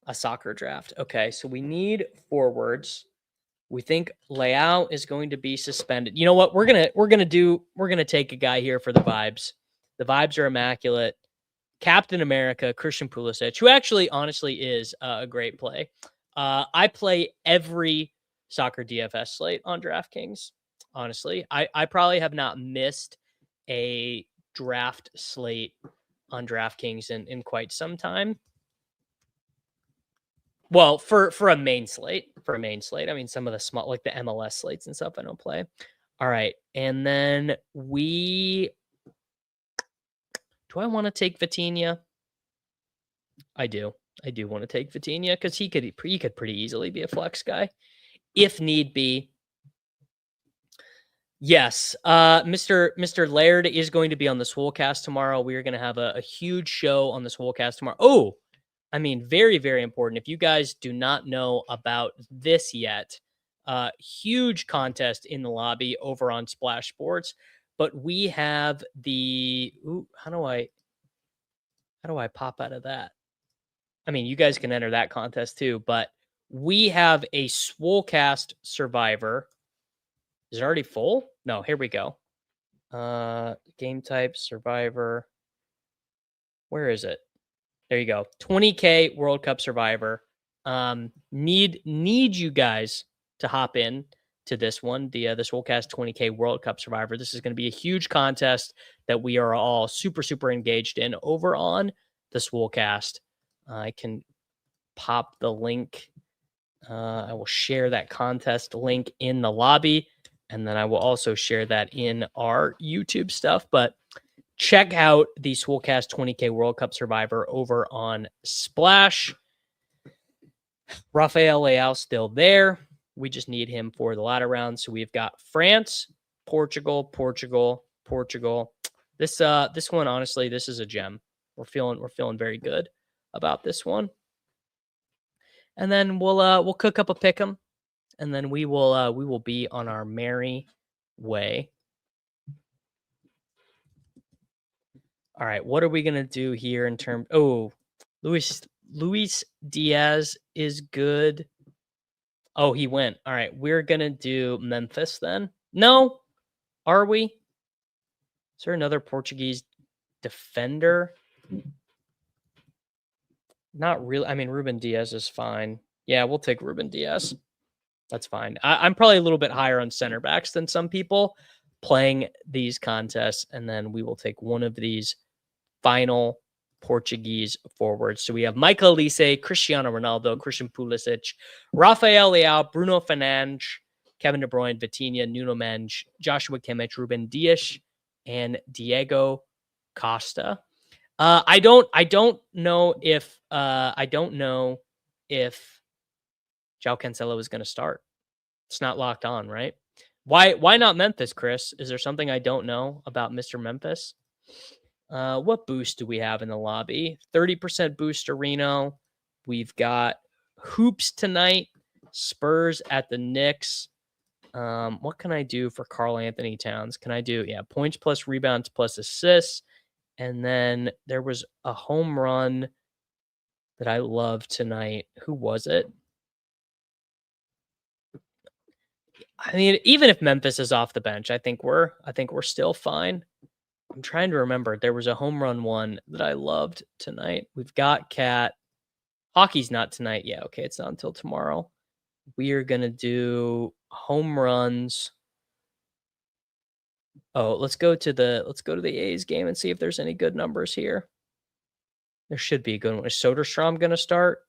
a soccer draft. Okay, so we need forwards. We think Leao is going to be suspended. You know what? We're gonna take a guy here for the vibes. The vibes are immaculate. Captain America, Christian Pulisic, who actually honestly is a great play. I play every soccer DFS slate on DraftKings. Honestly, I probably have not missed a draft slate on DraftKings in quite some time. Well, for a main slate, I mean, some of the small, like the MLS slates and stuff, I don't play. All right. And then do I want to take Vitinha? I do want to take Vitinha because he could pretty easily be a flex guy if need be. Yes. Mr. Laird is going to be on the Swolecast tomorrow. We are going to have a huge show on the Swolecast tomorrow. Oh, I mean, very, very important. If you guys do not know about this yet, huge contest in the lobby over on Splash Sports. But we have how do I pop out of that? I mean, you guys can enter that contest too, but we have a Swolecast Survivor. Is it already full? No, here we go. Game type, Survivor. Where is it? There you go. 20K World Cup Survivor. Need you guys to hop in to this one, the Swolecast 20K World Cup Survivor. This is going to be a huge contest that we are all super, super engaged in over on the Swolecast. I can pop the link. I will share that contest link in the lobby, and then I will also share that in our YouTube stuff. But check out the Swolecast 20K World Cup Survivor over on Splash. Rafael Leao still there. We just need him for the latter round. So we've got France, Portugal. This one, honestly, this is a gem. We're feeling very good about this one. And then we'll cook up a pick'em, and then we will be on our merry way. All right, what are we gonna do here in terms? Oh, Luis Diaz is good. Oh, he went. All right, we're gonna do Memphis then. No, are we? Is there another Portuguese defender? Not really. I mean, Ruben Diaz is fine. Yeah, we'll take Ruben Diaz. That's fine. I'm probably a little bit higher on center backs than some people playing these contests, and then we will take one of these final Portuguese forwards. So we have Michael Olise, Cristiano Ronaldo, Christian Pulisic, Rafael Leao, Bruno Fernandes, Kevin De Bruyne, Vitinha, Nuno Mendes, Joshua Kimmich, Ruben Dias, and Diego Costa. I don't know if João Cancelo is going to start. It's not locked on, right? Why not Memphis, Chris? Is there something I don't know about Mr. Memphis? What boost do we have in the lobby? 30% boost to Reno. We've got hoops tonight. Spurs at the Knicks. What can I do for Karl Anthony Towns? Can I do, points plus rebounds plus assists And then there was a home run that I loved tonight. Who was it? I mean, even if Memphis is off the bench, I think we're still fine. I'm trying to remember. There was a home run one that I loved tonight. We've got Cat. Hockey's not tonight. Yeah, okay, it's not until tomorrow. We are gonna do home runs. Oh, let's go to the A's game and see if there's any good numbers here. There should be a good one. Is Soderstrom gonna start?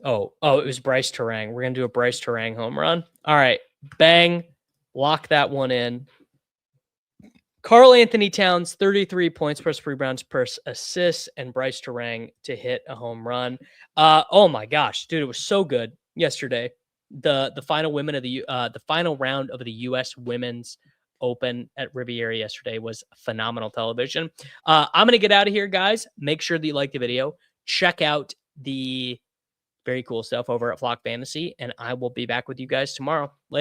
Oh, it was Bryce Terang. We're gonna do a Bryce Terang home run. All right, bang, lock that one in. Karl Anthony Towns, 33 points plus rebounds per assist, and Bryce Terang to hit a home run. Oh my gosh, dude, it was so good yesterday. The final the final round of the U.S. Women's Open at Riviera yesterday was phenomenal television. I'm gonna get out of here, guys. Make sure that you like the video. Check out the very cool stuff over at Flock Fantasy, and I will be back with you guys tomorrow. Later.